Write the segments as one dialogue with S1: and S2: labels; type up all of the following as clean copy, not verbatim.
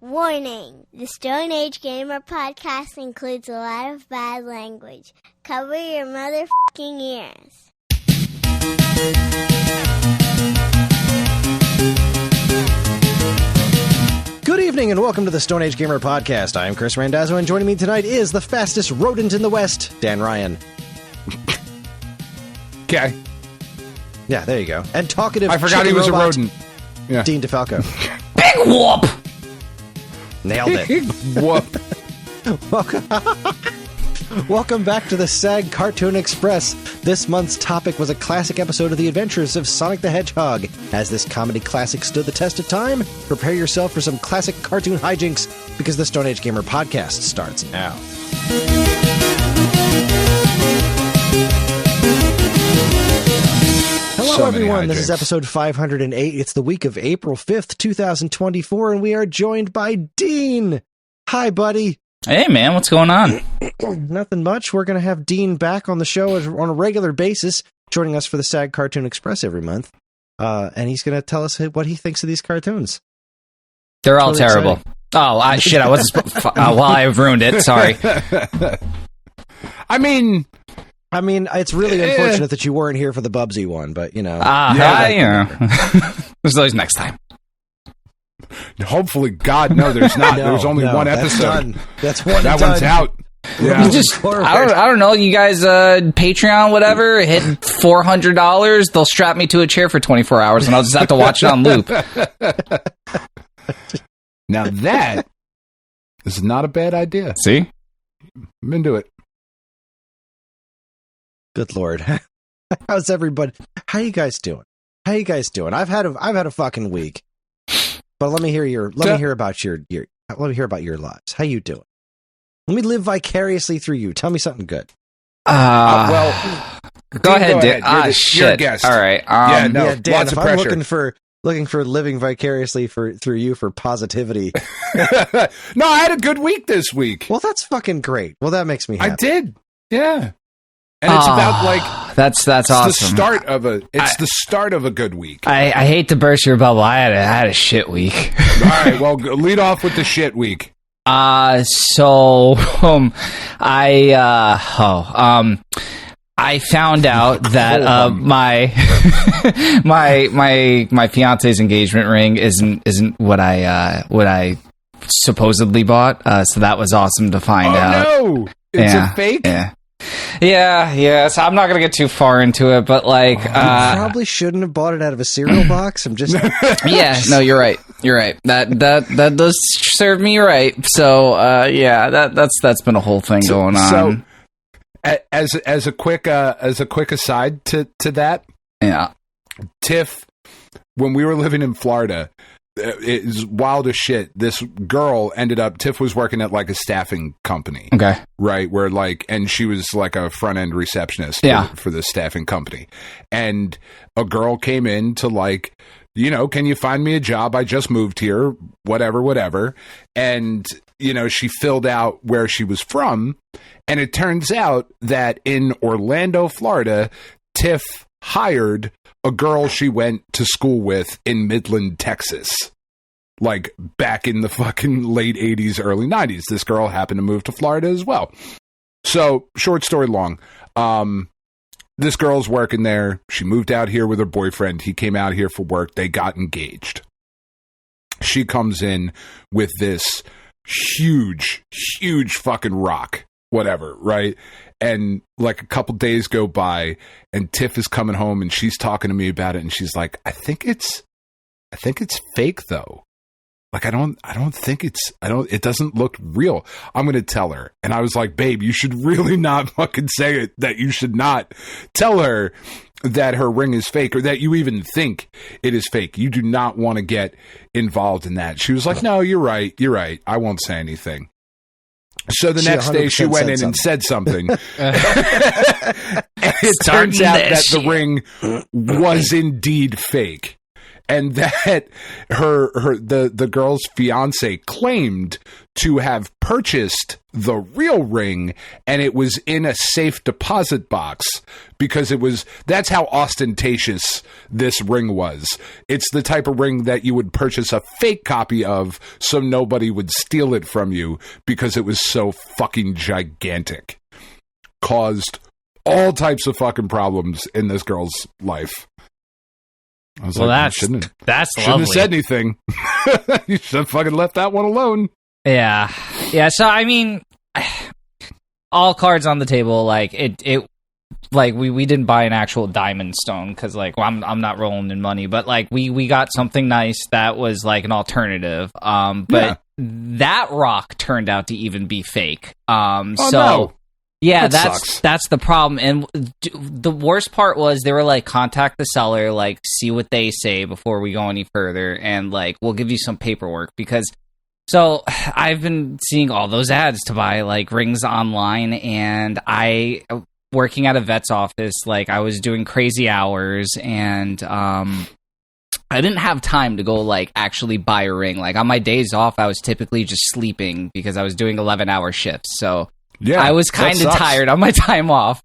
S1: Warning! The Stone Age Gamer podcast includes a lot of bad language. Cover your motherfucking ears.
S2: Good evening and welcome to the Stone Age Gamer podcast. I am Kris Randazzo and joining me tonight is the fastest rodent in the West, Dan Ryan.
S3: Okay.
S2: Yeah, there you go. And talkative
S3: I forgot he was
S2: robot,
S3: a rodent. Yeah.
S2: Dean DeFalco.
S4: Big whoop!
S2: Nailed it.
S3: Whoop.
S2: Welcome back to the SAG Cartoon Express. This month's topic was a classic episode of The Adventures of Sonic the Hedgehog. As this comedy classic stood the test of time, prepare yourself for some classic cartoon hijinks because the Stone Age Gamer podcast starts now. Hello, everyone. This is episode 508. It's the week of April 5th, 2024, and we are joined by Dean. Hi, buddy.
S4: Hey, man, what's going on?
S2: Nothing much. We're going to have Dean back on the show on a regular basis, joining us for the SAG Cartoon Express every month. And he's going to tell us what he thinks of these cartoons.
S4: They're all terrible. Oh, I wasn't well, I've ruined it. Sorry.
S3: I mean,
S2: it's really unfortunate that you weren't here for the Bubsy one, but, you know.
S4: There's always next time.
S3: Hopefully, God, no, there's not. There's only one episode.
S2: That's one.
S3: That one's out. Yeah.
S4: I don't know. You guys, Patreon, whatever, hit $400. They'll strap me to a chair for 24 hours, and I'll just have to watch it on loop.
S3: Now that is not a bad idea.
S4: See?
S3: I'm into it.
S2: Good Lord. How's everybody? How you guys doing? I've had a fucking week. But let me hear about your lives. How you doing? Let me live vicariously through you. Tell me something good.
S3: Well,
S4: go ahead, Dan.
S3: You're a guest.
S4: All right.
S2: Dan,
S3: lots of pressure.
S2: I'm looking for living vicariously through you for positivity.
S3: No, I had a good week this week.
S2: Well, that's fucking great. Well, that makes me happy.
S3: I did. Yeah. And it's about like
S4: that's awesome.
S3: It's the start of a good week.
S4: I hate to burst your bubble. I had a shit week.
S3: All right, well, lead off with the shit week.
S4: I found out that my fiance's engagement ring isn't what I supposedly bought. So that was awesome to find out.
S3: No, it's a fake.
S4: Yeah. So I'm not gonna get too far into it, but like,
S2: you probably shouldn't have bought it out of a cereal box. I'm just,
S4: yeah. No, you're right. That does serve me right. So, that's been a whole thing going on.
S3: So, as a quick aside to that,
S4: yeah,
S3: Tiff, when we were living in Florida. It is wild as shit. This girl Tiff was working at like a staffing company.
S4: Okay.
S3: Right. Where and she was like a front end receptionist for the staffing company. And a girl came in to can you find me a job? I just moved here, whatever. And, she filled out where she was from. And it turns out that in Orlando, Florida, Tiff hired a girl she went to school with in Midland, Texas, like back in the fucking late 80s, early 90s. This girl happened to move to Florida as well. So, short story long, this girl's working there. She moved out here with her boyfriend. He came out here for work. They got engaged. She comes in with this huge fucking rock, whatever, right? And like a couple days go by and Tiff is coming home and she's talking to me about it and she's like, I think it's fake though. Like, it doesn't look real. I'm going to tell her. And I was like, babe, you should really not fucking say it, that you should not tell her that her ring is fake or that you even think it is fake. You do not want to get involved in that. She was like, no, you're right. I won't say anything. So the next day she went in and said something. And it turns out that the ring was indeed fake. and that the girl's fiance claimed to have purchased the real ring, and it was in a safe deposit box because that's how ostentatious this ring was. It's the type of ring that you would purchase a fake copy of so nobody would steal it from you because it was so fucking gigantic. Caused all types of fucking problems in this girl's life. I was
S4: that's
S3: shouldn't
S4: lovely.
S3: have said anything. You should have fucking left that one alone.
S4: Yeah. So I mean, all cards on the table. Like it like we didn't buy an actual diamond stone because like I'm not rolling in money, but like we got something nice that was like an alternative. But that rock turned out to even be fake.
S3: No.
S4: Yeah,
S3: That
S4: that's the problem. And the worst part was they were like, contact the seller, like see what they say before we go any further, and like we'll give you some paperwork because. So I've been seeing all those ads to buy like rings online, and working at a vet's office, like I was doing crazy hours, and I didn't have time to go like actually buy a ring. Like on my days off, I was typically just sleeping because I was doing 11-hour shifts. So yeah, I was kind of tired on my time off.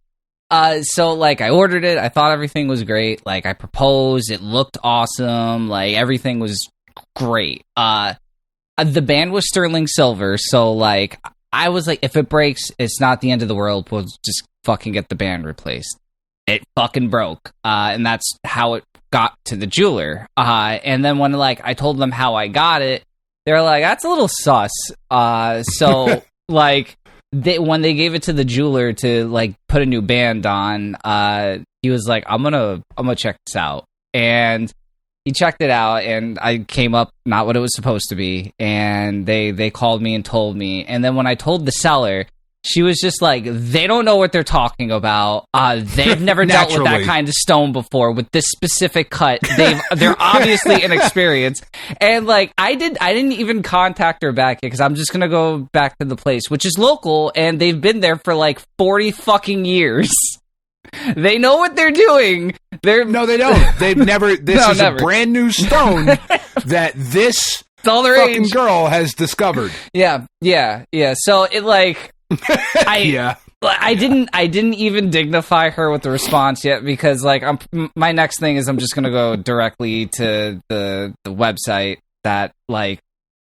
S4: So like I ordered it. I thought everything was great. Like I proposed. It looked awesome. Like everything was great. The band was sterling silver, so like I was like, if it breaks, it's not the end of the world. We'll just fucking get the band replaced. It fucking broke, and that's how it got to the jeweler. And then when like I told them how I got it, they're like, "That's a little sus." So like when they gave it to the jeweler to like put a new band on, he was like, "I'm gonna check this out," and he checked it out, and I came up not what it was supposed to be, and they called me and told me. And then when I told the seller, she was just like, they don't know what they're talking about. They've never dealt with that kind of stone before with this specific cut. They're obviously inexperienced. And like I didn't even contact her back because I'm just gonna go back to the place, which is local, and they've been there for like 40 fucking years. They know what they're doing.
S3: No, they don't. They've never. This is never. A brand new stone that this fucking girl has discovered.
S4: Yeah. So it like, I didn't even dignify her with the response yet because like my next thing is I'm just gonna go directly to the website that like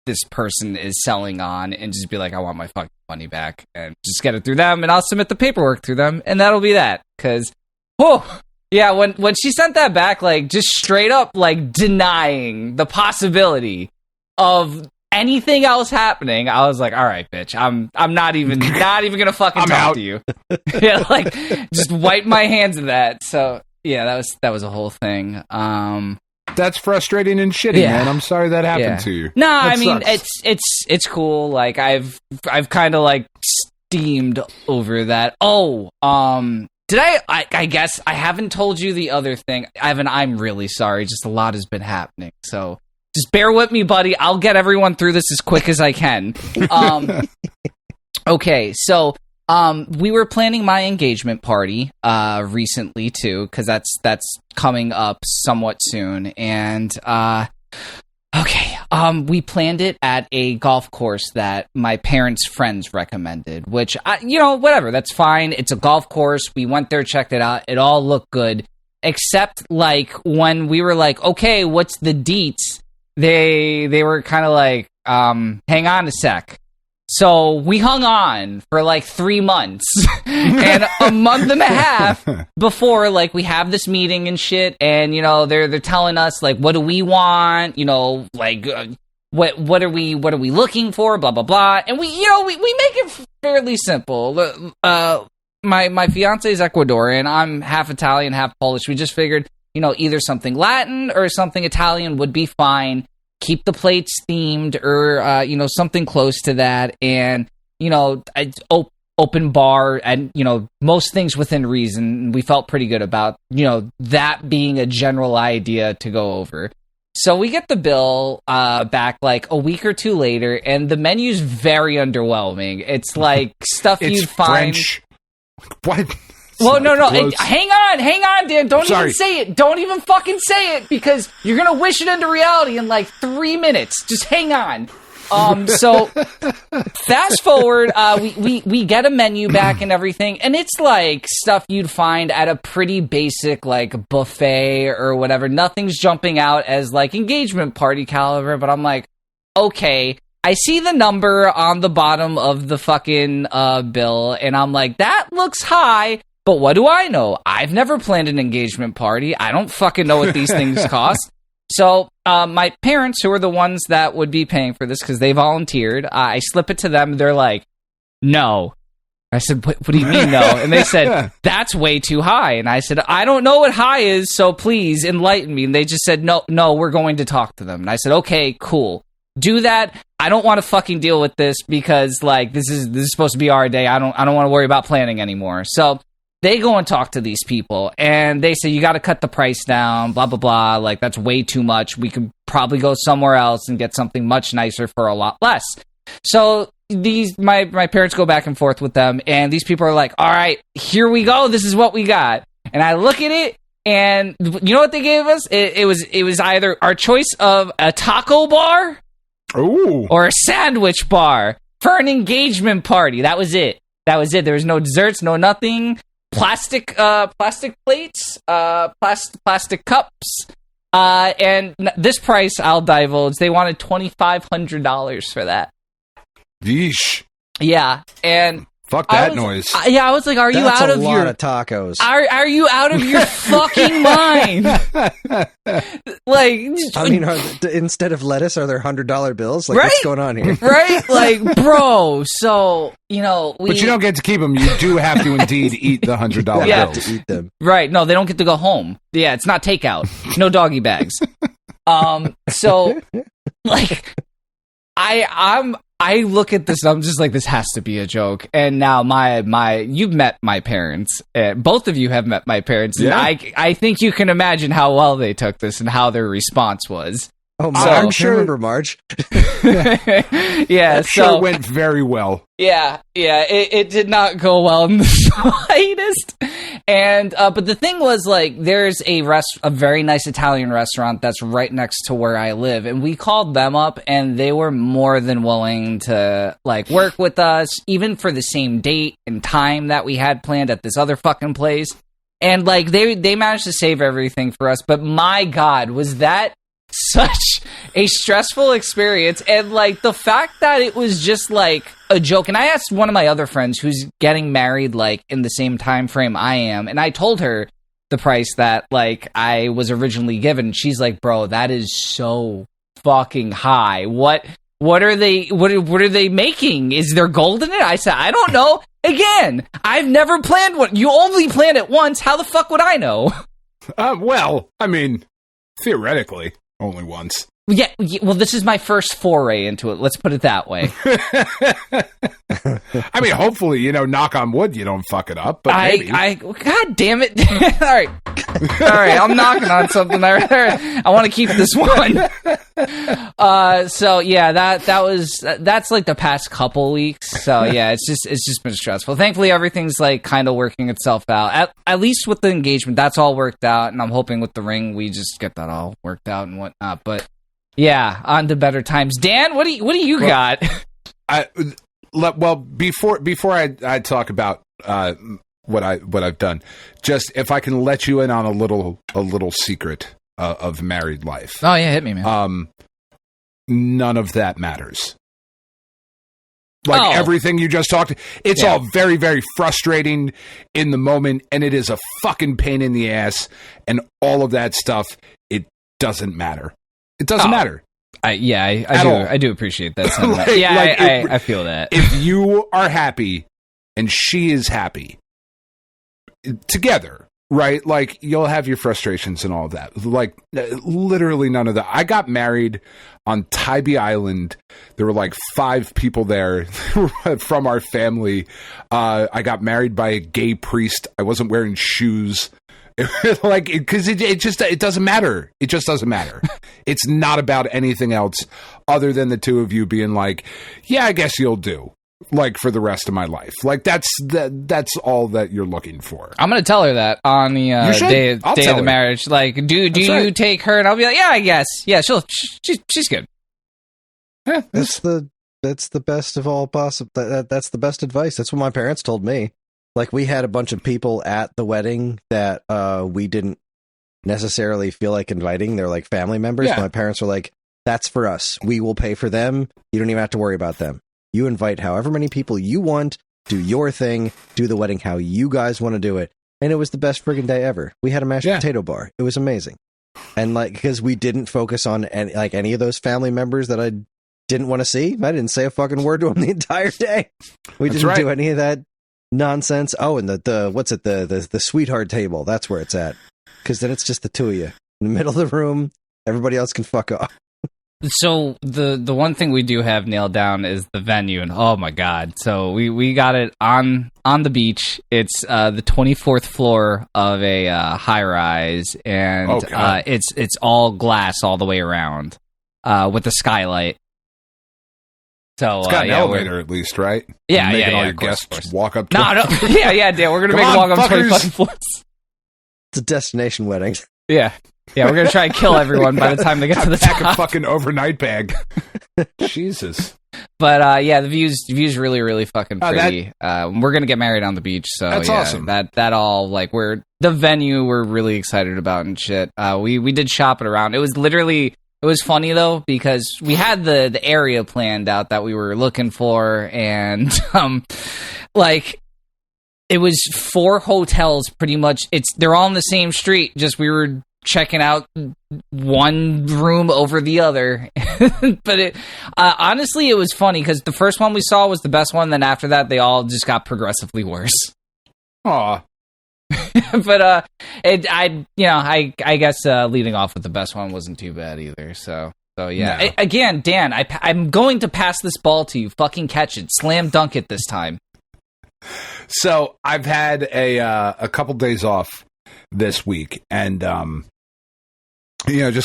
S4: this person is selling on and just be like, I want my fucking money back, and just get it through them, and I'll submit the paperwork through them, and that'll be that. Because, when she sent that back, like just straight up like denying the possibility of anything else happening, I was like, all right, bitch, I'm not even gonna fucking talk to you. Yeah, like just wipe my hands of that. So yeah, that was a whole thing.
S3: That's frustrating and shitty, man. I'm sorry that happened to you.
S4: No,
S3: that
S4: I mean
S3: sucks.
S4: it's cool. Like I've kind of like steamed over that. Did I guess I haven't told you the other thing. I'm really sorry. Just a lot has been happening. So just bear with me, buddy. I'll get everyone through this as quick as I can. Okay, so we were planning my engagement party recently too, because that's coming up somewhat soon, and we planned it at a golf course that my parents' friends recommended, which whatever, that's fine. It's a golf course. We went there, checked it out. It all looked good, except like when we were like, okay, what's the deets? They were kind of like, hang on a sec. So we hung on for like 3 months and a month and a half before like we have this meeting and shit. And, they're telling us like, what do we want? Like, what are we looking for? Blah, blah, blah. And we make it fairly simple. My fiance is Ecuadorian. I'm half Italian, half Polish. We just figured, either something Latin or something Italian would be fine. Keep the plates themed or, something close to that. And, open bar and, most things within reason. We felt pretty good about, that being a general idea to go over. So we get the bill back like a week or two later, and the menu's very underwhelming. It's like stuff you'd find.
S3: French. What?
S4: Well, no. Hang on, Dan. Don't even say it. Don't even fucking say it, because you're going to wish it into reality in like 3 minutes. Just hang on. So fast forward, we get a menu back and everything, and it's like stuff you'd find at a pretty basic like buffet or whatever. Nothing's jumping out as like engagement party caliber, but I'm like, okay, I see the number on the bottom of the fucking bill, and I'm like, that looks high, but what do I know? I've never planned an engagement party. I don't fucking know what these things cost. So my parents, who are the ones that would be paying for this because they volunteered, I slip it to them. They're like, no. I said, what do you mean no? And they said, that's way too high. And I said, I don't know what high is, so please enlighten me. And they just said, no, we're going to talk to them. And I said, okay, cool. Do that. I don't want to fucking deal with this because like this is supposed to be our day. I don't want to worry about planning anymore. So they go and talk to these people, and they say, you got to cut the price down, blah, blah, blah. Like, that's way too much. We could probably go somewhere else and get something much nicer for a lot less. So my parents go back and forth with them, and these people are like, all right, here we go. This is what we got. And I look at it, and you know what they gave us? It was either our choice of a taco bar or a sandwich bar for an engagement party. That was it. There was no desserts, no nothing. Plastic plates, plastic cups, and this price I'll divulge. They wanted $2,500 for that.
S3: Yeesh.
S4: Yeah, and
S3: fuck that noise.
S4: I was like, "Are you out of your
S2: tacos?
S4: Are you out of your fucking mind?" Like,
S2: I mean, instead of lettuce, are there $100 bills? Like, right? What's going on here?
S4: Right? Like, bro. So
S3: but you don't get to keep them. You do have to indeed eat the $100 bills.
S2: You have to eat them.
S4: Right? No, they don't get to go home. Yeah, it's not takeout. No doggy bags. So, like, I look at this and I'm just like, this has to be a joke. And now you've met my parents. Both of you have met my parents. And I think you can imagine how well they took this and how their response was.
S2: Oh, I'm sure. Remember Marge.
S4: Yeah,
S3: sure went very well.
S4: Yeah, it did not go well in the slightest. And but the thing was, like, there's a very nice Italian restaurant that's right next to where I live, and we called them up, and they were more than willing to like work with us, even for the same date and time that we had planned at this other fucking place. And like they managed to save everything for us. But my God, was that such a stressful experience. And like the fact that it was just like a joke. And I asked one of my other friends who's getting married like in the same time frame I am, and I told her the price that like I was originally given. She's like, bro, that is so fucking high. What are they making? Is there gold in it? I said, I don't know. Again, I've never planned one. You only planned it once. How the fuck would I know?
S3: Well, I mean, theoretically. Only once. Yeah,
S4: well, this is my first foray into it. Let's put it that way.
S3: I mean, hopefully, knock on wood, you don't fuck it up. But maybe.
S4: God damn it! All right, I'm knocking on something. I want to keep this one. So yeah, that's like the past couple weeks. So yeah, it's just been stressful. Thankfully, everything's like kind of working itself out. At least with the engagement, that's all worked out, and I'm hoping with the ring, we just get that all worked out and whatnot. But yeah, on to better times. Dan, what do you got?
S3: Well, before I talk about what I've done, just if I can let you in on a little secret of married life.
S4: Oh yeah, hit me, man.
S3: None of that matters. Like everything you just talked, it's all very, very frustrating in the moment, and it is a fucking pain in the ass, and all of that stuff. It doesn't matter. It doesn't matter.
S4: I do appreciate that. I feel that.
S3: If you are happy and she is happy together, right? Like, you'll have your frustrations and all of that. Like, literally none of that. I got married on Tybee Island. There were like 5 people there from our family. I got married by a gay priest. I wasn't wearing shoes. Like, because it doesn't matter. It just doesn't matter. It's not about anything else other than the two of you being like, yeah, I guess you'll do. like for the rest of my life. Like that's all that you're looking for.
S4: I'm gonna tell her that on the day of the marriage. Like, do you take her? And I'll be like, yeah, I guess. Yeah, she's good.
S3: Yeah,
S2: that's the best of all possible. That's the best advice. That's what my parents told me. Like, we had a bunch of people at the wedding that we didn't necessarily feel like inviting. They're like family members. Yeah. My parents were like, that's for us. We will pay for them. You don't even have to worry about them. You invite however many people you want, do your thing, do the wedding how you guys want to do it. And it was the best friggin' day ever. We had a mashed potato bar. It was amazing. And like, because we didn't focus on any of those family members that I didn't want to see. I didn't say a fucking word to them the entire day. We didn't do any of that nonsense. Oh, and the sweetheart table. That's where it's at. Because then it's just the two of you in the middle of the room. Everybody else can fuck off.
S4: So the one thing we do have nailed down is the venue, and oh my god! So we got it on the beach. It's the 24th floor of a high rise, and it's all glass all the way around with a skylight. So
S3: it's got an elevator at least, right?
S4: Yeah,
S3: all your guests walk up.
S4: No, yeah, Dan. We're gonna make them walk up 20 fucking floors.
S2: It's a destination wedding.
S4: Yeah, we're gonna try and kill everyone by the time they get to the top.
S3: Pack a fucking overnight bag. Jesus.
S4: But the view's really, really fucking pretty. We're gonna get married on the beach, so
S3: that's awesome.
S4: That all like the venue we're really excited about and shit. We did shop it around. It was funny though because we had the area planned out that we were looking for, and like. It was 4 hotels, pretty much. They're all on the same street. Just we were checking out one room over the other. But honestly, it was funny because the first one we saw was the best one. Then after that, they all just got progressively worse.
S3: Aw.
S4: But I guess leading off with the best one wasn't too bad either. So yeah. No. Again, Dan, I'm going to pass this ball to you. Fucking catch it. Slam dunk it this time.
S3: So I've had a couple days off this week, and just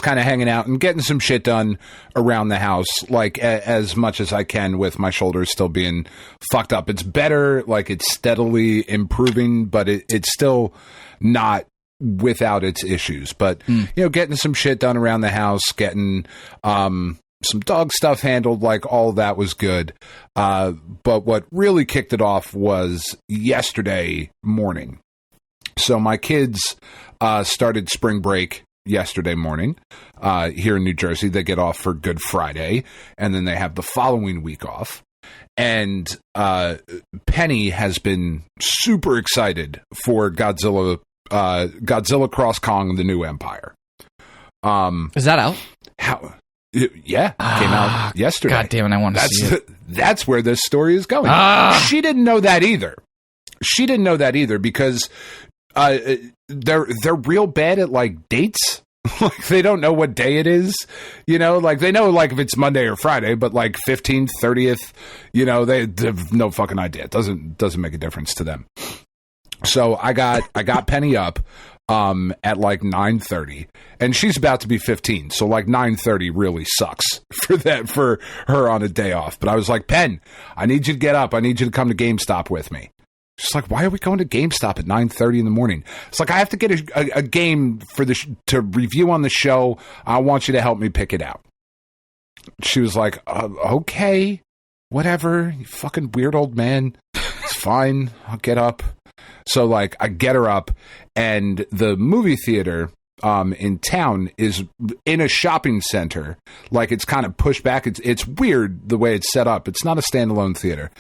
S3: kind of hanging out and getting some shit done around the house, like as much as I can with my shoulders still being fucked up. It's better, like it's steadily improving, but it's still not without its issues. But getting some shit done around the house, getting some dog stuff handled, like all of that was good. But what really kicked it off was yesterday morning. So my kids started spring break yesterday morning here in New Jersey. They get off for Good Friday, and then they have the following week off. And Penny has been super excited for Godzilla Cross Kong: The New Empire.
S4: Is that out?
S3: Yeah, came out yesterday.
S4: God damn it, I want to see it.
S3: That's where this story is going. She didn't know that either because they're real bad at like dates. Like they don't know what day it is, like they know like if it's Monday or Friday, but like 15th, 30th, they have no fucking idea. It doesn't make a difference to them. So I got Penny up at like 9:30, and she's about to be 15, so like 9:30 really sucks for her on a day off. But I was like, Pen, I need you to get up. I need you to come to GameStop with me. She's like, why are we going to GameStop at 9:30 in the morning? It's like, I have to get a game for to review on the show. I want you to help me pick it out. She was like, okay, whatever, you fucking weird old man. It's fine. I'll get up. So like I get her up, and the movie theater in town is in a shopping center. Like it's kind of pushed back. It's weird the way it's set up. It's not a standalone theater.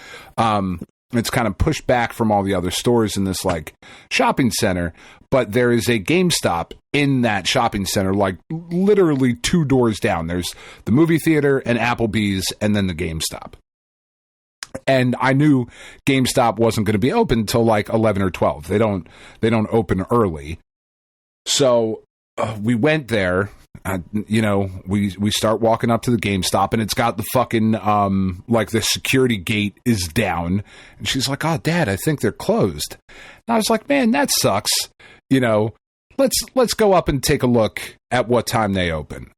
S3: It's kind of pushed back from all the other stores in this like shopping center. But there is a GameStop in that shopping center, like literally 2 doors down. There's the movie theater and Applebee's, and then the GameStop. And I knew GameStop wasn't going to be open until like 11 or 12. They don't open early. So we went there. We start walking up to the GameStop, and it's got the fucking like the security gate is down. And she's like, "Oh, Dad, I think they're closed." And I was like, "Man, that sucks." Let's go up and take a look at what time they open.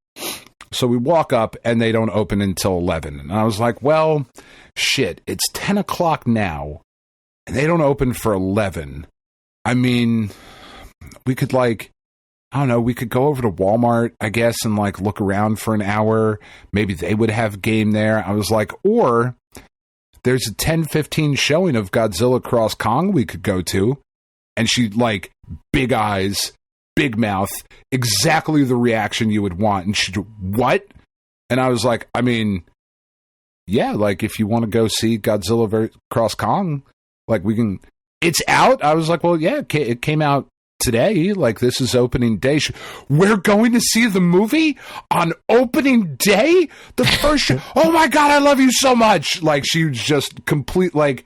S3: So we walk up, and they don't open until 11. And I was like, well, shit, it's 10 o'clock now, and they don't open for 11. I mean, we could, like, I don't know, we could go over to Walmart, I guess, and, like, look around for an hour. Maybe they would have game there. I was like, or there's a 10:15 showing of Godzilla Cross Kong we could go to. And she, like, big eyes, big mouth, exactly the reaction you would want. And she, what? And I was like, I mean, yeah, like, if you want to go see Godzilla Cross Kong, like, we can, it's out. I was like, well, yeah, it came out today. Like, this is opening day. We're going to see the movie on opening day? The first show. Oh my God, I love you so much. Like, she was just complete, like,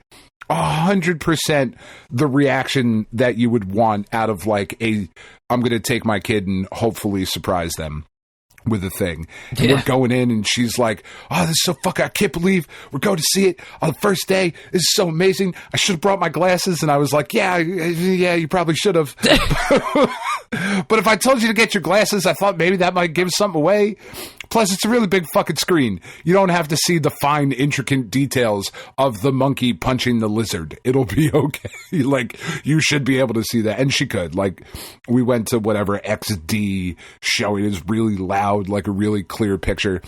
S3: 100% the reaction that you would want out of, like, I'm going to take my kid and hopefully surprise them with a thing. And we're going in, and she's like, oh, this is so fucking, I can't believe we're going to see it on the first day. This is so amazing. I should have brought my glasses. And I was like, yeah, you probably should have. But if I told you to get your glasses, I thought maybe that might give something away. Plus, it's a really big fucking screen. You don't have to see the fine, intricate details of the monkey punching the lizard. It'll be okay. Like, you should be able to see that. And she could. Like, we went to whatever XD showing is really loud, like a really clear picture.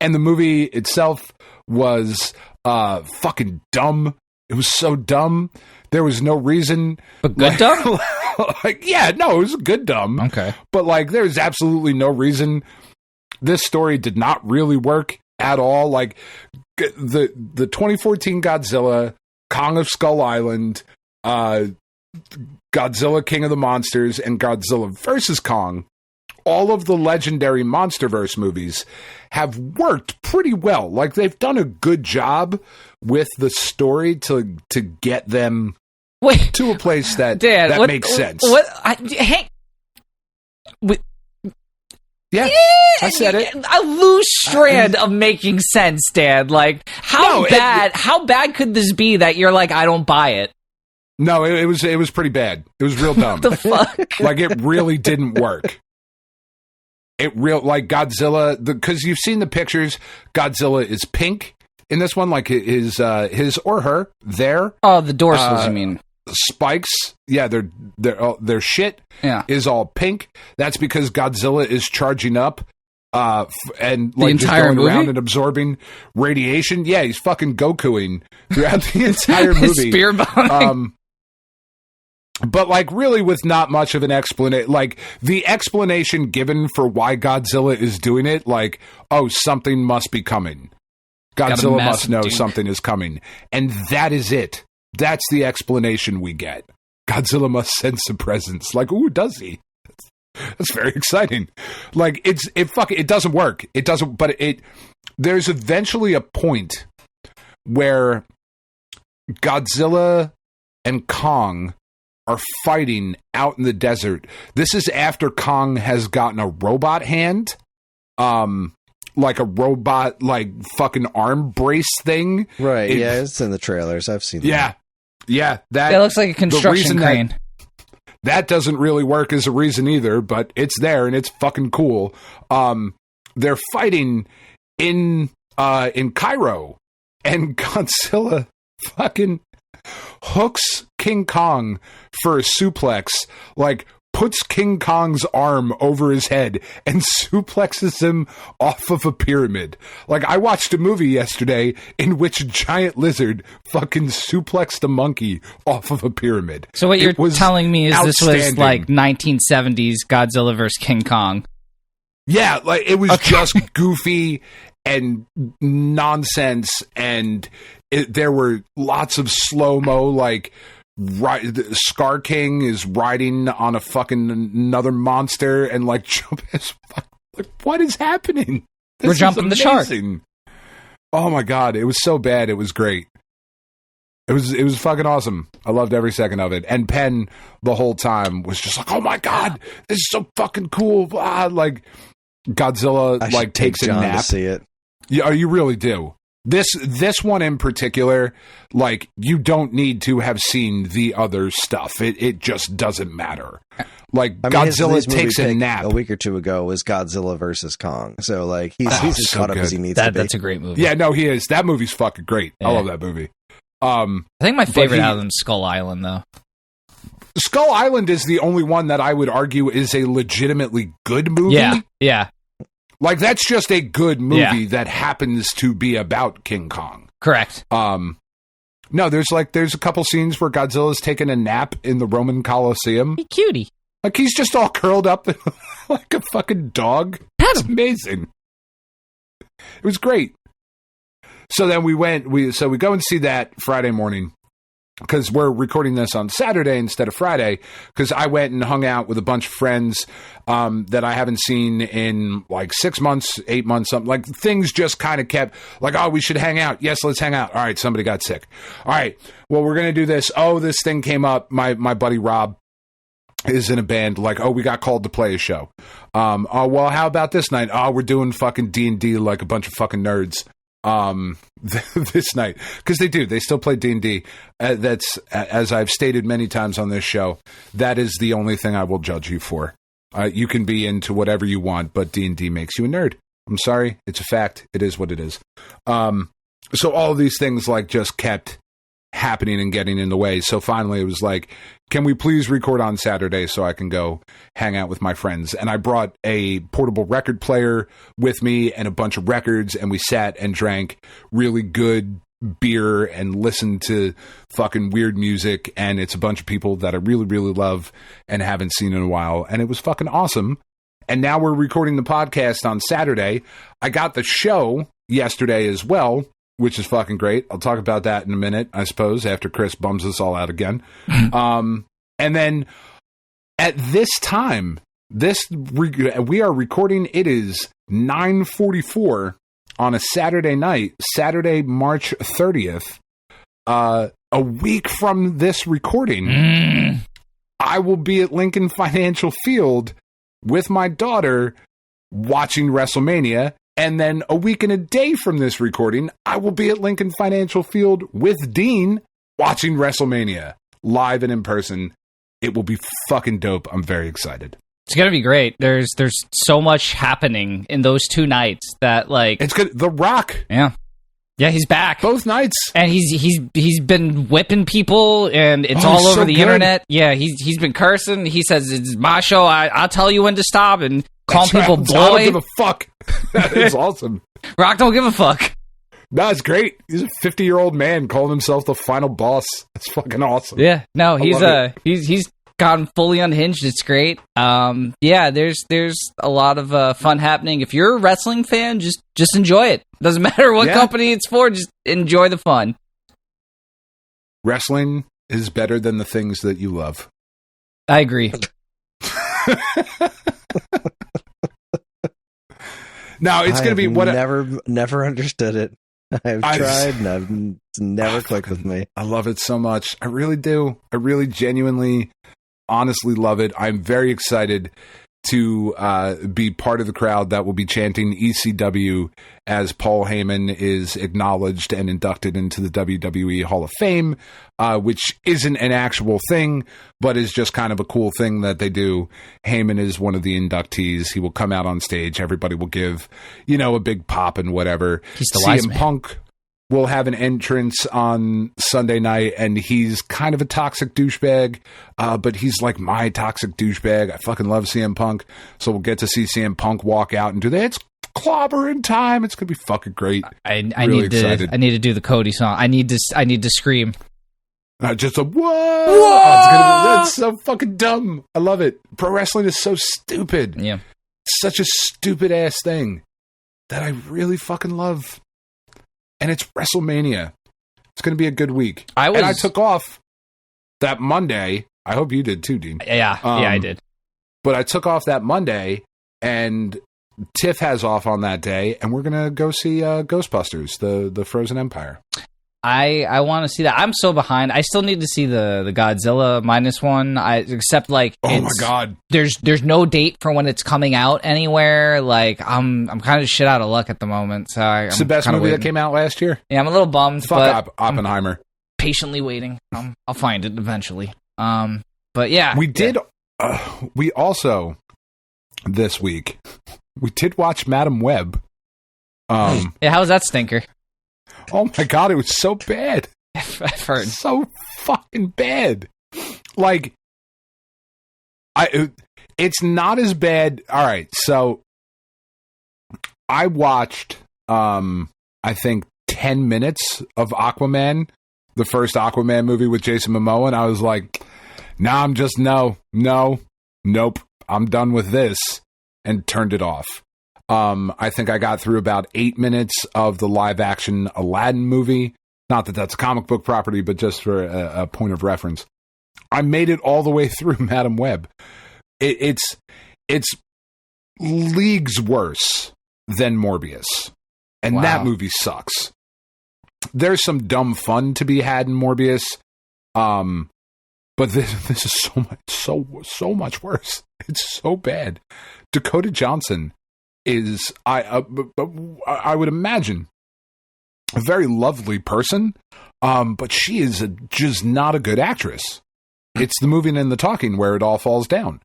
S3: And the movie itself was fucking dumb. It was so dumb. There was no reason.
S4: But good dumb?
S3: Like, yeah, no, it was good dumb.
S4: Okay.
S3: But, like, there's absolutely no reason. This story did not really work at all. Like, the 2014 Godzilla, Kong of Skull Island, Godzilla King of the Monsters, and Godzilla vs. Kong, all of the legendary MonsterVerse movies have worked pretty well. Like, they've done a good job with the story to get them to a place that makes sense. Yeah, I said it.
S4: A loose strand of making sense, Dan. Like, how bad could this be that you're like, I don't buy it?
S3: No, it was pretty bad. It was real dumb.
S4: The fuck?
S3: Like, it really didn't work. Like, Godzilla, because you've seen the pictures, Godzilla is pink in this one, like his or her, their.
S4: Oh, the dorsals, you mean.
S3: Spikes, yeah, their shit is all pink. That's because Godzilla is charging up and like just going around and absorbing radiation. Yeah, he's fucking Gokuing throughout the entire movie.
S4: Spear bombing.
S3: But, like, really with not much of an explanation. Like, the explanation given for why Godzilla is doing it, like, oh, something must be coming. Godzilla must know something is coming. And that is it. That's the explanation we get. Godzilla must sense a presence. Like, ooh, does he? That's very exciting. Like, it doesn't work. It doesn't, but there's eventually a point where Godzilla and Kong are fighting out in the desert. This is after Kong has gotten a robot hand. Like a robot, like, fucking arm brace thing.
S2: Right, yeah, it's in the trailers. I've seen that. Yeah.
S4: That looks like a construction crane.
S3: That doesn't really work as a reason either, but it's there and it's fucking cool. They're fighting in Cairo, and Godzilla fucking hooks King Kong for a suplex, like, puts King Kong's arm over his head and suplexes him off of a pyramid. Like, I watched a movie yesterday in which a giant lizard fucking suplexed a monkey off of a pyramid.
S4: So what you're telling me is this was like 1970s Godzilla vs. King Kong.
S3: Yeah, like, it was just goofy and nonsense, and there were lots of slow-mo, like, Scar King is riding on a fucking another monster and, like, jump as fuck. Like, what is happening?
S4: We're jumping the shark.
S3: Oh my God, it was so bad. It was great. It was fucking awesome. I loved every second of it. And Penn the whole time was just like, oh my God, this is so fucking cool. Like, Godzilla, like, takes a nap.
S2: To see it.
S3: Yeah, you really do. This one in particular, like, you don't need to have seen the other stuff. It just doesn't matter. Like,
S2: I mean,
S3: Godzilla takes a nap.
S2: A week or two ago was Godzilla versus Kong. So, like, he's as caught up as he needs to be.
S4: That's a great movie.
S3: Yeah, no, he is. That movie's fucking great. Yeah. I love that movie.
S4: I think my favorite out of them is Skull Island, though.
S3: Skull Island is the only one that I would argue is a legitimately good movie.
S4: Yeah.
S3: Like, that's just a good movie that happens to be about King Kong.
S4: Correct.
S3: No, there's a couple scenes where Godzilla's taking a nap in the Roman Colosseum.
S4: Be cutie.
S3: Like, he's just all curled up like a fucking dog. That's amazing. It was great. So then we go and see that Friday morning, because we're recording this on Saturday instead of Friday, because I went and hung out with a bunch of friends that I haven't seen in like 6 months, 8 months, something. Like, things just kind of kept like, oh, we should hang out. Yes, let's hang out. All right, somebody got sick. All right, well, we're going to do this. Oh, this thing came up. My buddy Rob is in a band. Like, oh, we got called to play a show. Oh, well, how about this night? Oh, we're doing fucking D&D like a bunch of fucking nerds. This night, because they still play D&D. That's, as I've stated many times on this show, that is the only thing I will judge you for. You can be into whatever you want, but D&D makes you a nerd. I'm sorry, it's a fact. It is what it is. So all of these things like just kept happening and getting in the way. So finally it was like, can we please record on Saturday so I can go hang out with my friends? And I brought a portable record player with me and a bunch of records, and we sat and drank really good beer and listened to fucking weird music. And it's a bunch of people that I really, really love and haven't seen in a while. And it was fucking awesome. And now we're recording the podcast on Saturday. I got the show yesterday as well, which is fucking great. I'll talk about that in a minute, I suppose, after Kris bums us all out again. And then at this time, we are recording. It is 9:44 on a Saturday night, Saturday, March 30th. A week from this recording, I will be at Lincoln Financial Field with my daughter watching WrestleMania. And then a week and a day from this recording, I will be at Lincoln Financial Field with Dean watching WrestleMania live and in person. It will be fucking dope. I'm very excited.
S4: It's gonna be great. There's so much happening in those 2 nights that, like,
S3: it's good. The Rock,
S4: yeah, he's back
S3: both nights,
S4: and he's been whipping people, and it's all over the internet. Yeah, he's been cursing. He says it's my show. I'll tell you when to stop, and calling people boy.
S3: I don't give a fuck. That is awesome.
S4: Rock don't give a fuck.
S3: No, it's great. He's a 50-year-old man calling himself the final boss. That's fucking awesome.
S4: Yeah, no, he's gotten fully unhinged. It's great. Yeah, there's a lot of fun happening. If you're a wrestling fan, just enjoy it. Doesn't matter what company it's for. Just enjoy the fun.
S3: Wrestling is better than the things that you love.
S4: I agree.
S3: Now it's going to be what
S2: never understood it. I've tried and it's never clicked with me.
S3: I love it so much. I really do. I really genuinely, honestly love it. I'm very excited to be part of the crowd that will be chanting ECW as Paul Heyman is acknowledged and inducted into the WWE Hall of Fame, which isn't an actual thing, but is just kind of a cool thing that they do. Heyman is one of the inductees. He will come out on stage. Everybody will give, a big pop and whatever.
S4: He's the wise
S3: CM
S4: man.
S3: Punk will have an entrance on Sunday night, and he's kind of a toxic douchebag, but he's like my toxic douchebag. I fucking love CM Punk, so we'll get to see CM Punk walk out and do that. It's clobbering time. It's gonna be fucking great.
S4: I need to do the Cody song. I need to scream.
S3: Just a whoa! Oh, that's so fucking dumb. I love it. Pro wrestling is so stupid.
S4: Yeah,
S3: it's such a stupid ass thing that I really fucking love. And it's WrestleMania. It's going to be a good week. And I took off that Monday. I hope you did too, Dean.
S4: Yeah, I did.
S3: But I took off that Monday, and Tiff has off on that day, and we're going to go see Ghostbusters, the Frozen Empire.
S4: I want to see that. I'm so behind. I still need to see the Godzilla -1. Except like,
S3: oh my god,
S4: there's no date for when it's coming out anywhere. Like I'm kind of shit out of luck at the moment. So
S3: it's the best movie that came out last year.
S4: Yeah, I'm a little bummed.
S3: Fuck Oppenheimer.
S4: I'm patiently waiting. I'll find it eventually. But yeah,
S3: we did we also, this week, we did watch Madam Web.
S4: Yeah, how was that stinker?
S3: Oh my god, it was so bad.
S4: I've heard.
S3: So fucking bad. Like, it's not as bad. All right, so I watched, I think, 10 minutes of Aquaman, the first Aquaman movie with Jason Momoa, and I was like, nah, I'm just, nope, I'm done with this, and turned it off. I think I got through about 8 minutes of the live-action Aladdin movie. Not that that's a comic book property, but just for a point of reference. I made it all the way through Madam Web. It's leagues worse than Morbius. And
S4: Wow.
S3: That movie sucks. There's some dumb fun to be had in Morbius. But this is so much worse. It's so bad. Dakota Johnson is, I would imagine, a very lovely person, but she is just not a good actress. It's the moving and the talking where it all falls down.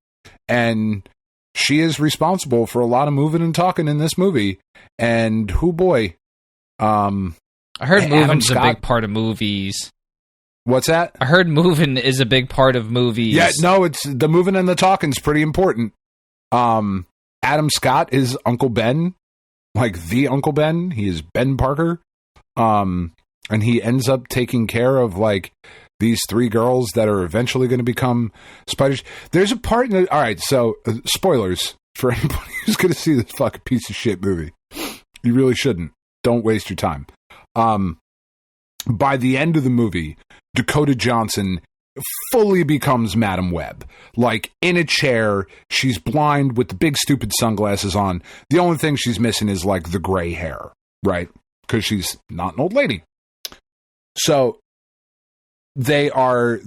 S3: And she is responsible for a lot of moving and talking in this movie. And who boy.
S4: I heard moving's a big part of movies.
S3: What's that?
S4: I heard moving is a big part of movies.
S3: Yeah, no, it's the moving and the talking's pretty important. Adam Scott is Uncle Ben, like the Uncle Ben. He is Ben Parker. And he ends up taking care of like these 3 girls that are eventually going to become spiders. There's a part in it. All right, so spoilers for anybody who's going to see this fucking piece of shit movie. You really shouldn't. Don't waste your time. By the end of the movie, Dakota Johnson fully becomes Madam Web. Like, in a chair, she's blind with the big stupid sunglasses on. The only thing she's missing is, like, the gray hair, right? Because she's not an old lady. So, they are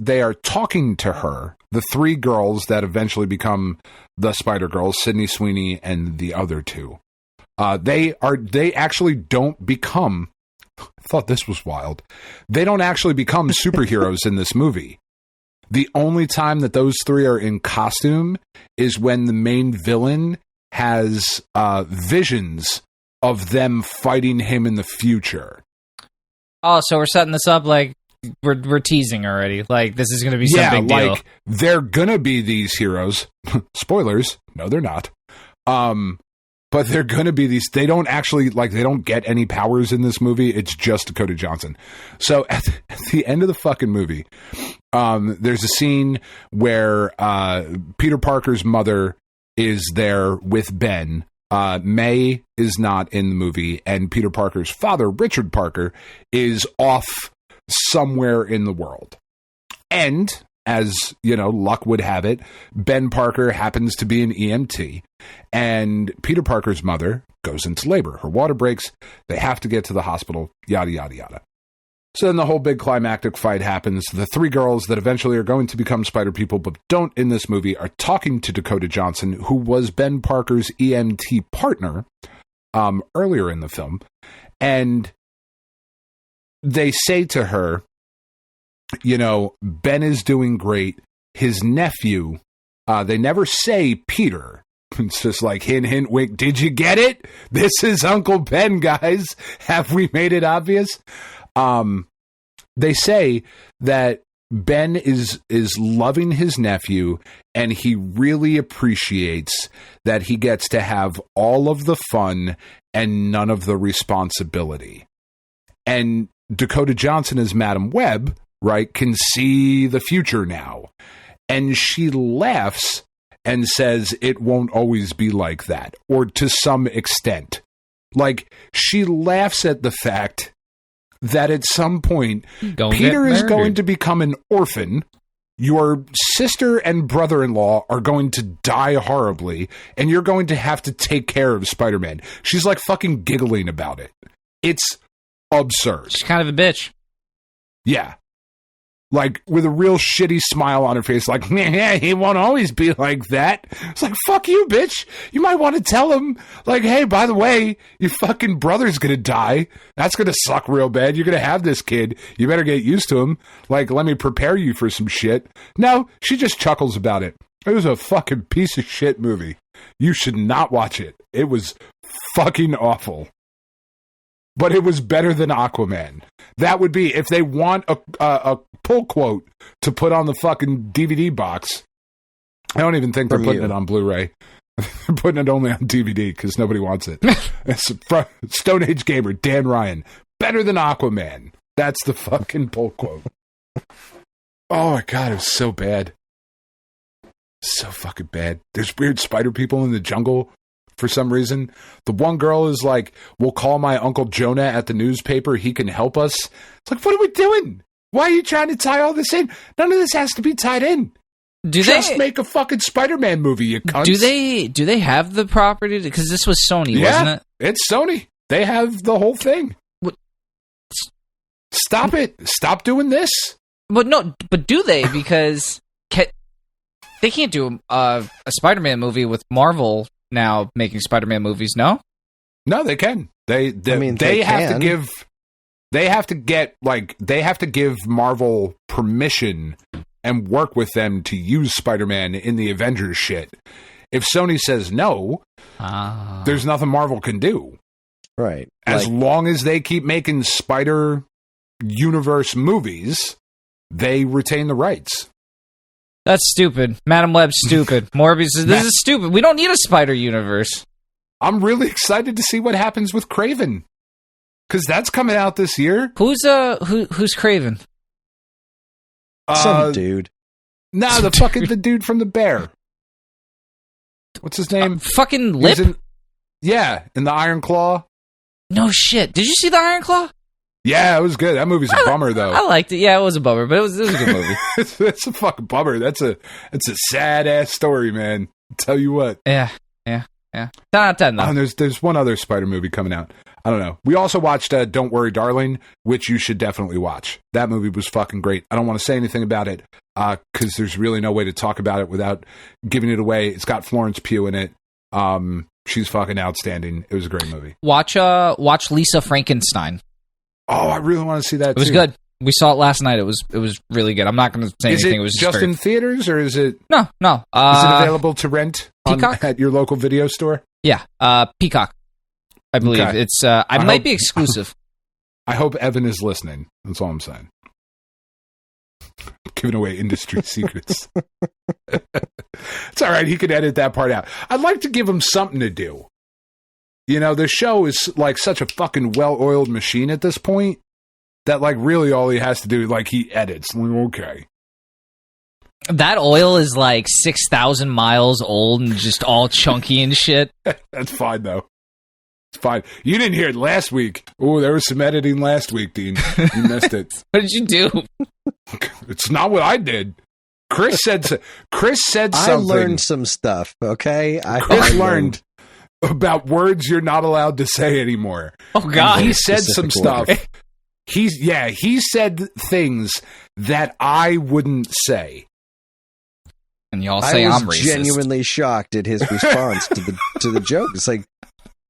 S3: talking to her, the 3 girls that eventually become the Spider Girls, Sydney Sweeney and the other 2. They actually don't become, I thought this was wild, they don't actually become superheroes in this movie. The only time that those 3 are in costume is when the main villain has visions of them fighting him in the future.
S4: Oh, so we're setting this up like we're teasing already. Like, this is going to be some big deal.
S3: Like, they're going to be these heroes. Spoilers. No, they're not. But they're going to be these. They don't actually, like, they don't get any powers in this movie. It's just Dakota Johnson. So at the end of the fucking movie, there's a scene where Peter Parker's mother is there with Ben. May is not in the movie, and Peter Parker's father, Richard Parker, is off somewhere in the world. And, as, you know, luck would have it, Ben Parker happens to be an EMT, and Peter Parker's mother goes into labor. Her water breaks. They have to get to the hospital, yada, yada, yada. So then the whole big climactic fight happens. The 3 girls that eventually are going to become Spider People but don't in this movie are talking to Dakota Johnson, who was Ben Parker's EMT partner earlier in the film. And they say to her, you know, Ben is doing great. His nephew, they never say Peter. It's just like, hint, hint, wink. Did you get it? This is Uncle Ben, guys. Have we made it obvious? They say that Ben is loving his nephew, and he really appreciates that he gets to have all of the fun and none of the responsibility. And Dakota Johnson as Madam Web, right, can see the future now. And she laughs and says it won't always be like that, or to some extent. Like, she laughs at the fact that at some point, Peter is going to become an orphan, your sister and brother-in-law are going to die horribly, and you're going to have to take care of Spider-Man. She's like fucking giggling about it. It's absurd.
S4: She's kind of a bitch.
S3: Yeah. Like, with a real shitty smile on her face, like, yeah, he won't always be like that. It's like, fuck you, bitch. You might want to tell him, like, hey, by the way, your fucking brother's gonna die. That's gonna suck real bad. You're gonna have this kid. You better get used to him. Like, let me prepare you for some shit. No, she just chuckles about it. It was a fucking piece of shit movie. You should not watch it. It was fucking awful. But it was better than Aquaman. That would be, if they want a pull quote to put on the fucking DVD box, I don't even think they're putting it on Blu-ray. They're putting it only on DVD because nobody wants it. It's Stone Age Gamer, Dan Ryan. Better than Aquaman. That's the fucking pull quote. Oh my god, it was so bad. So fucking bad. There's weird spider people in the jungle for some reason. The one girl is like, we'll call my Uncle Jonah at the newspaper. He can help us. It's like, what are we doing? Why are you trying to tie all this in? None of this has to be tied in. Just make a fucking Spider-Man movie, you cunts.
S4: Do they have the property? Because this was Sony, wasn't it?
S3: It's Sony. They have the whole thing.
S4: What?
S3: Stop it. Stop doing this.
S4: But do they? Because they can't do a Spider-Man movie with Marvel now making Spider-Man movies, no?
S3: No, they can. They have to give Marvel permission and work with them to use Spider-Man in the Avengers shit. If Sony says no, there's nothing Marvel can do.
S2: Right.
S3: As long as they keep making Spider Universe movies, they retain the rights.
S4: That's stupid. Madam Web's stupid. Morbius says, this is stupid. We don't need a Spider Universe.
S3: I'm really excited to see what happens with Kraven. Because that's coming out this year.
S4: Who's Kraven?
S2: Some dude.
S3: No, the dude from The Bear. What's his name?
S4: Fucking Lip?
S3: In the Iron Claw.
S4: No shit. Did you see the Iron Claw?
S3: Yeah, it was good. That movie's a bummer, though.
S4: I liked it. Yeah, it was a bummer, but it was a good movie.
S3: It's a fucking bummer. It's a sad-ass story, man. I'll tell you what.
S4: Yeah. 10 out of 10, though.
S3: And there's one other Spider movie coming out. I don't know. We also watched Don't Worry, Darling, which you should definitely watch. That movie was fucking great. I don't want to say anything about it because there's really no way to talk about it without giving it away. It's got Florence Pugh in it. She's fucking outstanding. It was a great movie.
S4: Watch Lisa Frankenstein.
S3: Oh, I really want to see that.
S4: It was good. We saw it last night. It was really good. I'm not going to say anything. It was
S3: just in theaters, or is it?
S4: No.
S3: Is it available to rent at your local video store?
S4: Yeah, Peacock. I believe it's. I might be exclusive.
S3: I hope Evan is listening. That's all I'm saying. Giving away industry secrets. It's all right. He could edit that part out. I'd like to give him something to do. You know, the show is like such a fucking well-oiled machine at this point that like really all he has to do, like he edits. I'm like, okay.
S4: That oil is like 6,000 miles old and just all chunky and shit.
S3: That's fine, though. It's fine. You didn't hear it last week. Oh, there was some editing last week, Dean. You missed it.
S4: What did you do?
S3: It's not what I did. Kris said something.
S2: I learned some stuff, okay?
S3: Kris learned about words you're not allowed to say anymore.
S4: Oh, God.
S3: And he said some stuff. He said things that I wouldn't say.
S4: And y'all say I'm racist.
S2: I was genuinely shocked at his response to the joke. It's like,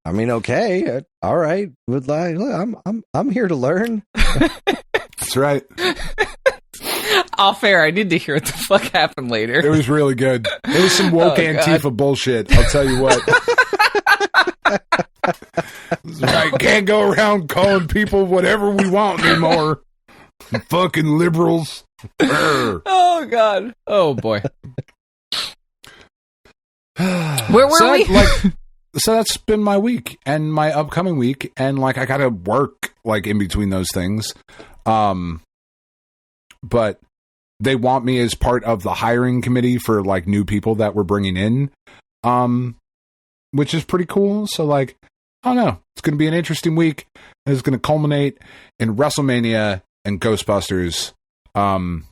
S2: I mean, okay, all right. I'm here to learn.
S3: That's right.
S4: Off air, I need to hear what the fuck happened later.
S3: It was really good. It was some woke Antifa bullshit. I'll tell you what. I can't go around calling people whatever we want anymore. Fucking liberals.
S4: Oh, God. Oh, boy. Where were we?
S3: So that's been my week and my upcoming week. And, like, I got to work, like, in between those things. But they want me as part of the hiring committee for, like, new people that we're bringing in. Which is pretty cool. So, like, I don't know. It's going to be an interesting week. It's going to culminate in WrestleMania and Ghostbusters. And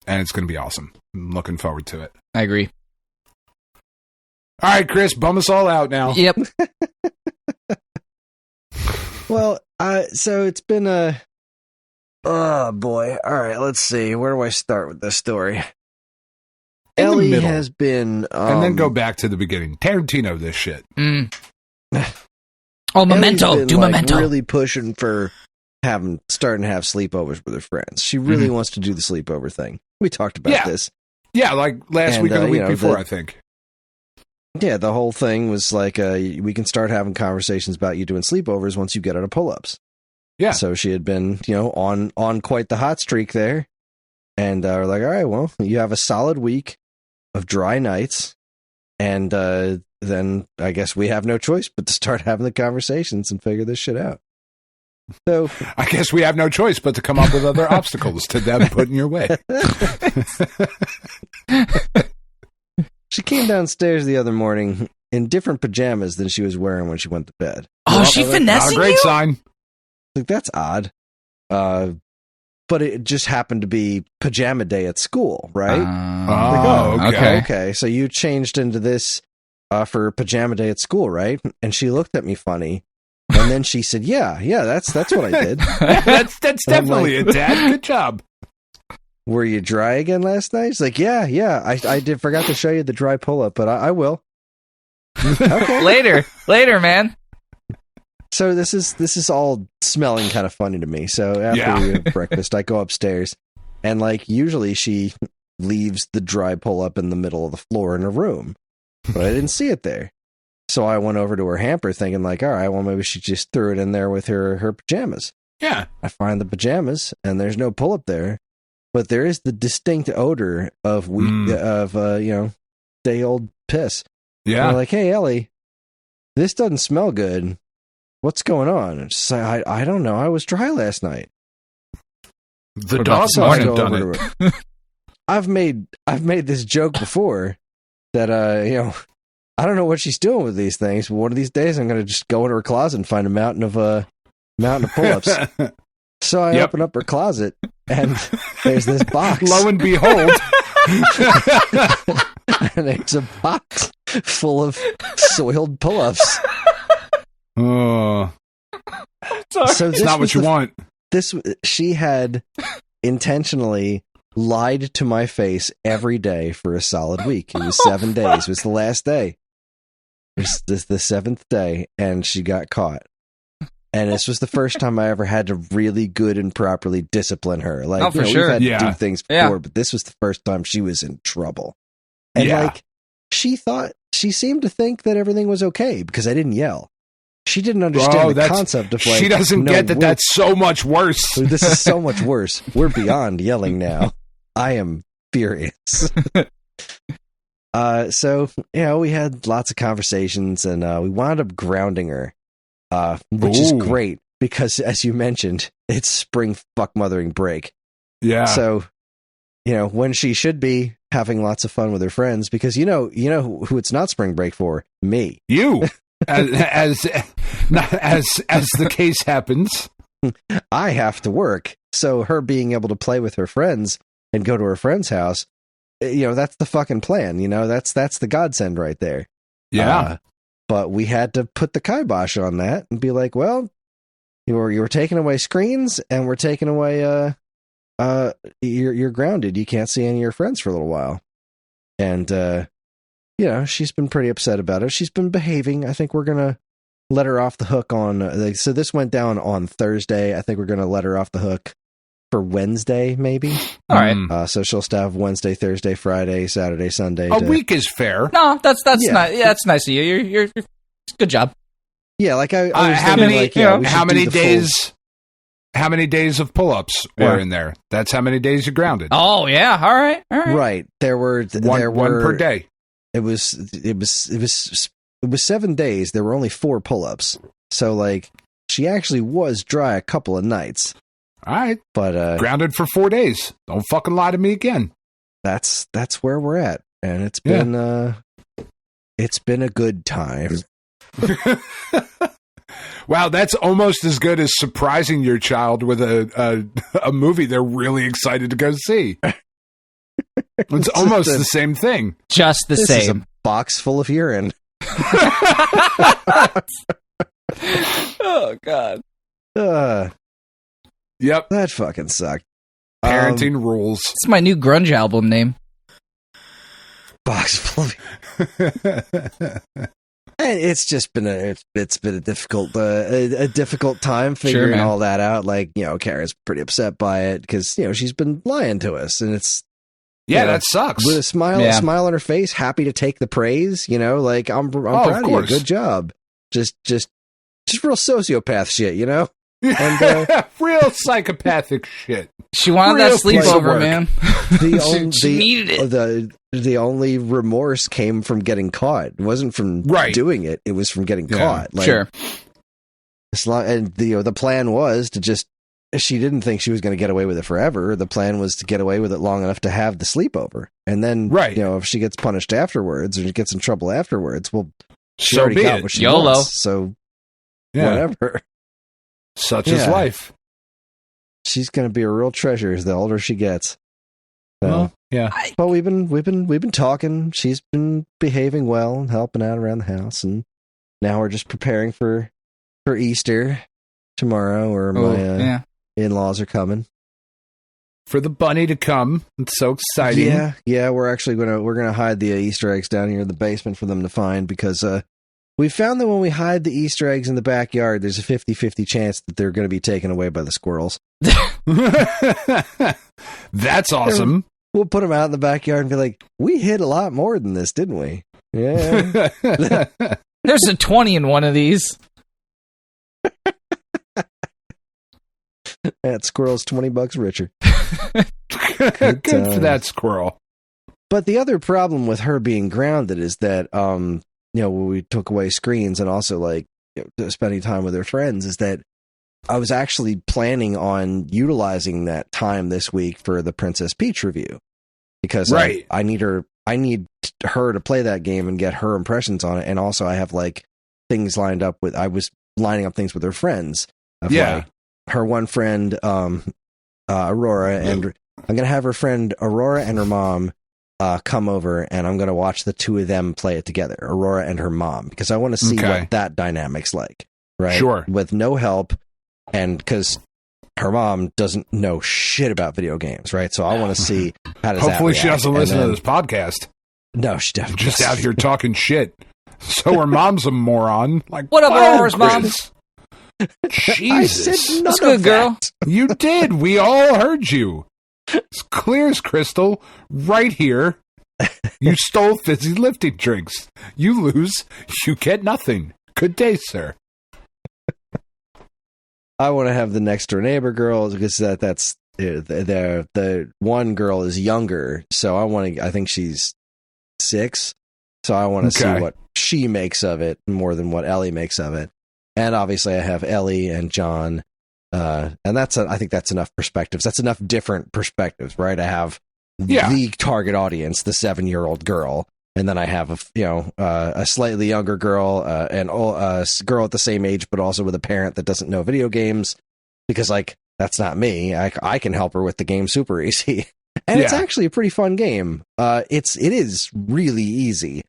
S3: it's going to be awesome. I'm looking forward to it.
S4: I agree.
S3: All right, Kris, bum us all out now.
S4: Yep.
S2: Well, so it's been a... Oh, boy. All right, let's see. Where do I start with this story? Ellie has been...
S3: and then go back to the beginning. Tarantino this shit.
S4: Oh, Memento. Do Memento.
S2: Really pushing for starting to have sleepovers with her friends. She really wants to do the sleepover thing. We talked about this.
S3: Yeah, like last week or the week before, I think.
S2: Yeah, the whole thing was like, we can start having conversations about you doing sleepovers once you get out of pull-ups.
S3: Yeah.
S2: So she had been, on quite the hot streak there. And we're like, all right, well, you have a solid week of dry nights. And then I guess we have no choice but to start having the conversations and figure this shit out. So
S3: I guess we have no choice but to come up with other obstacles to them put in your way.
S2: She came downstairs the other morning in different pajamas than she was wearing when she went to bed.
S4: Oh, she finessing you?
S3: Not a great sign.
S2: Like, that's odd. But it just happened to be pajama day at school, right? Okay. So you changed into this for pajama day at school, right? And she looked at me funny. And then she said, yeah, that's what I did.
S3: that's definitely it, Dad. Good job.
S2: Were you dry again last night? She's like, yeah. I forgot to show you the dry pull-up, but I will. Okay.
S4: Later, man.
S2: So this is all smelling kind of funny to me. So after we have breakfast, I go upstairs, and like usually she leaves the dry pull-up in the middle of the floor in her room, but I didn't see it there. So I went over to her hamper thinking like, all right, well, maybe she just threw it in there with her pajamas.
S3: Yeah.
S2: I find the pajamas and there's no pull-up there, but there is the distinct odor of day-old piss.
S3: Yeah.
S2: And I'm like, hey, Ellie, this doesn't smell good. What's going on? And she's like, I don't know. I was dry last night.
S3: The dog must have done it.
S2: I've made this joke before that, I don't know what she's doing with these things, but one of these days I'm going to just go into her closet and find a mountain of pull-ups. So I open up her closet, and there's this box.
S3: Lo and behold.
S2: And it's a box full of soiled pull-ups.
S3: Oh.
S2: So
S3: it's not what you want.
S2: She had intentionally lied to my face every day for a solid week. It was 7 days. It was the last day. This the seventh day, and she got caught. And this was the first time I ever had to really good and properly discipline her. Like,
S4: for sure.
S2: We've had to do things before, but this was the first time she was in trouble. And like, she seemed to think that everything was okay because I didn't yell. She didn't understand the concept of like.
S3: She doesn't get that that's so much worse.
S2: This is so much worse. We're beyond yelling now. I am furious. So, we had lots of conversations, and we wound up grounding her, which is great because, as you mentioned, it's spring fuck mothering break.
S3: Yeah.
S2: So, when she should be having lots of fun with her friends, because you know who it's not spring break for? Me.
S3: You. as the case happens,
S2: I have to work. So her being able to play with her friends and go to her friend's house, that's the fucking plan. That's the godsend right there.
S3: Yeah.
S2: But we had to put the kibosh on that and be like, well, you were taking away screens, and we're taking away you're grounded. You can't see any of your friends for a little while. And she's been pretty upset about it. She's been behaving. I think we're going to let her off the hook on... so this went down on Thursday. I think we're going to let her off the hook for Wednesday, maybe.
S4: All right.
S2: So she'll still have Wednesday, Thursday, Friday, Saturday, Sunday.
S3: A week is fair.
S4: No, that's nice. Yeah, that's nice of you. You're good job.
S2: Yeah, like I was
S3: how
S2: thinking,
S3: many, how many days... How many days of pull-ups were in there? That's how many days you're grounded.
S4: Oh, yeah. All right.
S2: Right. There were
S3: one per day.
S2: It was 7 days. There were only 4 pull-ups. So like she actually was dry a couple of nights.
S3: All right.
S2: But
S3: grounded for 4 days. Don't fucking lie to me again.
S2: That's where we're at. And it's been a good time.
S3: Wow, that's almost as good as surprising your child with a movie they're really excited to go see. It's almost the same thing.
S4: Just the
S2: this
S4: same.
S2: Is a box full of urine.
S4: Oh, God.
S3: Yep.
S2: That fucking sucked.
S3: Parenting rules.
S4: It's my new grunge album name.
S2: Box full of And it's just been a difficult time figuring all that out. Like, Kara's pretty upset by it because she's been lying to us, and it's
S3: Yeah, that sucks.
S2: With a smile on her face, happy to take the praise. Like I'm proud of you. Good job. Just real sociopath shit. And,
S3: real psychopathic shit.
S4: She wanted that sleepover, man. She needed it.
S2: The only remorse came from getting caught. It wasn't from doing it. It was from getting caught. Like,
S4: sure.
S2: And the plan was to just. She didn't think she was going to get away with it forever. The plan was to get away with it long enough to have the sleepover, and then if she gets punished afterwards or she gets in trouble afterwards, well, she already got what she wants. So whatever.
S3: Such is life.
S2: She's going to be a real treasure the older she gets. So,
S3: well, yeah.
S2: But we've been talking. She's been behaving well and helping out around the house, and now we're just preparing for Easter tomorrow, or my in-laws are coming
S3: for the bunny to come. It's so exciting.
S2: Yeah. We're actually gonna hide the Easter eggs down here in the basement for them to find, because we found that when we hide the Easter eggs in the backyard, there's a 50-50 chance that they're going to be taken away by the squirrels.
S3: That's awesome.
S2: We'll put them out in the backyard and be like, we hid a lot more than this, didn't we? Yeah.
S4: There's a 20 in one of these.
S2: That squirrel's $20 richer.
S3: Good for that squirrel.
S2: But the other problem with her being grounded is that, when we took away screens and also spending time with her friends, is that I was actually planning on utilizing that time this week for the Princess Peach review, because I need her to play that game and get her impressions on it, and also I have things lined up with. I was lining up things with her friends. Her one friend, Aurora, and I'm gonna have her friend Aurora and her mom come over, and I'm gonna watch the two of them play it together, Aurora and her mom, because I want to see what that dynamic's like, right?
S3: Sure.
S2: With no help, and because her mom doesn't know shit about video games, right? So I want to see how does
S3: Hopefully
S2: that
S3: she doesn't listen to this podcast.
S2: No, she definitely
S3: just out here talking shit. So her mom's a moron.
S4: What up, Aurora's mom?
S3: Jesus.
S2: I said
S4: that's good, girl.
S3: You did. We all heard you. It's clear as crystal. Right here. You stole fizzy lifting drinks. You lose. You get nothing. Good day, sir.
S2: I want to have the next door neighbor girl, because that's the one girl is younger, so I think she's 6, so I want to see what she makes of it more than what Ellie makes of it. And obviously I have Ellie and John, and I think that's enough perspectives. That's enough different perspectives, right? I have the target audience, the 7-year-old girl, and then I have a slightly younger girl, and a girl at the same age, but also with a parent that doesn't know video games, because that's not me. I can help her with the game super easy, and it's actually a pretty fun game. It is really easy.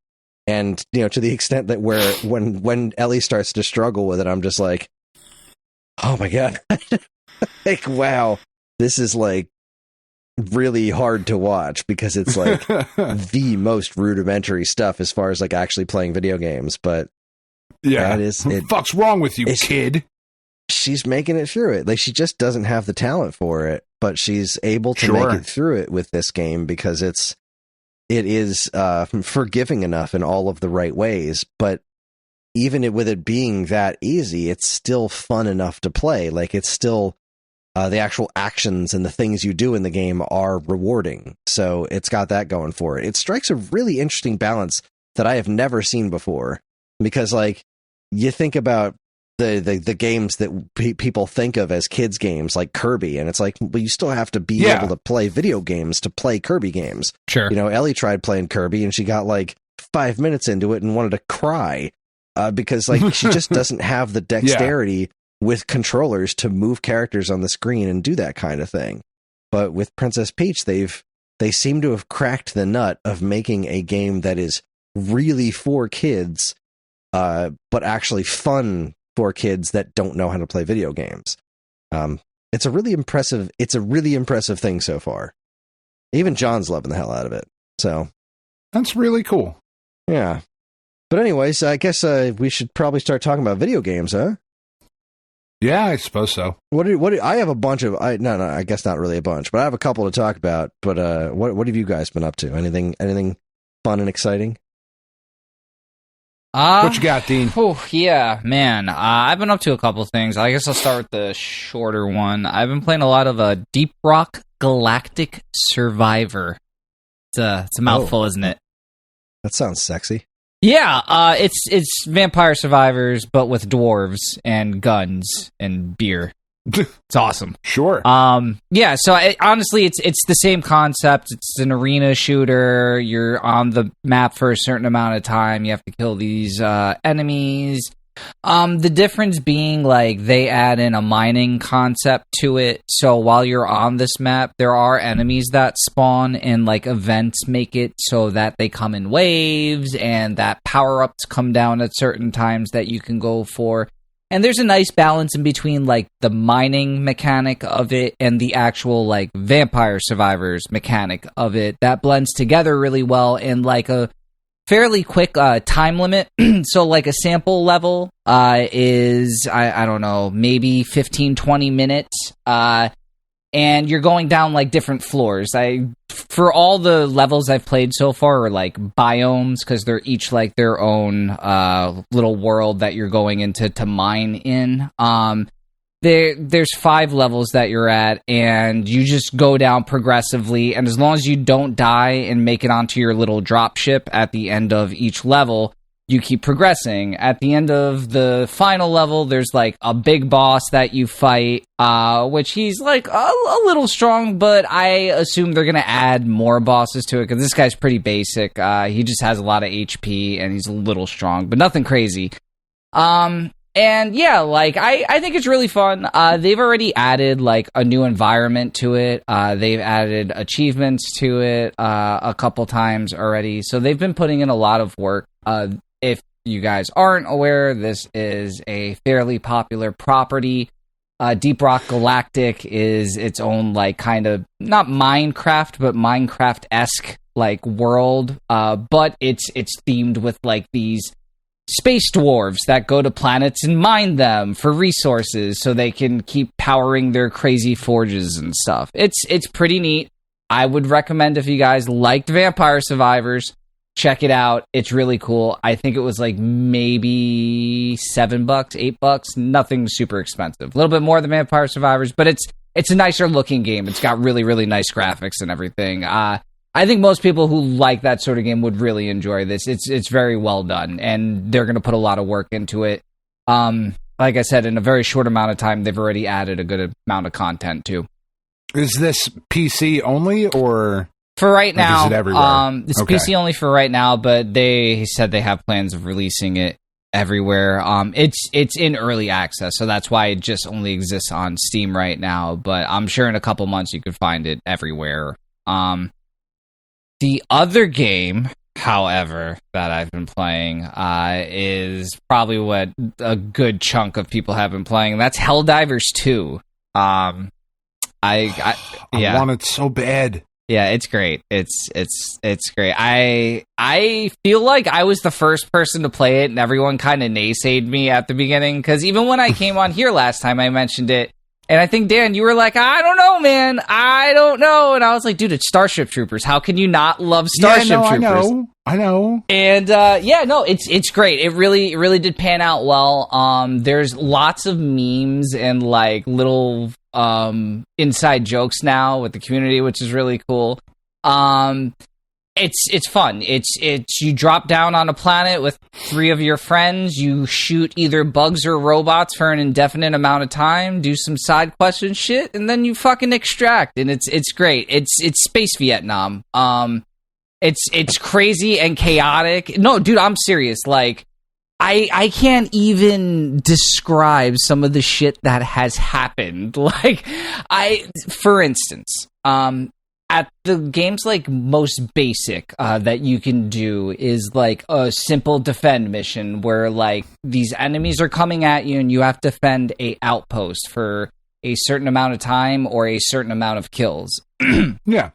S2: And, to the extent that when Ellie starts to struggle with it, I'm just like, oh my God. Wow, this is really hard to watch, because it's the most rudimentary stuff as far as actually playing video games. But
S3: what the fuck's wrong with you, kid?
S2: She's making it through it. She just doesn't have the talent for it, but she's able to make it through it with this game, because it is forgiving enough in all of the right ways, but even with it being that easy, it's still fun enough to play. It's still the actual actions and the things you do in the game are rewarding. So it's got that going for it. It strikes a really interesting balance that I have never seen before, because you think about the games that people think of as kids games, like Kirby, and it's well, you still have to be able to play video games to play Kirby games.
S4: Sure.
S2: Ellie tried playing Kirby and she got 5 minutes into it and wanted to cry, because she just doesn't have the dexterity with controllers to move characters on the screen and do that kind of thing. But with Princess Peach, they seem to have cracked the nut of making a game that is really for kids, but actually fun for kids that don't know how to play video games. It's a really impressive thing so far. Even John's loving the hell out of it. So
S3: that's really cool.
S2: Yeah. But anyways, I guess we should probably start talking about video games, huh?
S3: Yeah, I suppose so.
S2: I have a bunch of no, I guess not really a bunch, but I have a couple to talk about. But what have you guys been up to? Anything fun and exciting?
S3: What you got, Dean?
S4: Oh, yeah, man. I've been up to a couple things. I guess I'll start with the shorter one. I've been playing a lot of Deep Rock Galactic Survivor. It's a mouthful, isn't it?
S2: That sounds sexy.
S4: Yeah, it's Vampire Survivors, but with dwarves and guns and beer. It's awesome.
S3: Sure.
S4: Yeah. So honestly, it's the same concept. It's an arena shooter. You're on the map for a certain amount of time. You have to kill these enemies. The difference being, like, they add in a mining concept to it. So while you're on this map, there are enemies that spawn, and like events make it so that they come in waves, and that power-ups come down at certain times that you can go for. And there's a nice balance in between, like, the mining mechanic of it and the actual, like, Vampire Survivors mechanic of it. That blends together really well in, like, a fairly quick time limit. So, like, a sample level is, I don't know, maybe 15, 20 minutes. And you're going down, like, different floors. For all the levels I've played so far are, like, biomes, because they're each, like, their own little world that you're going into to mine in. There's 5 levels that you're at, and you just go down progressively, and as long as you don't die and make it onto your little drop ship at the end of each level, you keep progressing. At the end of the final level, there's, like, a big boss that you fight, which he's, like, a little strong, but I assume they're going to add more bosses to it, because this guy's pretty basic. He just has a lot of HP, and he's a little strong, but nothing crazy. And, yeah, like, I think it's really fun. They've already added, like, a new environment to it. They've added achievements to it a couple times already, so they've been putting in a lot of work. If you guys aren't aware, this is a fairly popular property. Deep Rock Galactic is its own, like, kind of, not Minecraft, but Minecraft-esque, like, world. But it's themed with, like, these space dwarves that go to planets and mine them for resources so they can keep powering their crazy forges and stuff. It's pretty neat. I would recommend, if you guys liked Vampire Survivors, check it out. It's really cool. I think it was like maybe $7, $8. Nothing super expensive. A little bit more than Vampire Survivors, but it's a nicer looking game. It's got really, really nice graphics and everything. I think most people who like that sort of game would really enjoy this. It's very well done, and they're going to put a lot of work into it. Like I said, in a very short amount of time, they've already added a good amount of content too.
S3: Is this PC only, or...
S4: For right now,
S3: is it everywhere?
S4: It's okay. PC only for right now, but they said they have plans of releasing it everywhere. It's in early access, so that's why it just only exists on Steam right now, but I'm sure in a couple months you could find it everywhere. The other game, however, that I've been playing is probably what a good chunk of people have been playing. That's Helldivers 2. I
S3: want it so bad.
S4: Yeah, it's great. It's great. I feel like I was the first person to play it, and everyone kind of naysayed me at the beginning, because even when I came on here last time, I mentioned it, and I think, Dan, you were like, I don't know, man. I don't know. And I was like, dude, it's Starship Troopers. How can you not love Starship Troopers?
S3: I know.
S4: And it's great. It really did pan out well. There's lots of memes and, like, little inside jokes now with the community, which is really cool. It's fun. It's you drop down on a planet with 3 of your friends, you shoot either bugs or robots for an indefinite amount of time, do some side quest and shit, and then you fucking extract, and it's great. It's space Vietnam. It's crazy and chaotic. No, dude, I'm serious. Like, I can't even describe some of the shit that has happened. Like, for instance, at the game's, like, most basic that you can do is, like, a simple defend mission where, like, these enemies are coming at you and you have to defend a outpost for a certain amount of time or a certain amount of kills.
S3: Yeah.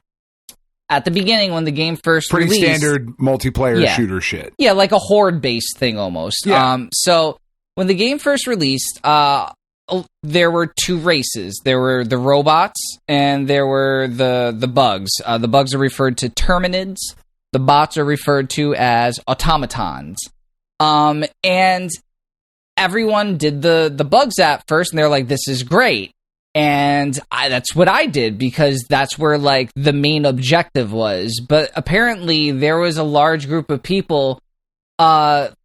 S4: At the beginning, when the game first
S3: Pretty
S4: released...
S3: standard multiplayer shooter shit.
S4: Yeah, like a horde-based thing almost.
S3: Yeah.
S4: So, when the game first released, there were two races. There were the robots and there were the bugs. The bugs are referred to terminids. The bots are referred to as automatons. And everyone did the bugs app first, and they're like, this is great. And that's what I did, because that's where, like, the main objective was. But apparently there was a large group of people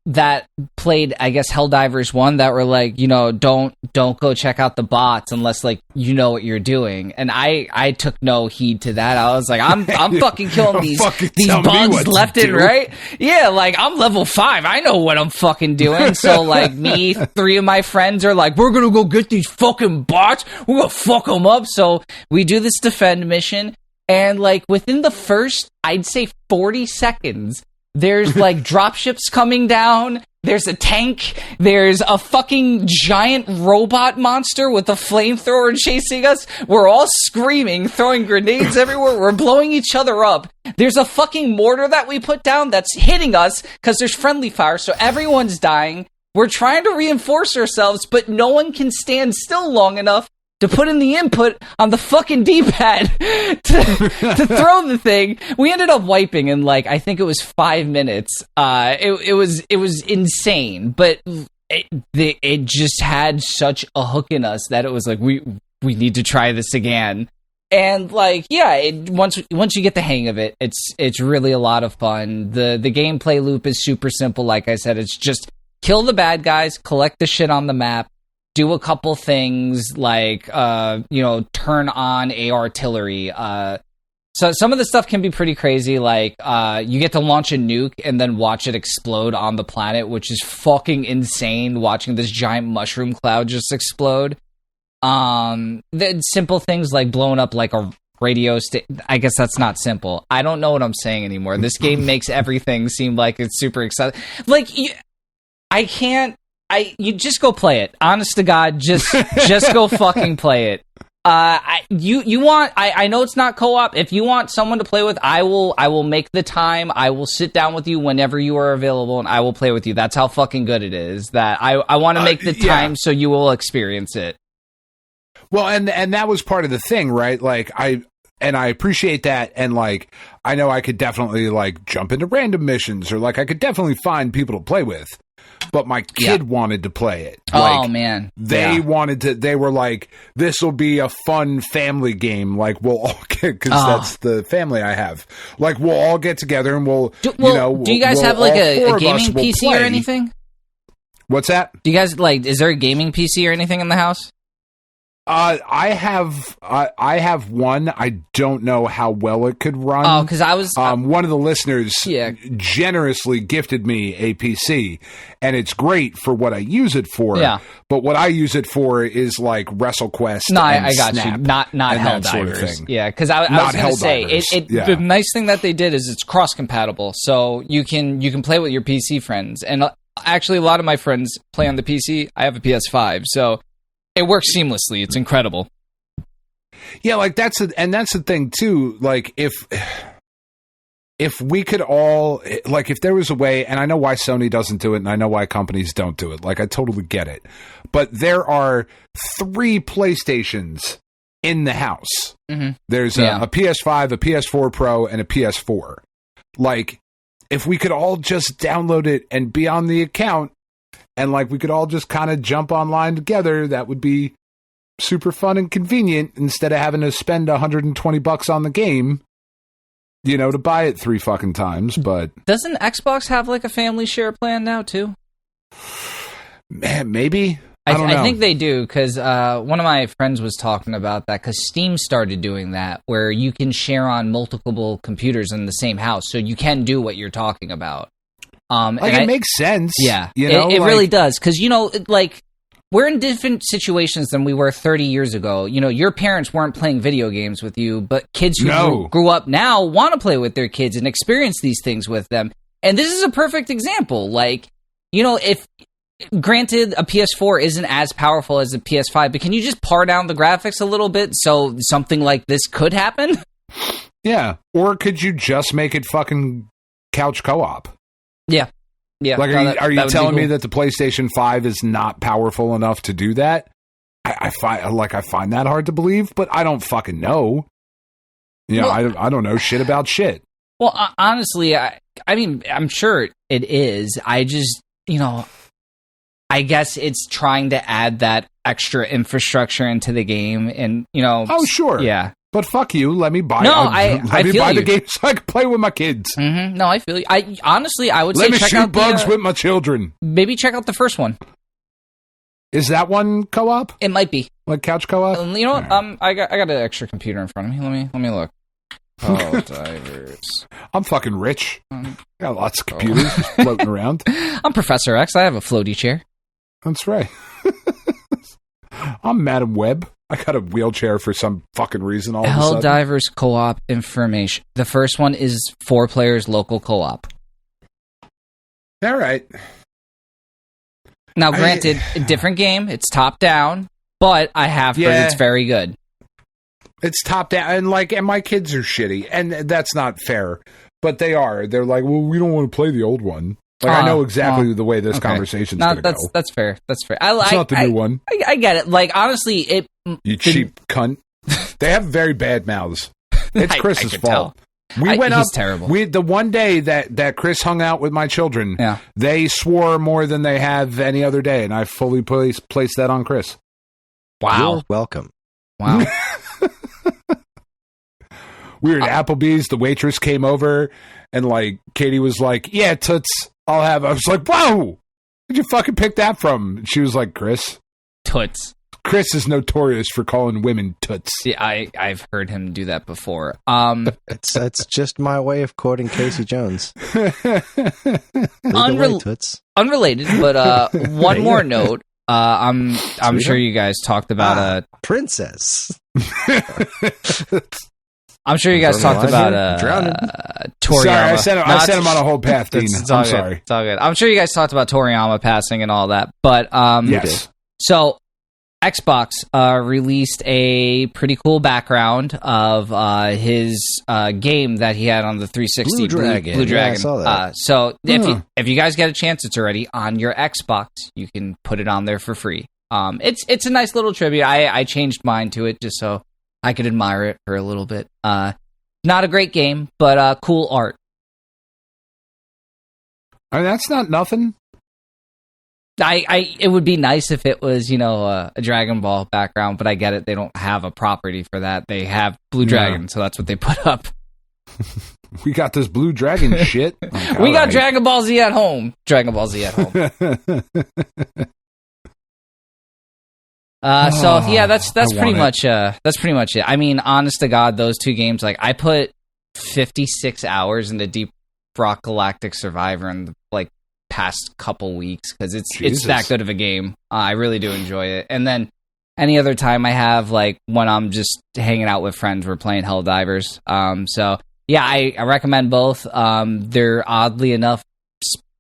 S4: that played, I guess, Helldivers 1 that were like, you know, don't go check out the bots unless, like, you know what you're doing. And I took no heed to that. I was like, I'm fucking killing these bugs left and right. Yeah, like, I'm level 5. I know what I'm fucking doing. So, like, me, 3 of my friends are like, we're gonna go get these fucking bots. We're gonna fuck them up. So we do this defend mission. And, like, within the first, I'd say 40 seconds, there's, like, dropships coming down, there's a tank, there's a fucking giant robot monster with a flamethrower chasing us, we're all screaming, throwing grenades everywhere, we're blowing each other up, there's a fucking mortar that we put down that's hitting us, because there's friendly fire, so everyone's dying, we're trying to reinforce ourselves, but no one can stand still long enough to put in the input on the fucking D-pad to throw the thing. We ended up wiping in, like, I think it was 5 minutes. It was insane, but it just had such a hook in us that it was like, we need to try this again. And, like, yeah, once you get the hang of it, it's really a lot of fun. The gameplay loop is super simple. Like I said, it's just kill the bad guys, collect the shit on the map, do a couple things like, turn on artillery. So some of the stuff can be pretty crazy. Like, you get to launch a nuke and then watch it explode on the planet, which is fucking insane, watching this giant mushroom cloud just explode. The simple things like blowing up like a radio I guess that's not simple. I don't know what I'm saying anymore. This game makes everything seem like it's super exciting. Like, you just go play it. Honest to God, just go fucking play it. I know it's not co-op. If you want someone to play with, I will make the time. I will sit down with you whenever you are available, and I will play with you. That's how fucking good it is. That I want to make the time so you will experience it.
S3: Well, and that was part of the thing, right? Like, I appreciate that, and, like, I know I could definitely, like, jump into random missions, or, like, I could definitely find people to play with. But my kid wanted to play it. Like,
S4: oh, man.
S3: They wanted to, they were like, this will be a fun family game. Like, we'll all get, because that's the family I have. Like, we'll all get together and
S4: do you guys have, like, a gaming PC or anything?
S3: What's that?
S4: Do you guys, like, is there a gaming PC or anything in the house?
S3: I have one. I don't know how well it could run.
S4: Oh, because I was
S3: one of the listeners generously gifted me a PC, and it's great for what I use it for. Yeah. But what I use it for is like WrestleQuest.
S4: No,
S3: and
S4: I got
S3: Snap
S4: you. Not Helldivers. Sort of thing. Yeah, because I was going to say the nice thing that they did is it's cross compatible, so you can play with your PC friends. And actually, a lot of my friends play on the PC. I have a PS5, so it works seamlessly. It's incredible.
S3: Yeah, like that's the thing too. Like if we could all, like, if there was a way, and I know why Sony doesn't do it, and I know why companies don't do it. Like, I totally get it. But there are 3 PlayStations in the house. Mm-hmm. There's a PS5, a PS4 Pro, and a PS4. Like, if we could all just download it and be on the account, and, like, we could all just kind of jump online together, that would be super fun and convenient instead of having to spend $120 on the game, you know, to buy it 3 fucking times. But
S4: doesn't Xbox have, like, a family share plan now, too?
S3: Man, maybe. I don't know.
S4: I think they do, because one of my friends was talking about that, because Steam started doing that, where you can share on multiple computers in the same house, so you can do what you're talking about.
S3: Like, it makes sense.
S4: Yeah,
S3: you know,
S4: it really does. Because, you know, like, we're in different situations than we were 30 years ago. You know, your parents weren't playing video games with you, but kids who grew up now want to play with their kids and experience these things with them. And this is a perfect example. Like, you know, if, granted, a PS4 isn't as powerful as a PS5, but can you just par down the graphics a little bit so something like this could happen?
S3: Yeah. Or could you just make it fucking couch co-op?
S4: Yeah. Yeah.
S3: Like, are you telling me that the PlayStation 5 is not powerful enough to do that? I find that hard to believe, but I don't fucking know. You know, I don't know shit about shit.
S4: Well, honestly, I mean, I'm sure it is. I just, I guess it's trying to add that extra infrastructure into the game, and
S3: Oh, sure,
S4: yeah.
S3: But fuck you. Let me buy.
S4: Let me
S3: buy the game so I can play with my kids.
S4: Mm-hmm. No, I feel you. I would say
S3: let me
S4: check
S3: shoot
S4: out
S3: bugs with my children.
S4: Maybe check out the first one.
S3: Is that one co-op?
S4: It might be
S3: like couch co-op.
S4: You know what? Right. I got an extra computer in front of me. Let me look. Helldivers.
S3: I'm fucking rich. I got lots of computers floating around.
S4: I'm Professor X. I have a floaty chair.
S3: That's right. I'm Madam Web. I got a wheelchair for some fucking reason. All
S4: Helldivers co-op information. The first one is 4 players local co-op.
S3: All right.
S4: Now, granted, a different game. It's top down, but I have heard it's very good.
S3: It's top down, and my kids are shitty, and that's not fair. But they are. They're like, well, we don't want to play the old one. Like, I know exactly the way this conversation's going to go.
S4: That's fair. That's fair.
S3: It's not the new one.
S4: I get it. Like, honestly,
S3: you cheap cunt. They have very bad mouths. It's Chris's fault.
S4: Tell. He's terrible.
S3: The one day that Kris hung out with my children, they swore more than they have any other day, and I fully placed that on Kris.
S2: Wow. You're welcome.
S4: Wow.
S3: We were at Applebee's. The waitress came over, and Katie was like, "Yeah, toots, I'll have." I was like, "Whoa, where'd you fucking pick that from?" And she was like, "Kris,
S4: toots."
S3: Kris is notorious for calling women toots.
S4: Yeah, I've heard him do that before.
S2: It's just my way of quoting Casey Jones.
S4: Unrelated, but one more note. I'm sure you guys talked about
S2: princess.
S4: I'm sure you guys talked about Toriyama.
S3: Sorry, I sent him on a whole path, Dean. I'm sorry.
S4: It's all good. I'm sure you guys talked about Toriyama passing and all that, but
S3: yes.
S4: So Xbox released a pretty cool background of his game that he had on the 360. Blue Dragon.
S2: Yeah, I saw that.
S4: So if you guys get a chance, it's already on your Xbox. You can put it on there for free. It's a nice little tribute. I changed mine to it just so I could admire it for a little bit. Not a great game, but cool art.
S3: I mean, that's not nothing.
S4: It would be nice if it was, a Dragon Ball background, but I get it. They don't have a property for that. They have Blue Dragon, so that's what they put up.
S3: We got this Blue Dragon shit.
S4: We got Dragon Ball Z at home. Dragon Ball Z at home. So yeah, that's pretty much it. I mean, honest to God, those two games, I put 56 hours into Deep Rock Galactic Survivor in the past couple weeks because it's that good of a game. I really do enjoy it. And then any other time I have, when I'm just hanging out with friends, we're playing Helldivers. So yeah, I recommend both. They're oddly enough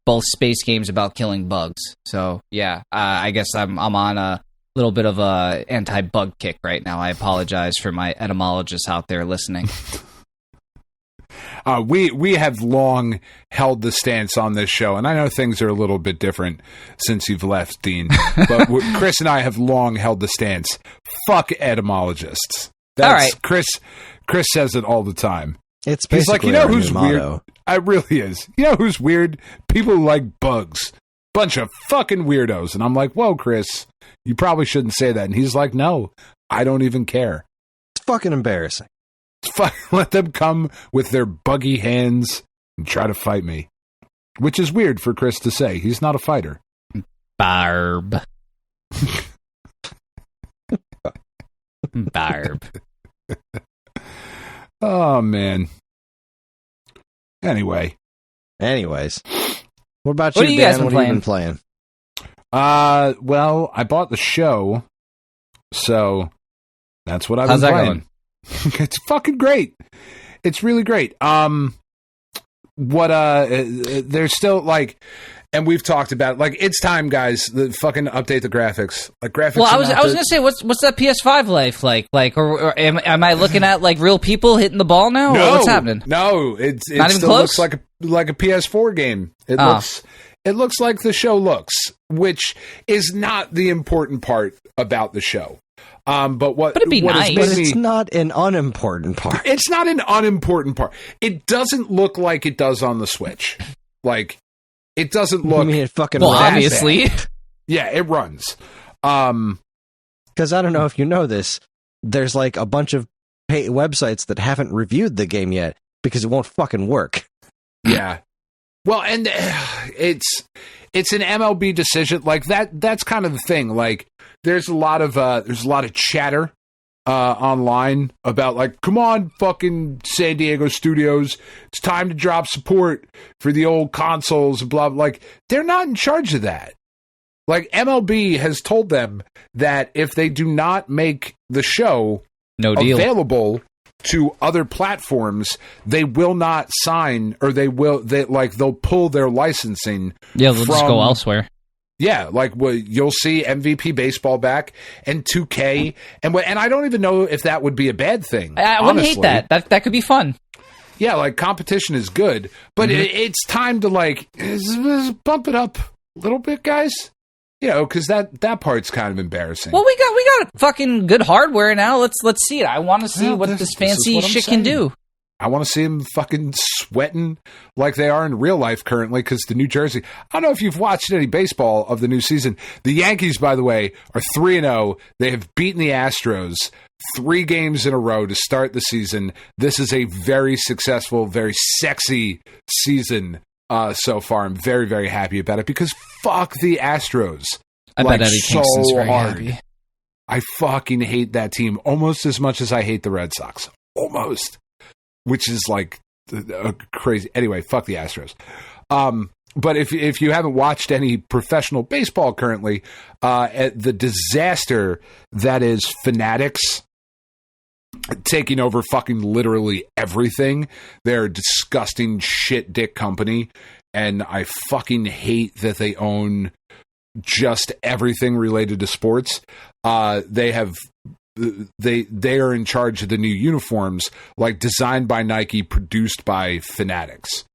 S4: both space games about killing bugs. So yeah, I guess I'm on a little bit of a anti-bug kick right now. I apologize for my etymologists out there listening.
S3: We have long held the stance on this show, and I know things are a little bit different since you've left, Dean, but Kris and I have long held the stance. Fuck etymologists. That's, all right. Kris says it all the time.
S2: It's basically
S3: who's weird? It really is. You know who's weird? People who like bugs. Bunch of fucking weirdos. And I'm like, whoa, Kris, you probably shouldn't say that. And he's like, no, I don't even care.
S2: It's fucking embarrassing.
S3: Let them come with their buggy hands and try to fight me. Which is weird for Kris to say. He's not a fighter.
S4: Barb. Barb.
S3: Oh, man. Anyways.
S2: What about you, Dan? What have you been playing?
S3: Well, I bought the show, so that's what I've been playing. How's that going? It's fucking great. It's really great. There's still and we've talked about it. It's time, guys. The fucking update the graphics. Graphics.
S4: Well, I was gonna say, what's that PS5 life like? Or am I looking at real people hitting the ball now?
S3: No,
S4: or what's happening?
S3: No, it
S4: not even
S3: still
S4: close?
S3: looks like a PS4 game. It It looks like the show looks, which is not the important part about the show. But it'd be nice.
S2: But it's not an unimportant part.
S3: It's not an unimportant part. It doesn't look like it does on the Switch. Like, it doesn't look.
S2: I mean, it fucking
S4: runs. Obviously.
S3: Yeah, it runs.
S2: Because I don't know if you know this, there's like a bunch of websites that haven't reviewed the game yet because it won't fucking work.
S3: Yeah. Well, and it's an MLB decision. Like that's kind of the thing. Like there's a lot of chatter online about like, come on, fucking San Diego studios, it's time to drop support for the old consoles and blah, blah. Like they're not in charge of that. Like MLB has told them that if they do not make the show available to other platforms, they will not sign, or they'll pull their licensing.
S4: Yeah, they'll just go elsewhere.
S3: Yeah, like you'll see MVP Baseball back and 2K, and I don't even know if that would be a bad thing.
S4: I wouldn't hate that. That could be fun.
S3: Yeah, like competition is good, but it's time to like bump it up a little bit, guys. You know, because that part's kind of embarrassing.
S4: Well, we got fucking good hardware now. Let's see it. I want to see what this fancy shit can do.
S3: I want to see them fucking sweating like they are in real life currently, because the New Jersey... I don't know if you've watched any baseball of the new season. The Yankees, by the way, are 3-0. They have beaten the Astros 3 games in a row to start the season. This is a very successful, very sexy season so far. I'm very, very happy about it because fuck the Astros.
S4: I bet Eddie Kingston's very
S3: hard.
S4: Happy.
S3: I fucking hate that team almost as much as I hate the Red Sox. Almost. Which is like crazy. Anyway, fuck the Astros. But if you haven't watched any professional baseball currently, the disaster that is Fanatics taking over fucking literally everything. They're a disgusting shit dick company, and I fucking hate that they own just everything related to sports. They are in charge of the new uniforms, like designed by Nike, produced by Fanatics.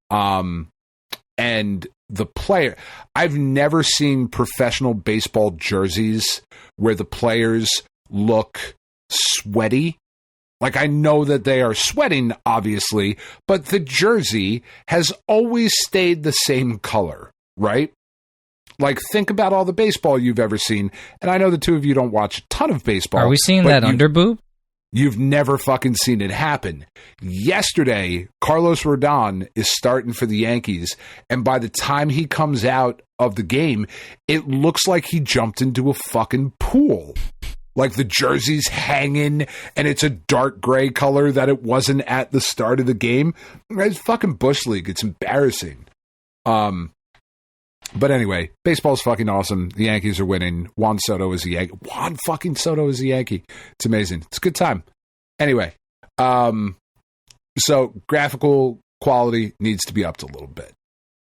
S3: And the player, I've never seen professional baseball jerseys where the players look sweaty. Like, I know that they are sweating, obviously, but the jersey has always stayed the same color, right? Like, think about all the baseball you've ever seen. And I know the two of you don't watch a ton of baseball.
S4: Are we seeing that underboob?
S3: You've never fucking seen it happen. Yesterday, Carlos Rodon is starting for the Yankees. And by the time he comes out of the game, it looks like he jumped into a fucking pool. Like the jersey's hanging and it's a dark gray color that it wasn't at the start of the game. It's fucking Bush League. It's embarrassing. But anyway, baseball's fucking awesome. The Yankees are winning. Juan Soto is a Yankee. Juan fucking Soto is a Yankee. It's amazing. It's a good time. Anyway, so graphical quality needs to be upped a little bit.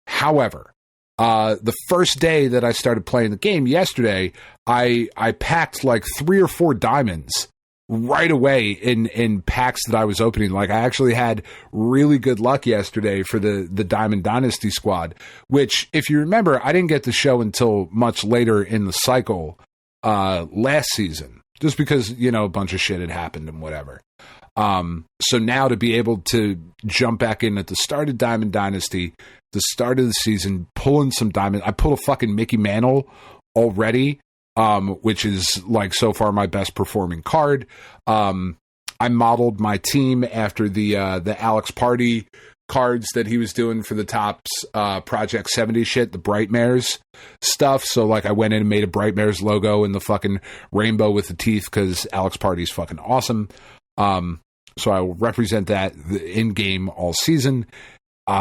S3: However, the first day that I started playing the game yesterday, I packed like 3 or 4 diamonds right away in packs that I was opening. Like, I actually had really good luck yesterday for the Diamond Dynasty squad, which, if you remember, I didn't get the show until much later in the cycle last season, just because, you know, a bunch of shit had happened and whatever. So now to be able to jump back in at the start of Diamond Dynasty, the start of the season, pulling some diamond. I pulled a fucking Mickey Mantle already, which is like so far my best performing card. I modeled my team after the Alex Party cards that he was doing for the Topps Project 70 shit, the Brightmares stuff. So like I went in and made a Brightmares logo and the fucking rainbow with the teeth because Alex Party's fucking awesome. So I will represent that in game all season.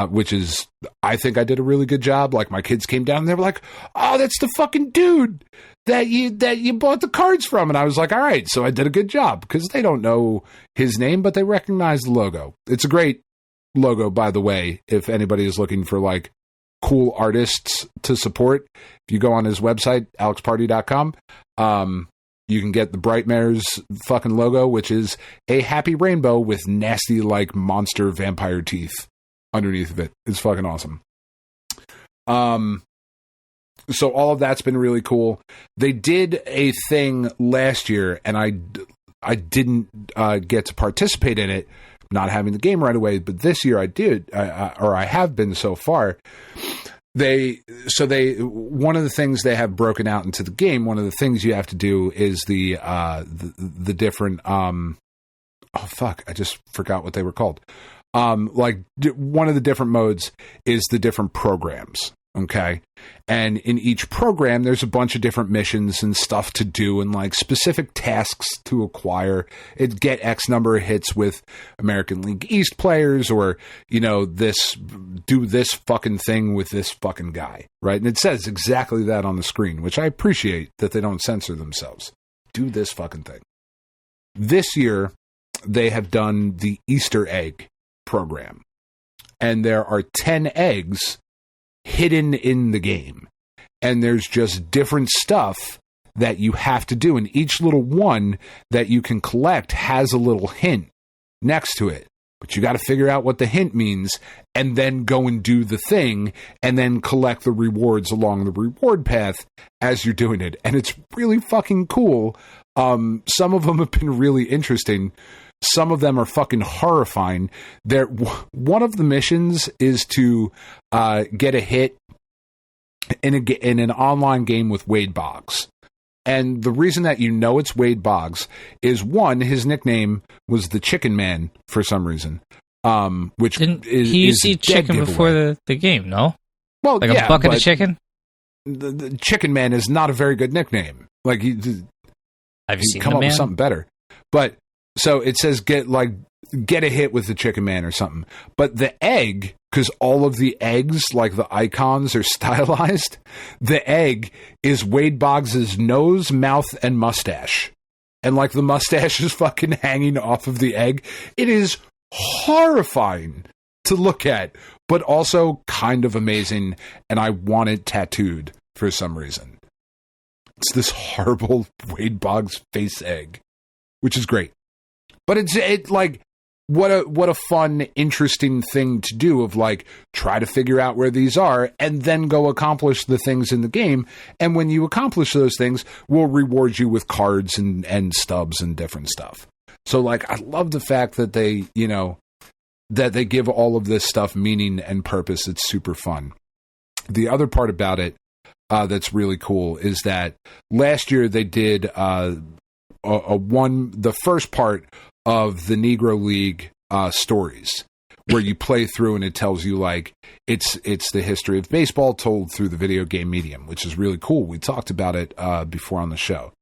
S3: Which is, I think I did a really good job. Like, my kids came down and they were like, "Oh, that's the fucking dude that you bought the cards from." And I was like, all right, so I did a good job, because they don't know his name, but they recognize the logo. It's a great logo, by the way, if anybody is looking for like cool artists to support. If you go on his website, alexparty.com, you can get the Brightmares fucking logo, which is a happy rainbow with nasty like monster vampire teeth underneath of it. It's fucking awesome. So all of that's been really cool. They did a thing last year, and I didn't get to participate in it, not having the game right away. But this year I did, or I have been so far. One of the things they have broken out into the game. One of the things you have to do is the different. Oh fuck! I just forgot what they were called. One of the different modes is the different programs. Okay. And in each program, there's a bunch of different missions and stuff to do and like specific tasks to acquire. It get X number of hits with American League East players, or, you know, do this fucking thing with this fucking guy. Right. And it says exactly that on the screen, which I appreciate that they don't censor themselves. Do this fucking thing. This year, they have done the Easter egg program, and there are 10 eggs hidden in the game, and there's just different stuff that you have to do, and each little one that you can collect has a little hint next to it, but you got to figure out what the hint means and then go and do the thing and then collect the rewards along the reward path as you're doing it. And it's really fucking cool. Some of them have been really interesting. Some of them are fucking horrifying. One of the missions is to get a hit in an online game with Wade Boggs. And the reason that you know it's Wade Boggs is, one, his nickname was the Chicken Man for some reason. Which
S5: he used to eat chicken before the game, no?
S3: Well,
S5: like a bucket of chicken?
S3: The Chicken Man is not a very good nickname. Like,
S5: Have you seen
S3: come up
S5: man?
S3: with something better. But so it says get a hit with the Chicken Man or something. But the egg, because all of the eggs, like the icons, are stylized, the egg is Wade Boggs' nose, mouth, and mustache. And like the mustache is fucking hanging off of the egg. It is horrifying to look at, but also kind of amazing. And I want it tattooed for some reason. It's this horrible Wade Boggs face egg, which is great. But it's like, what a fun, interesting thing to do, of like, try to figure out where these are and then go accomplish the things in the game. And when you accomplish those things, we'll reward you with cards and stubs and different stuff. So like, I love the fact that they, you know, that they give all of this stuff meaning and purpose. It's super fun. The other part about it that's really cool is that last year they did the first part of the Negro League stories, where you play through and it tells you like it's the history of baseball told through the video game medium, which is really cool. We talked about it before on the show.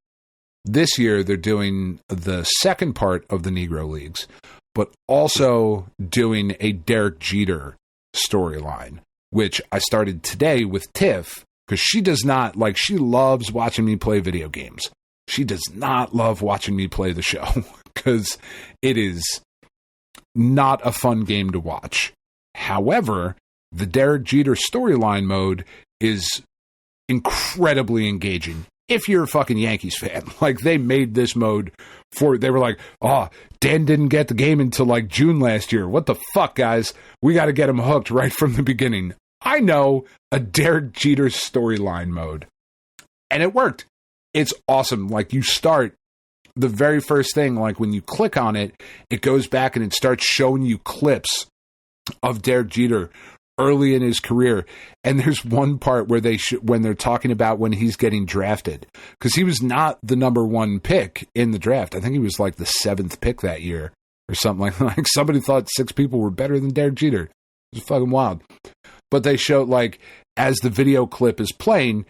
S3: This year they're doing the second part of the Negro Leagues, but also doing a Derek Jeter storyline, which I started today with Tiff, because she does not like, she loves watching me play video games. She does not love watching me play the show, because it is not a fun game to watch. However, the Derek Jeter storyline mode is incredibly engaging. If you're a fucking Yankees fan, like, they made this mode they were like, oh, Dan didn't get the game until like June last year. What the fuck, guys? We got to get him hooked right from the beginning. I know, a Derek Jeter storyline mode. And it worked. It's awesome. Like, you start, the very first thing, like when you click on it, it goes back and it starts showing you clips of Derek Jeter early in his career. And there's one part where when they're talking about when he's getting drafted, because he was not the number one pick in the draft. I think he was like the 7th pick that year or something like that. Like, somebody thought 6 people were better than Derek Jeter. It was fucking wild. But they showed, like, as the video clip is playing,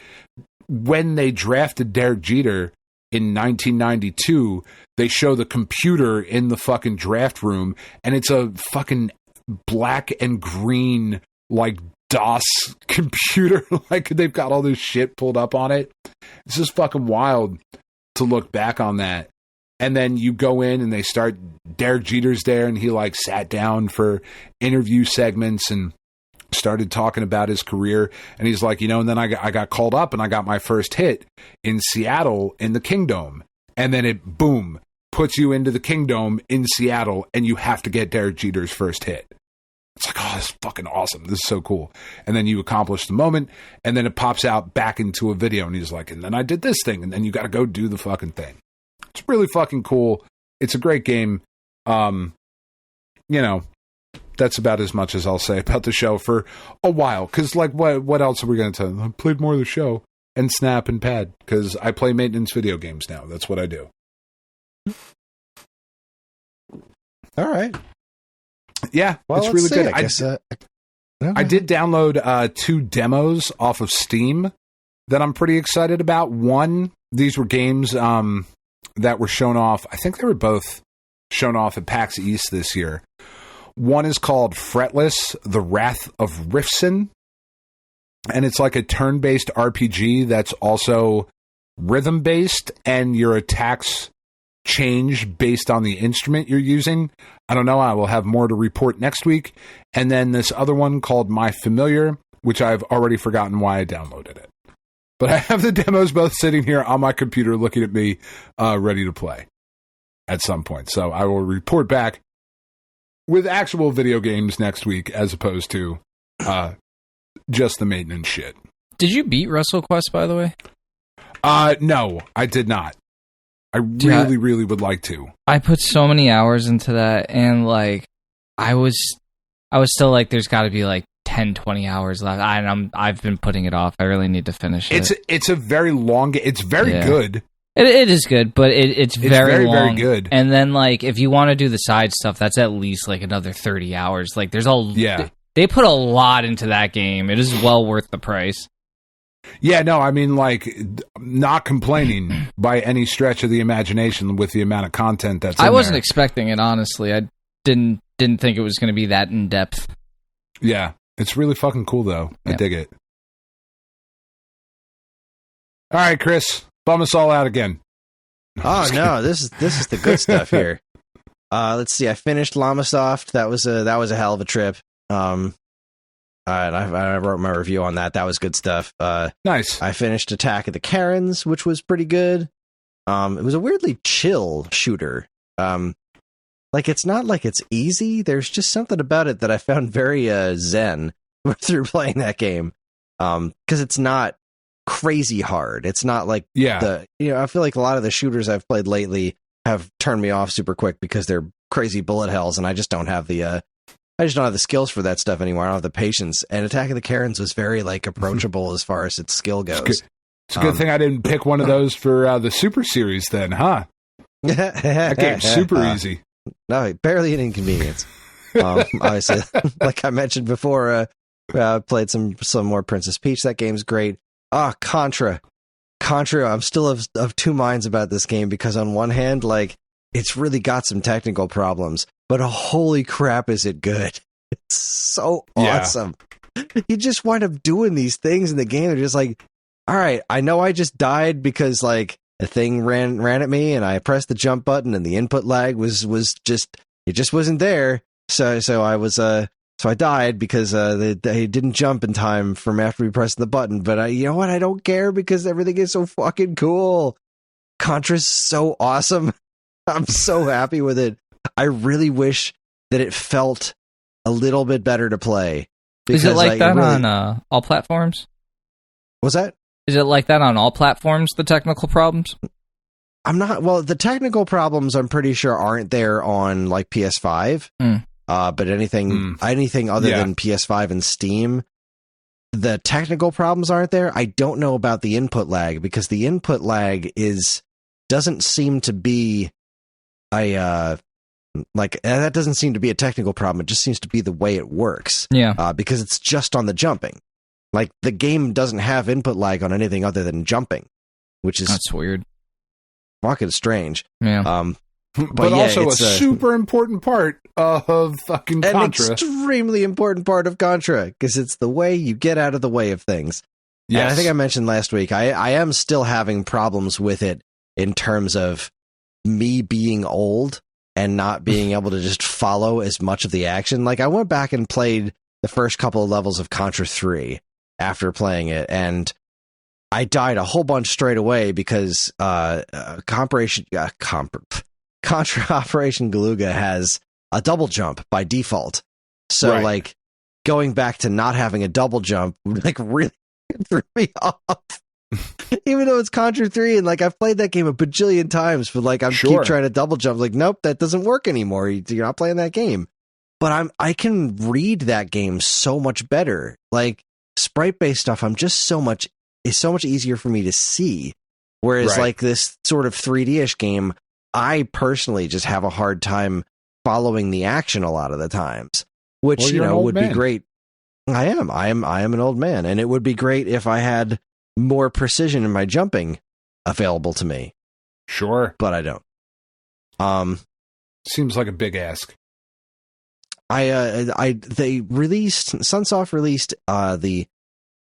S3: when they drafted Derek Jeter in 1992, they show the computer in the fucking draft room, and it's a fucking black and green, like, DOS computer. Like, they've got all this shit pulled up on it. It's just fucking wild to look back on that. And then you go in and they start, Derek Jeter's there, and he like sat down for interview segments and started talking about his career. And he's like, you know, and then I got called up and I got my first hit in Seattle in the Kingdome. And then it, boom, puts you into the Kingdome in Seattle, and you have to get Derek Jeter's first hit. It's like, oh, this is fucking awesome. This is so cool. And then you accomplish the moment, and then it pops out back into a video, and he's like, and then I did this thing, and then you got to go do the fucking thing. It's really fucking cool. It's a great game. That's about as much as I'll say about the show for a while. Because, like, what else are we going to tell? I played more of the show and Snap and Pad, because I play maintenance video games now. That's what I do.
S2: All right.
S3: Yeah,
S2: well,
S3: it's really good.
S2: I guess,
S3: I did download 2 demos off of Steam that I'm pretty excited about. One, these were games that were shown off. I think they were both shown off at PAX East this year. One is called Fretless, The Wrath of Rifson. And it's like a turn-based RPG that's also rhythm-based, and your attacks change based on the instrument you're using. I don't know. I will have more to report next week. And then this other one called My Familiar, which I've already forgotten why I downloaded it. But I have the demos both sitting here on my computer looking at me, ready to play at some point. So I will report back with actual video games next week as opposed to just the maintenance shit.
S5: Did you beat WrestleQuest, by the way?
S3: No, I did not. I really would like to.
S5: I put so many hours into that, and like I was still like, there's got to be like 10, 20 hours left. I've been putting it off. I really need to finish it.
S3: It's a very long game. It's very good.
S5: It is good, but it's very long.
S3: Very good.
S5: And then like if you want to do the side stuff, that's at least like another 30 hours. Like there's they put a lot into that game. It is well worth the price.
S3: Yeah, no, I mean, like, not complaining by any stretch of the imagination with the amount of content that's in there.
S5: I wasn't expecting it, honestly. I didn't think it was going to be that in depth.
S3: Yeah, it's really fucking cool, though. I dig it. All right, Chris, bum us all out again.
S2: Oh no, this is the good stuff here. Let's see. I finished Lamasoft. That was a hell of a trip. And I wrote my review on that. That was good stuff.
S3: Nice.
S2: I finished Attack of the Karens, which was pretty good. It was a weirdly chill shooter. Like, it's not like it's easy. There's just something about it that I found very zen through playing that game. Because it's not crazy hard. It's not like I feel like a lot of the shooters I've played lately have turned me off super quick because they're crazy bullet hells, and I just don't have the skills for that stuff anymore. I don't have the patience. And Attack of the Karens was very like approachable as far as its skill goes.
S3: It's a good thing I didn't pick one of those for the Super Series then, huh? That game's super easy.
S2: No, barely an inconvenience. Obviously, like I mentioned before, played some more Princess Peach. That game's great. Contra. I'm still of two minds about this game because on one hand, like, it's really got some technical problems, but holy crap, is it good? It's so awesome. You just wind up doing these things in the game. They're just like, all right, I know I just died because like a thing ran at me and I pressed the jump button and the input lag was just wasn't there. So I died because they didn't jump in time from after we pressed the button. But you know what? I don't care because everything is so fucking cool. Contra's so awesome. I'm so happy with it. I really wish that it felt a little bit better to play.
S5: Is it like that on all platforms?
S2: What's that?
S5: Is it like that on all platforms, the technical problems?
S2: The technical problems I'm pretty sure aren't there on like PS5. But anything other than PS5 and Steam, the technical problems aren't there. I don't know about the input lag because the input lag doesn't seem to be that doesn't seem to be a technical problem. It just seems to be the way it works. Yeah. Because it's just on the jumping. Like, the game doesn't have input lag on anything other than jumping, which is...
S5: That's weird.
S2: Fucking strange.
S5: Yeah.
S3: But also a super important part of fucking Contra.
S2: An extremely important part of Contra, because it's the way you get out of the way of things. Yes. And I think I mentioned last week, I am still having problems with it in terms of me being old and not being able to just follow as much of the action. Like, I went back and played the first couple of levels of Contra 3 after playing it, and I died a whole bunch straight away because Contra Operation Galuga has a double jump by default. So like going back to not having a double jump like really threw me off. Even though it's Contra 3 and like I've played that game a bajillion times, but like I'm keep trying to double jump, like nope, that doesn't work anymore. You're not playing that game. But I can read that game so much better. Like sprite based stuff, it's so much easier for me to see. Whereas like this sort of 3D-ish game, I personally just have a hard time following the action a lot of the times, which would be great. I am an old man, and it would be great if I had more precision in my jumping available to me.
S3: Sure.
S2: But I don't.
S3: Seems like a big ask.
S2: Sunsoft released the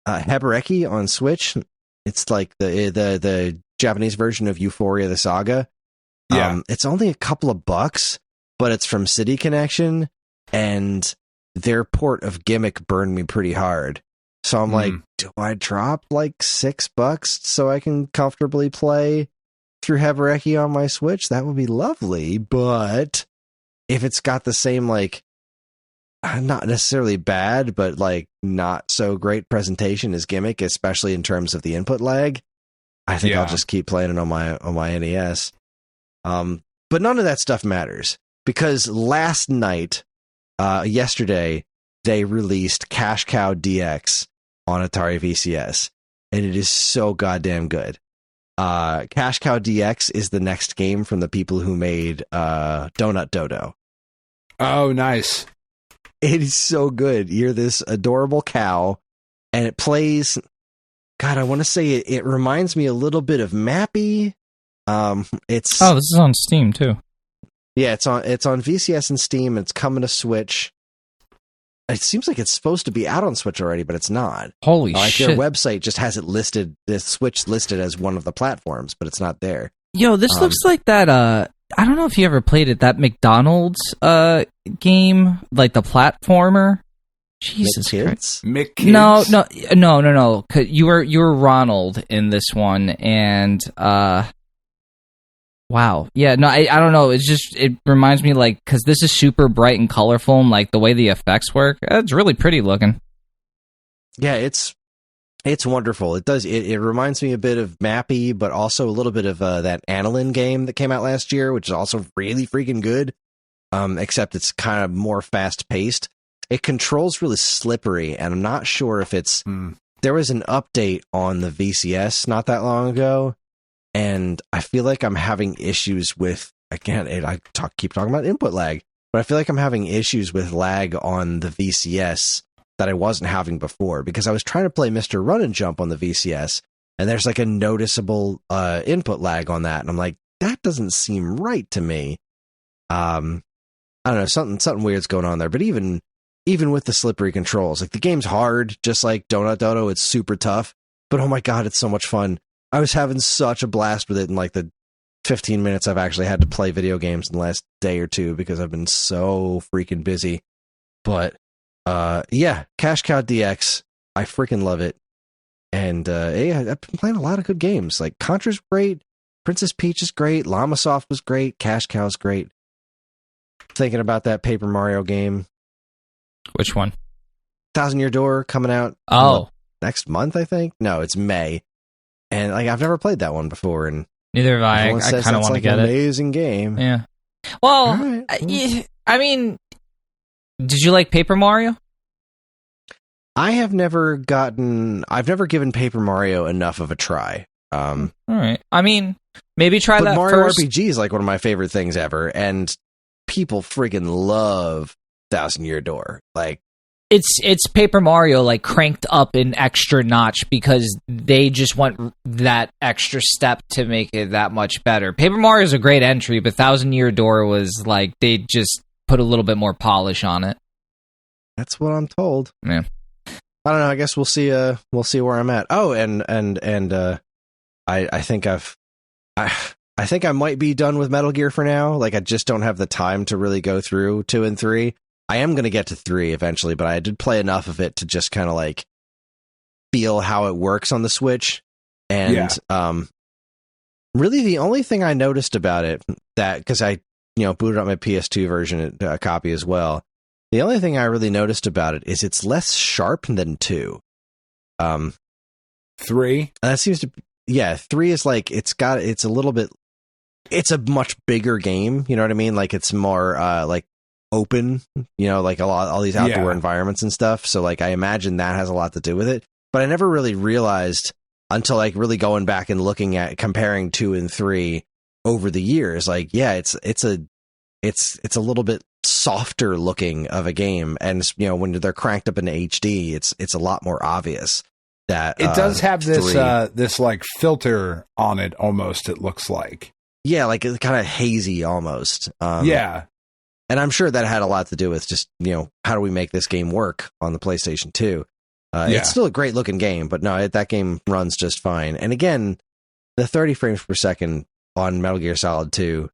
S2: Hebereki on Switch. It's like the Japanese version of Euphoria the Saga.
S3: Yeah.
S2: It's only a couple of bucks, but it's from City Connection, and their port of Gimmick burned me pretty hard. So I'm like, do I drop like $6 so I can comfortably play through Hebereki on my Switch? That would be lovely. But if it's got the same, like, not necessarily bad, but like not so great presentation as Gimmick, especially in terms of the input lag, I think I'll just keep playing it on my NES. But none of that stuff matters because last night, yesterday, they released Cash Cow DX on Atari VCS, and it is so goddamn good. Cash Cow DX is the next game from the people who made Donut Dodo.
S3: Oh, nice.
S2: It is so good. You're this adorable cow, and it plays... God, I want to say it reminds me a little bit of Mappy. This
S5: is on Steam, too.
S2: Yeah, it's on VCS and Steam, and it's coming to Switch. It seems like it's supposed to be out on Switch already, but it's not.
S5: Holy shit.
S2: Their website just has it listed, the Switch listed as one of the platforms, but it's not there.
S5: Yo, this looks like that, I don't know if you ever played it, that McDonald's game, like the platformer. Jesus Christ.
S3: McKids?
S5: No. You were Ronald in this one, and wow. Yeah, no, I don't know. It reminds me, like, because this is super bright and colorful, and, like, the way the effects work, it's really pretty looking.
S2: Yeah, it's wonderful. It does. It reminds me a bit of Mappy, but also a little bit of that Annalyn game that came out last year, which is also really freaking good, except it's kind of more fast-paced. It controls really slippery, and I'm not sure if it's... There was an update on the VCS not that long ago, and I feel like I'm having issues with, again, keep talking about input lag, but I feel like I'm having issues with lag on the VCS that I wasn't having before, because I was trying to play Mr. Run and Jump on the VCS, and there's like a noticeable input lag on that, and I'm like, that doesn't seem right to me. I don't know, something weird's going on there, but even with the slippery controls, like the game's hard, just like Donut Dodo, it's super tough, but oh my god, it's so much fun. I was having such a blast with it in like the 15 minutes I've actually had to play video games in the last day or two because I've been so freaking busy. But yeah, Cash Cow DX, I freaking love it. And yeah, I've been playing a lot of good games. Like Contra's great, Princess Peach is great, Llamasoft was great, Cash Cow's great. Thinking about that Paper Mario game.
S5: Which one?
S2: 1,000 Year Door coming out next month, I think. No, it's May. And like I've never played that one before, and
S5: neither have I. I kind of want to get
S2: it. Amazing game.
S5: Yeah. Well, I mean, did you like Paper Mario?
S2: I've never given Paper Mario enough of a try.
S5: All right. I mean, maybe try that
S2: Mario
S5: first.
S2: RPG is like one of my favorite things ever, and people friggin' love 1,000 Year Door. Like,
S5: it's Paper Mario like cranked up an extra notch because they just went that extra step to make it that much better. Paper Mario is a great entry, but 1,000 Year Door was like they just put a little bit more polish on it.
S2: That's what I'm told.
S5: Yeah.
S2: I don't know. I guess we'll see. We'll see where I'm at. Oh, and I think I think I might be done with Metal Gear for now. Like, I just don't have the time to really go through 2 and 3. I am going to get to 3 eventually, but I did play enough of it to just kind of like feel how it works on the Switch. And really the only thing I noticed about it, that because I booted up my PS2 version copy as well, The only thing I really noticed about it is it's less sharp than 2.
S3: 3?
S2: That seems to... Yeah, 3 is like, it's a little bit... It's a much bigger game, you know what I mean? Like, it's more, like, open, you know, like all these outdoor environments and stuff. So, like, I imagine that has a lot to do with it. But I never really realized until, like, really going back and looking at comparing 2 and 3 over the years. Like, yeah, it's a little bit softer looking of a game, and you know, when they're cranked up into HD, it's a lot more obvious that
S3: it does have this this like filter on it. Almost, it looks like
S2: like it's kind of hazy almost.
S3: Yeah,
S2: and I'm sure that had a lot to do with just, you know, how do we make this game work on the PlayStation 2? It's still a great looking game, but no, that game runs just fine. And again, the 30 frames per second on Metal Gear Solid 2.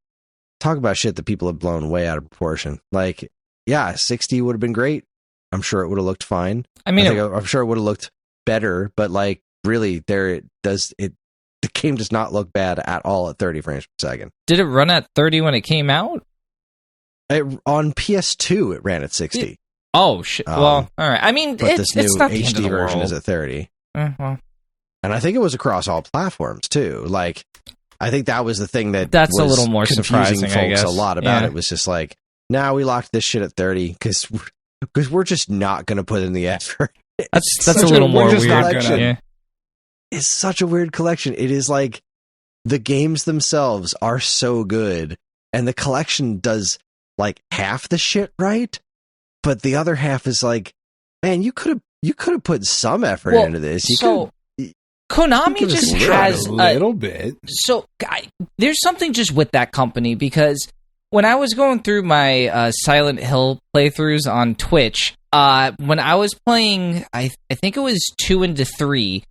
S2: Talk about shit that people have blown way out of proportion. Like, yeah, 60 would have been great. I'm sure it would have looked fine. I mean, I'm sure it would have looked better, but like, really, the game does not look bad at all at 30 frames per second.
S5: Did it run at 30 when it came out?
S2: On PS2, it ran at 60.
S5: Oh, shit. Well, all right. I mean,
S2: but this new
S5: not
S2: HD version is at 30.
S5: Well.
S2: And I think it was across all platforms, too. Like, I think that was the thing that's
S5: a little more surprising,
S2: folks
S5: I guess.
S2: A lot about it was just like, now we locked this shit at 30 because we're just not going to put in the effort.
S5: That's a little more weird.
S2: It's such a weird collection. It is like the games themselves are so good, and the collection does like half the shit right, but the other half is like, man, you could have put some effort into this.
S5: Konami just has
S3: a little bit.
S5: So, there's something just with that company, because when I was going through my Silent Hill playthroughs on Twitch, when I was playing, I think it was 2 into 3,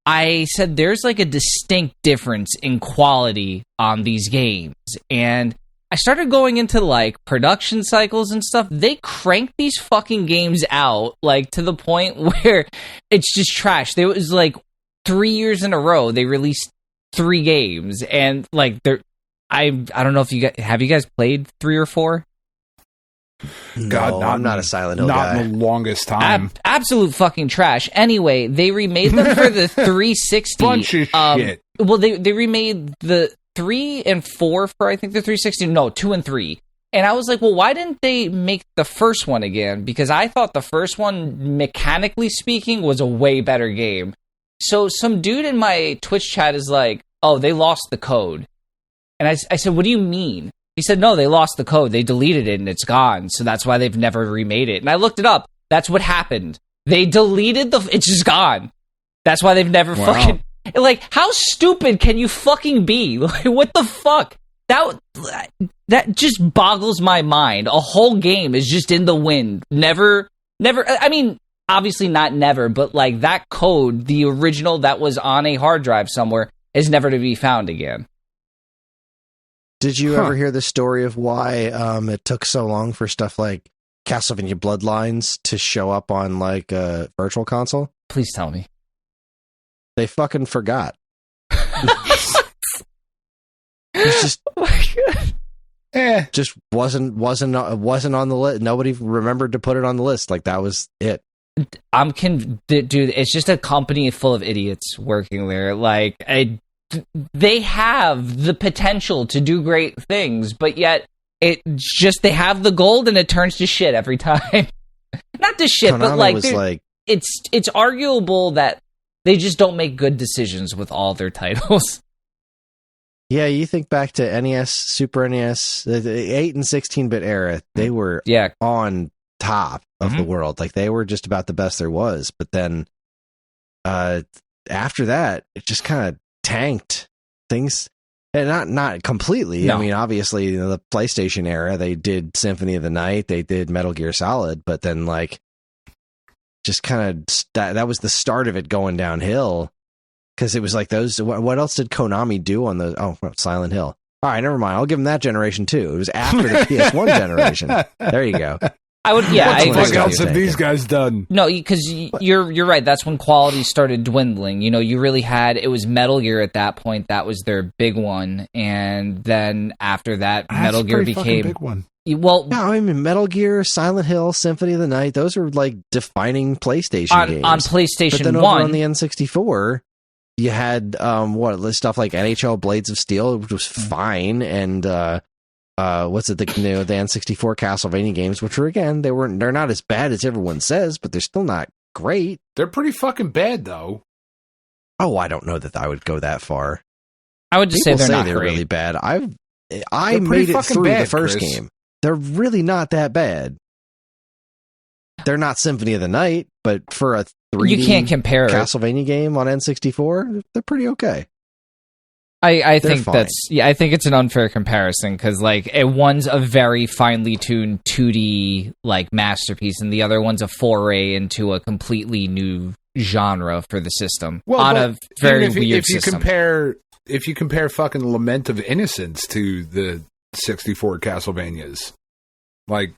S5: I said there's like a distinct difference in quality on these games. And I started going into like production cycles and stuff. They crank these fucking games out like to the point where it's just trash. There was like 3 years in a row they released 3 games, and like I don't know if you guys played 3 or 4?
S2: God, no, I'm not a Silent Hill guy.
S3: Not in the longest time.
S5: Absolute fucking trash. Anyway, they remade them for the 360.
S3: Bunch of shit.
S5: Well, they remade the 3 and 4 for, I think, the 360. No, 2 and 3. And I was like, well, why didn't they make the first one again? Because I thought the first one, mechanically speaking, was a way better game. So some dude in my Twitch chat is like, oh, they lost the code. And I said, what do you mean? He said, no, they lost the code. They deleted it and it's gone. So that's why they've never remade it. And I looked it up. That's what happened. They deleted it's just gone. That's why they've never fucking... Like, how stupid can you fucking be? Like, what the fuck? That just boggles my mind. A whole game is just in the wind. Never... I mean... Obviously not never, but like that code, the original that was on a hard drive somewhere, is never to be found again.
S2: Did you ever hear the story of why it took so long for stuff like Castlevania Bloodlines to show up on like a virtual console?
S5: Please tell me.
S2: They fucking forgot. It's just,
S5: oh my God.
S2: Just wasn't on the list. Nobody remembered to put it on the list. Like that was it.
S5: Dude, it's just a company full of idiots working there. Like, they have the potential to do great things, but yet it's just they have the gold and it turns to shit every time. Not to shit,
S2: Konami
S5: but it's arguable that they just don't make good decisions with all their titles.
S2: Yeah, you think back to NES, Super NES, the 8 and 16-bit era, they were on top of the world. Like, they were just about the best there was. But then after that, it just kind of tanked things. And not completely. No. I mean, obviously, the PlayStation era, they did Symphony of the Night, they did Metal Gear Solid, but then, like, just kind of, that was the start of it going downhill. Because it was like those, what else did Konami do on those? Oh, Silent Hill. All right, never mind. I'll give them that generation, too. It was after the PS1 generation. There you go.
S3: What else have these guys done?
S5: No, because you're right. That's when quality started dwindling. You know, you really had, it was Metal Gear at that point. That was their big one. And then after that, Metal Gear became...
S3: big one.
S5: Well,
S2: yeah, I mean, Metal Gear, Silent Hill, Symphony of the Night, those are like defining PlayStation games.
S5: On PlayStation
S2: but then
S5: 1.
S2: over on the N64, you had stuff like NHL Blades of Steel, which was fine, and the N64 Castlevania games, which were, again, they're not as bad as everyone says, but they're still not great.
S3: They're pretty fucking bad, though.
S2: Oh, I don't know that I would go that far.
S5: I would just
S2: People
S5: say they're not
S2: they're
S5: great.
S2: really bad. I made it through the first
S3: Kris.
S2: game. They're really not that bad. They're not Symphony of the Night, but for a 3D
S5: you can't compare
S2: Castlevania game on N64, they're pretty okay.
S5: I think
S2: fine.
S5: I think it's an unfair comparison because like one's a very finely tuned 2D like masterpiece, and the other one's a foray into a completely new genre for the system on a very weird system.
S3: If you compare fucking Lament of Innocence to the 64 Castlevanias, like,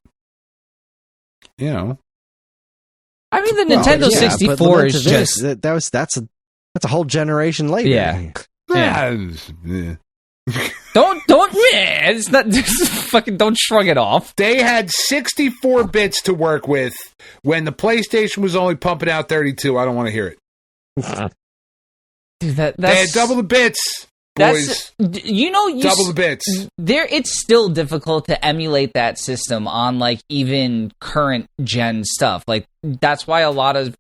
S3: you know.
S5: I mean, the Nintendo 64 is just
S2: that's a whole generation later.
S5: Yeah.
S3: Yeah.
S5: Don't it's not just fucking don't shrug it off.
S3: They had 64 bits to work with when the PlayStation was only pumping out 32. I don't want to hear it.
S5: Dude, that's,
S3: they had double the bits, boys. Double the bits.
S5: It's still difficult to emulate that system on like even current gen stuff. Like that's why a lot of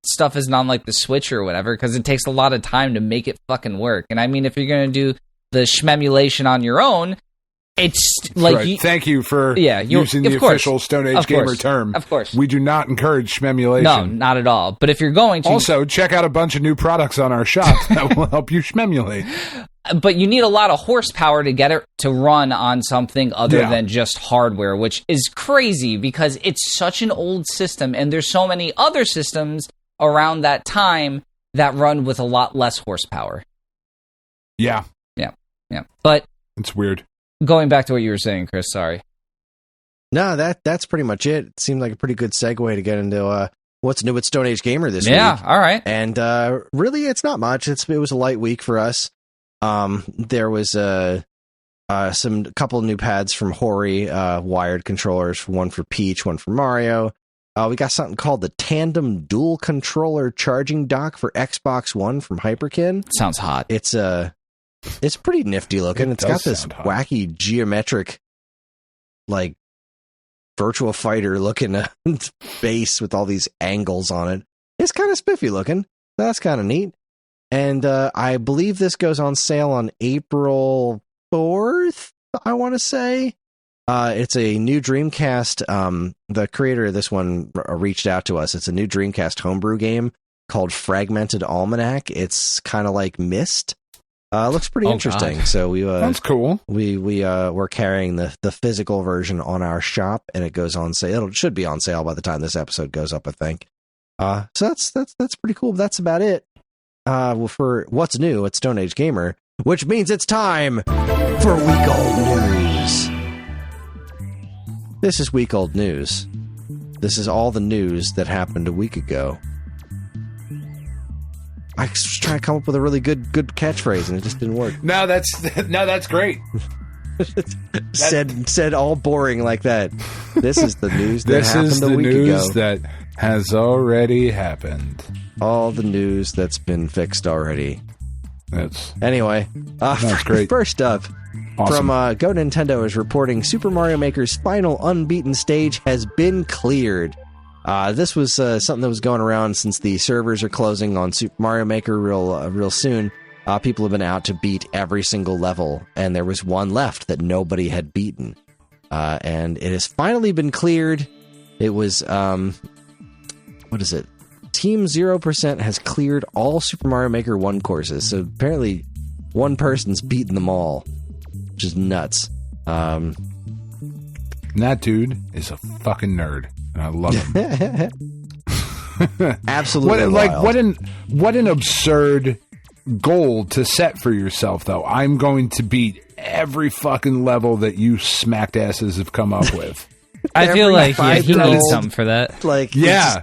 S5: stuff isn't on like the Switch or whatever, because it takes a lot of time to make it fucking work. And I mean, if you're gonna do the shmemulation on your own, it's like
S3: right. Thank you for using the official Stone Age Gamer term.
S5: Of course,
S3: we do not encourage shmemulation.
S5: No, not at all. But if you're going to,
S3: also check out a bunch of new products on our shop that will help you shmemulate.
S5: But you need a lot of horsepower to get it to run on something other than just hardware, which is crazy because it's such an old system, and there's so many other systems around that time that run with a lot less horsepower.
S3: Yeah.
S5: But
S3: it's weird.
S5: Going back to what you were saying, Chris, sorry.
S2: No, that's pretty much it. It seemed like a pretty good segue to get into what's new with Stone Age Gamer this week.
S5: Yeah, all right.
S2: And really, it's not much. It was a light week for us. There was a couple of new pads from Hori, wired controllers, one for Peach, one for Mario. We got something called the Tandem Dual Controller Charging Dock for Xbox One from Hyperkin.
S5: Sounds hot.
S2: It's pretty nifty looking. It's got this wacky geometric, like, Virtua Fighter looking base with all these angles on it. It's kind of spiffy looking. That's kind of neat. And I believe this goes on sale on April 4th, I want to say. It's a new Dreamcast. The creator of this one reached out to us. It's a new Dreamcast homebrew game called Fragmented Almanac. It's kind of like Myst. Looks pretty interesting. God. So
S3: that's cool.
S2: We're carrying the physical version on our shop, and it goes on sale. It should be on sale by the time this episode goes up, I think. So that's pretty cool. But that's about it. For what's new at Stone Age Gamer, which means it's time for week old news. This is week old news. This is all the news that happened a week ago. I was trying to come up with a really good catchphrase, and it just didn't work.
S3: No, that's great.
S2: said all boring like that. This is the news that happened a week ago.
S3: This is the news that has already happened.
S2: All the news that's been fixed already.
S3: Anyway, that's great.
S2: First up,
S3: awesome.
S2: From Go Nintendo is reporting Super Mario Maker's final unbeaten stage has been cleared. This was something that was going around since the servers are closing on Super Mario Maker real soon. People have been out to beat every single level, and there was one left that nobody had beaten. And it has finally been cleared. It was, what is it? Team 0% has cleared all Super Mario Maker 1 courses, so apparently one person's beaten them all, which is nuts.
S3: And that dude is a fucking nerd. And I love him.
S2: Absolutely.
S3: What an absurd goal to set for yourself, though. I'm going to beat every fucking level that you smacked asses have come up with.
S5: I feel like he needs something for that.
S2: Like,
S3: yeah,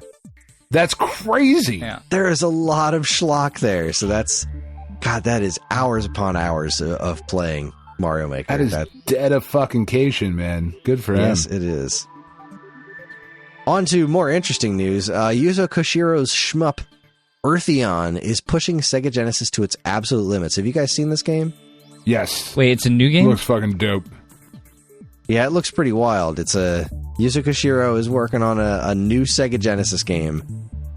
S3: that's crazy.
S5: Yeah.
S2: There is a lot of schlock there, so that is hours upon hours of playing. Mario Maker.
S3: That is dedication, man. Good for him.
S2: Yes, it is. On to more interesting news. Yuzo Koshiro's shmup Eartheon is pushing Sega Genesis to its absolute limits. Have you guys seen this game?
S3: Yes.
S5: Wait, it's a new game?
S3: Looks fucking dope.
S2: Yeah, it looks pretty wild. Yuzo Koshiro is working on a new Sega Genesis game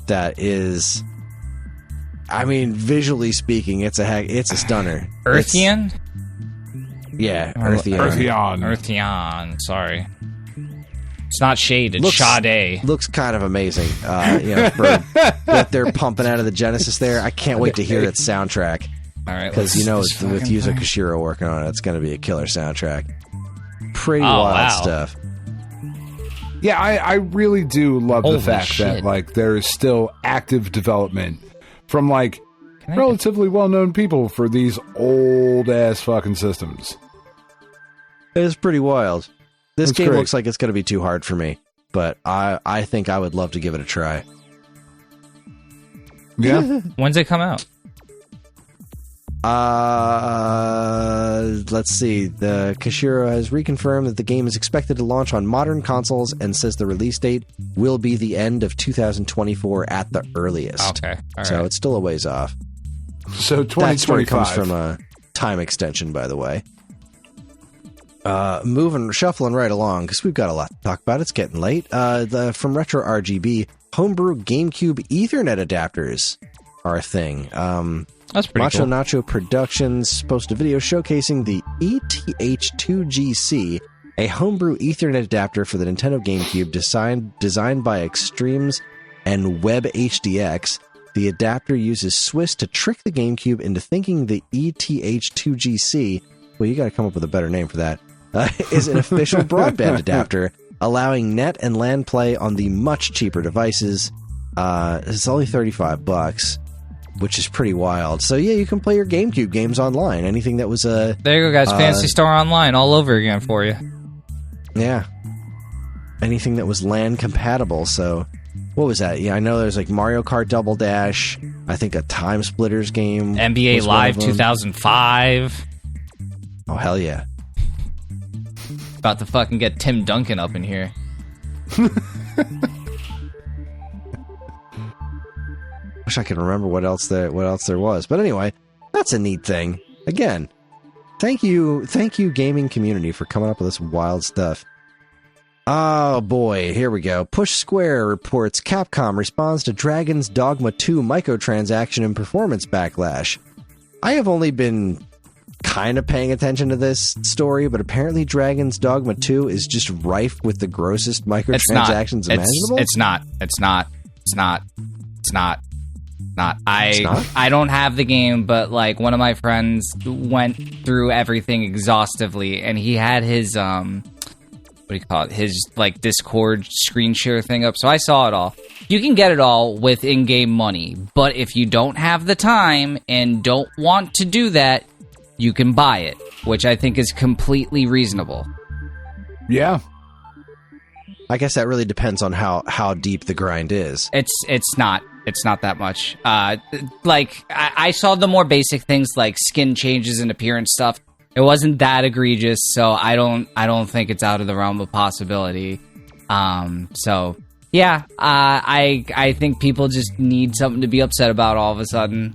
S2: that is, I mean, visually speaking, it's a stunner.
S5: Eartheon?
S2: Yeah, Eartheon.
S5: Eartheon, sorry. It's not Shade, it's Sade.
S2: Looks kind of amazing. For what they're pumping out of the Genesis there. I can't wait to hear that soundtrack.
S5: All right,
S2: because with Yuzo Koshiro working on it, it's going to be a killer soundtrack. Pretty wild stuff.
S3: Yeah, I really do love the fact that like there is still active development from like relatively well-known people for these old ass fucking systems.
S2: It's pretty wild. This game looks like it's going to be too hard for me, but I think I would love to give it a try.
S3: Yeah.
S5: When's it come out?
S2: Let's see. The Koshiro has reconfirmed that the game is expected to launch on modern consoles and says the release date will be the end of 2024 at the earliest.
S5: Okay. All
S2: so
S5: right.
S2: it's still a ways off.
S3: So 2025.
S2: That story comes from a time extension, by the way. Shuffling right along, because we've got a lot to talk about. It's getting late. From Retro RGB, homebrew GameCube Ethernet adapters are a thing.
S5: That's pretty
S2: Macho
S5: cool.
S2: Nacho Productions posted a video showcasing the ETH2GC, a homebrew Ethernet adapter for the Nintendo GameCube designed by Extremes and WebHDX. The adapter uses Swiss to trick the GameCube into thinking the ETH2GC, well, you got to come up with a better name for that, is an official broadband adapter, allowing net and LAN play on the much cheaper devices. It's only $35, which is pretty wild. So yeah, you can play your GameCube games online. Anything that was
S5: there you go, guys. Fantasy Star Online all over again for you.
S2: Yeah. Anything that was LAN compatible. So what was that? Yeah, I know there's like Mario Kart Double Dash. I think a Time Splitters game.
S5: NBA Live 2005.
S2: Oh hell yeah!
S5: About to fucking get Tim Duncan up in here.
S2: Wish I could remember what else there was. But anyway, that's a neat thing. Again, thank you gaming community for coming up with this wild stuff. Oh boy, here we go. Push Square reports Capcom responds to Dragon's Dogma 2 microtransaction and performance backlash. I have only been kind of paying attention to this story, but apparently Dragon's Dogma 2 is just rife with the grossest microtransactions imaginable.
S5: It's not. I don't have the game, but like one of my friends went through everything exhaustively, and he had his what do you call it? His like Discord screen share thing up. So I saw it all. You can get it all with in-game money, but if you don't have the time and don't want to do that, you can buy it, which I think is completely reasonable.
S3: Yeah.
S2: I guess that really depends on how deep the grind is.
S5: It's not that much. Like I saw the more basic things like skin changes and appearance stuff. It wasn't that egregious, so I don't think it's out of the realm of possibility. So yeah, I think people just need something to be upset about all of a sudden.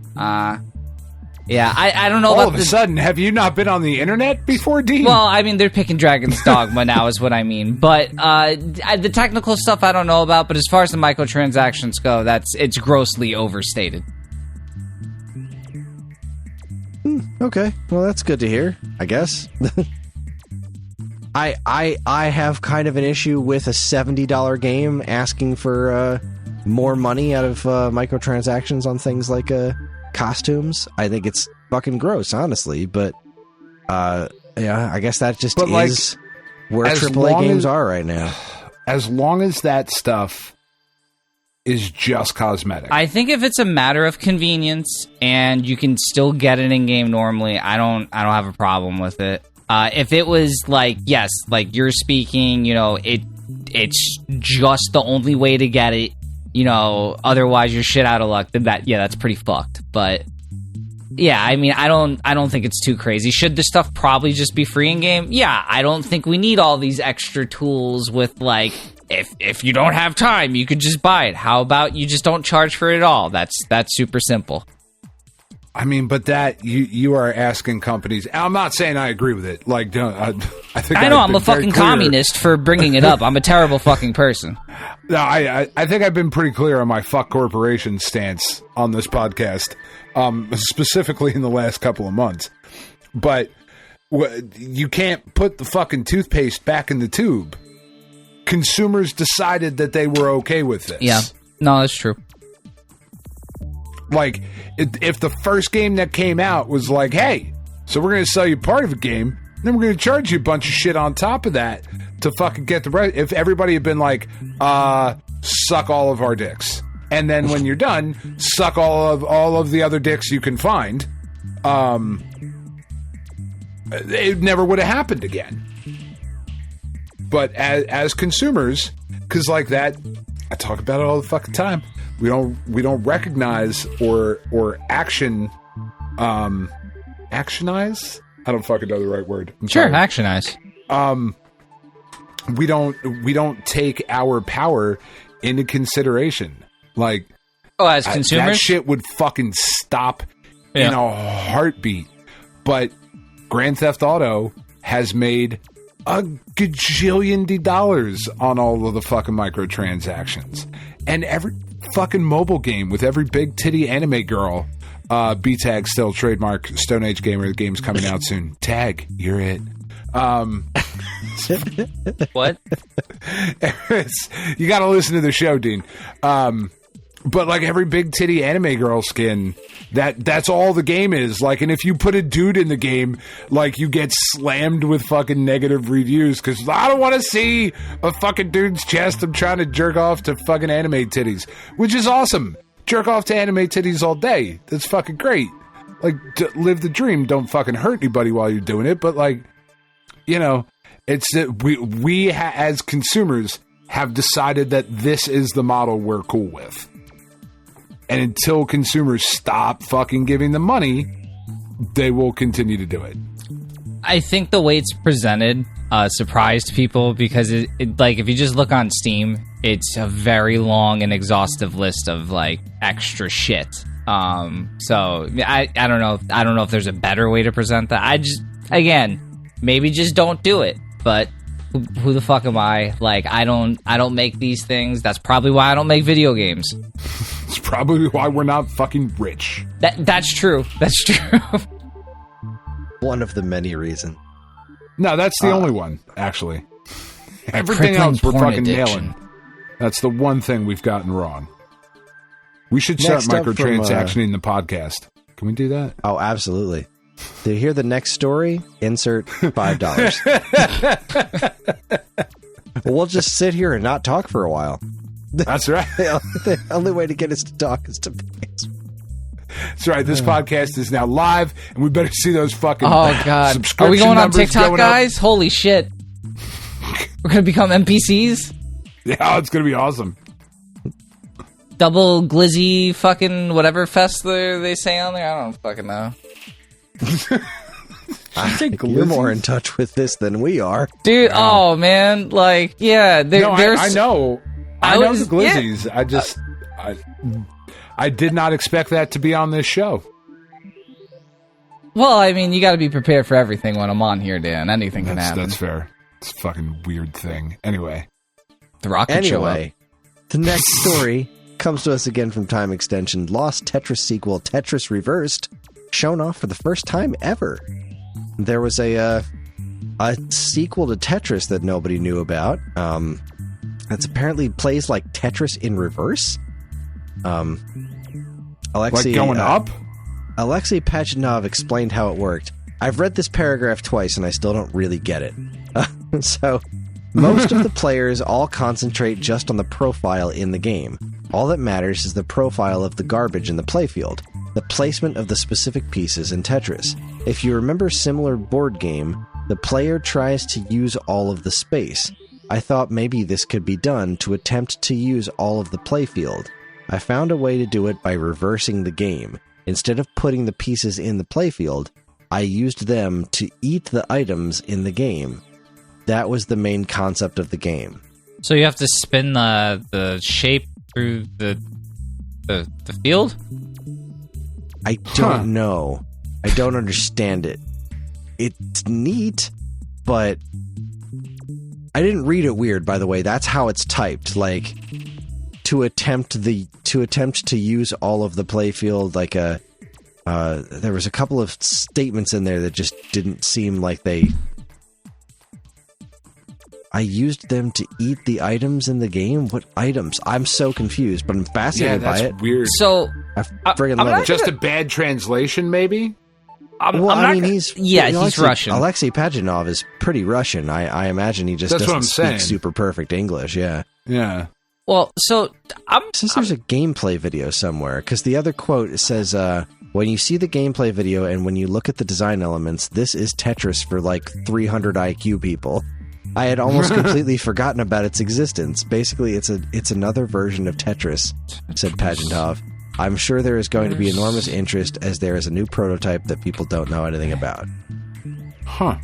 S5: Yeah, I don't know
S3: all
S5: about
S3: of a sudden. Have you not been on the internet before, Dean?
S5: Well, I mean, they're picking Dragon's Dogma now is what I mean. But the technical stuff I don't know about, but as far as the microtransactions go, it's grossly overstated.
S2: Okay, well that's good to hear, I guess. I have kind of an issue with a $70 game asking for more money out of microtransactions on things like costumes. I think it's fucking gross, honestly, but yeah, I guess that just is where AAA games are right now.
S3: As long as that stuff is just cosmetic.
S5: I think if it's a matter of convenience and you can still get it in game normally, I don't have a problem with it. If it was like, yes, like you're speaking, you know, it's just the only way to get it, you know, otherwise you're shit out of luck, then that's pretty fucked. But Yeah, I mean, I don't think it's too crazy. Should this stuff probably just be free in game? Yeah, I don't think we need all these extra tools with like, if you don't have time, you could just buy it. How about you just don't charge for it at all? That's super simple.
S3: I mean, but that you are asking companies. I'm not saying I agree with it. Like, I think
S5: I know I'm a fucking communist for bringing it up. I'm a terrible fucking person.
S3: No, I think I've been pretty clear on my fuck corporation stance on this podcast, specifically in the last couple of months. But you can't put the fucking toothpaste back in the tube. Consumers decided that they were okay with this.
S5: Yeah, no, that's true.
S3: Like, if the first game that came out was like, hey, so we're going to sell you part of a game, then we're going to charge you a bunch of shit on top of that to fucking get the rest. If everybody had been like, suck all of our dicks, and then when you're done, suck all of the other dicks you can find, it never would have happened again. But as consumers, because like that, I talk about it all the fucking time. We don't recognize or actionize. I don't fucking know the right word.
S5: Sure, actionize.
S3: We don't take our power into consideration. Like,
S5: as consumers,
S3: that shit would fucking stop in a heartbeat. But Grand Theft Auto has made a gajillion dollars on all of the fucking microtransactions, and every fucking mobile game with every big titty anime girl. B-Tag still trademark Stone Age Gamer. The game's coming out soon. Tag, you're it.
S5: What?
S3: You got to listen to the show, Dean. But like every big titty anime girl skin, that's all the game is. Like, and if you put a dude in the game, like, you get slammed with fucking negative reviews because I don't want to see a fucking dude's chest. I'm trying to jerk off to fucking anime titties, which is awesome. Jerk off to anime titties all day. That's fucking great. Like, live the dream. Don't fucking hurt anybody while you're doing it. But like, you know, it's we as consumers have decided that this is the model we're cool with. And until consumers stop fucking giving them money, they will continue to do it.
S5: I think the way it's presented surprised people because it like if you just look on Steam, it's a very long and exhaustive list of like extra shit. So I don't know. I don't know if there's a better way to present that. I just, again, maybe just don't do it. But who the fuck am I? Like, I don't make these things. That's probably why I don't make video games.
S3: It's probably why we're not fucking rich.
S5: That's true. That's true.
S2: One of the many reasons.
S3: No, that's the only one, actually. Everything else we're fucking nailing. That's the one thing we've gotten wrong. We should start microtransactioning the podcast. Can we do that?
S2: Oh, absolutely. To hear the next story, insert $5. We'll just sit here and not talk for a while.
S3: That's right.
S2: The only way to get us to talk is to pay.
S3: That's right. This podcast is now live, and we better see those fucking subscription
S5: Are we going on
S3: numbers
S5: TikTok, guys? Holy shit. We're going to become NPCs?
S3: Yeah, it's going to be awesome.
S5: Double glizzy fucking whatever fest they say on there? I don't fucking know.
S2: I think you're more in touch with this than we are.
S5: Dude, oh, man. Like, yeah.
S3: I know. I know the glizzies. Yeah. I did not expect that to be on this show.
S5: Well, I mean, you got to be prepared for everything when I'm on here, Dan. Anything can happen.
S3: That's fair. It's a fucking weird thing. Anyway.
S5: The rocket show up.
S2: The next story comes to us again from Time Extension. Lost Tetris sequel, Tetris Reversed, shown off for the first time ever. There was a sequel to Tetris that nobody knew about. That's apparently plays like Tetris in reverse.
S3: Like going up?
S2: Alexei Pachinov explained how it worked. I've read this paragraph twice and I still don't really get it. So, most of the players all concentrate just on the profile in the game. All that matters is the profile of the garbage in the playfield, the placement of the specific pieces in Tetris. If you remember similar board game, the player tries to use all of the space. I thought maybe this could be done to attempt to use all of the playfield. I found a way to do it by reversing the game. instead of putting the pieces in the playfield, I used them to eat the items in the game. That was the main concept of the game.
S5: So you have to spin the shape through the field?
S2: I don't know. I don't understand it. It's neat, but I didn't read it weird, by the way. That's how it's typed. Like, to attempt to use all of the playfield, like there was a couple of statements in there that just didn't seem like they... I used them to eat the items in the game? What items? I'm so confused, but I'm fascinated by it.
S3: Weird.
S5: So,
S2: I friggin' love it.
S3: Just a bad translation, maybe?
S2: He's
S5: Russian.
S2: Alexei Pajitnov is pretty Russian. I imagine he just doesn't speak super perfect English, yeah.
S3: Yeah.
S5: Well, so...
S2: Since there's a gameplay video somewhere, because the other quote says, when you see the gameplay video and when you look at the design elements, this is Tetris for like 300 IQ people. I had almost completely forgotten about its existence. Basically, it's another version of Tetris, said Pajitnov. I'm sure there is going to be enormous interest as there is a new prototype that people don't know anything about.
S3: Huh.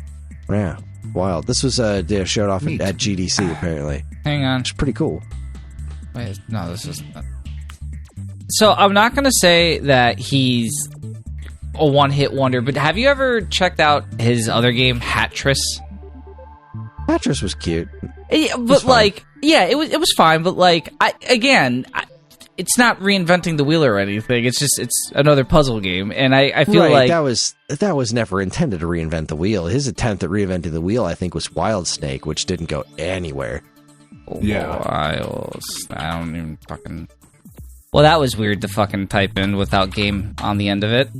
S2: Yeah. Wild. This was showed off at GDC, apparently.
S5: Hang on.
S2: It's pretty cool.
S5: Wait, no, this is not... So, I'm not going to say that he's a one-hit wonder, but have you ever checked out his other game, Hatris?
S2: Hatris was cute.
S5: Yeah, but like, yeah, it was fine, but like, it's not reinventing the wheel or anything. It's another puzzle game, and I feel like
S2: that was never intended to reinvent the wheel. His attempt at reinventing the wheel, I think, was Wild Snake, which didn't go anywhere.
S3: Yeah,
S5: I don't even fucking. Well, that was weird to fucking type in without game on the end of it.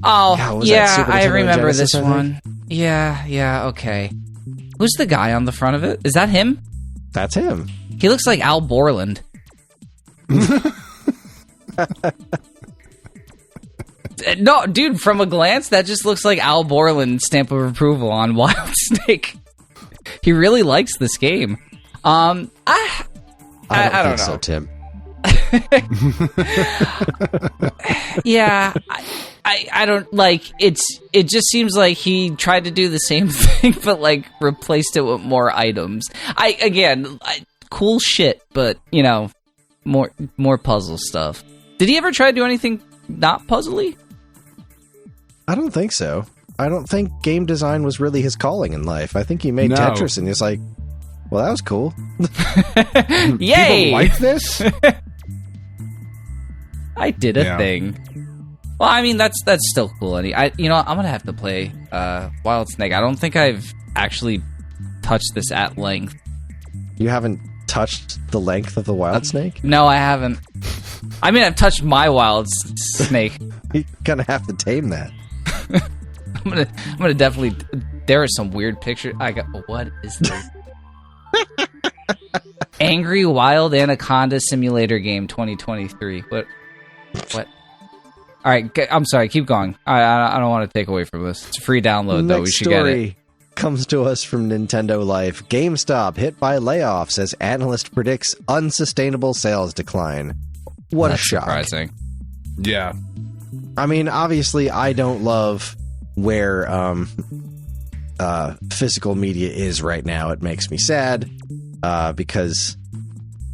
S5: Oh, yeah, I remember this one. Yeah, okay. Who's the guy on the front of it? Is that him?
S2: That's him.
S5: He looks like Al Borland. No, dude, from a glance, that just looks like Al Borland's stamp of approval on Wild Snake. He really likes this game. I don't know.
S2: So, Tim.
S5: Yeah, I don't like it just seems like he tried to do the same thing but like replaced it with more items. Cool shit, but you know, more puzzle stuff. Did he ever try to do anything not puzzly? I
S2: don't think so. I don't think game design was really his calling in life. I think he made Tetris and he's like, well, that was cool.
S5: Yay!
S3: People like this?
S5: I did a thing. Well, I mean, that's still cool. I'm gonna have to play Wild Snake. I don't think I've actually touched this at length. You haven't
S2: touched the length of the Wild Snake?
S5: No, I haven't. I mean, I've touched my Wild Snake.
S2: You're gonna have to tame that.
S5: I'm gonna definitely. There are some weird pictures. What is this? Angry Wild Anaconda Simulator Game 2023. What? All right, I'm sorry. Keep going. I don't want to take away from this. It's a free download, though. We should get it.
S2: Comes to us from Nintendo Life. GameStop hit by layoffs as analyst predicts unsustainable sales decline. That's a shock.
S5: Surprising.
S3: Yeah.
S2: I mean, obviously, I don't love where physical media is right now. It makes me sad because,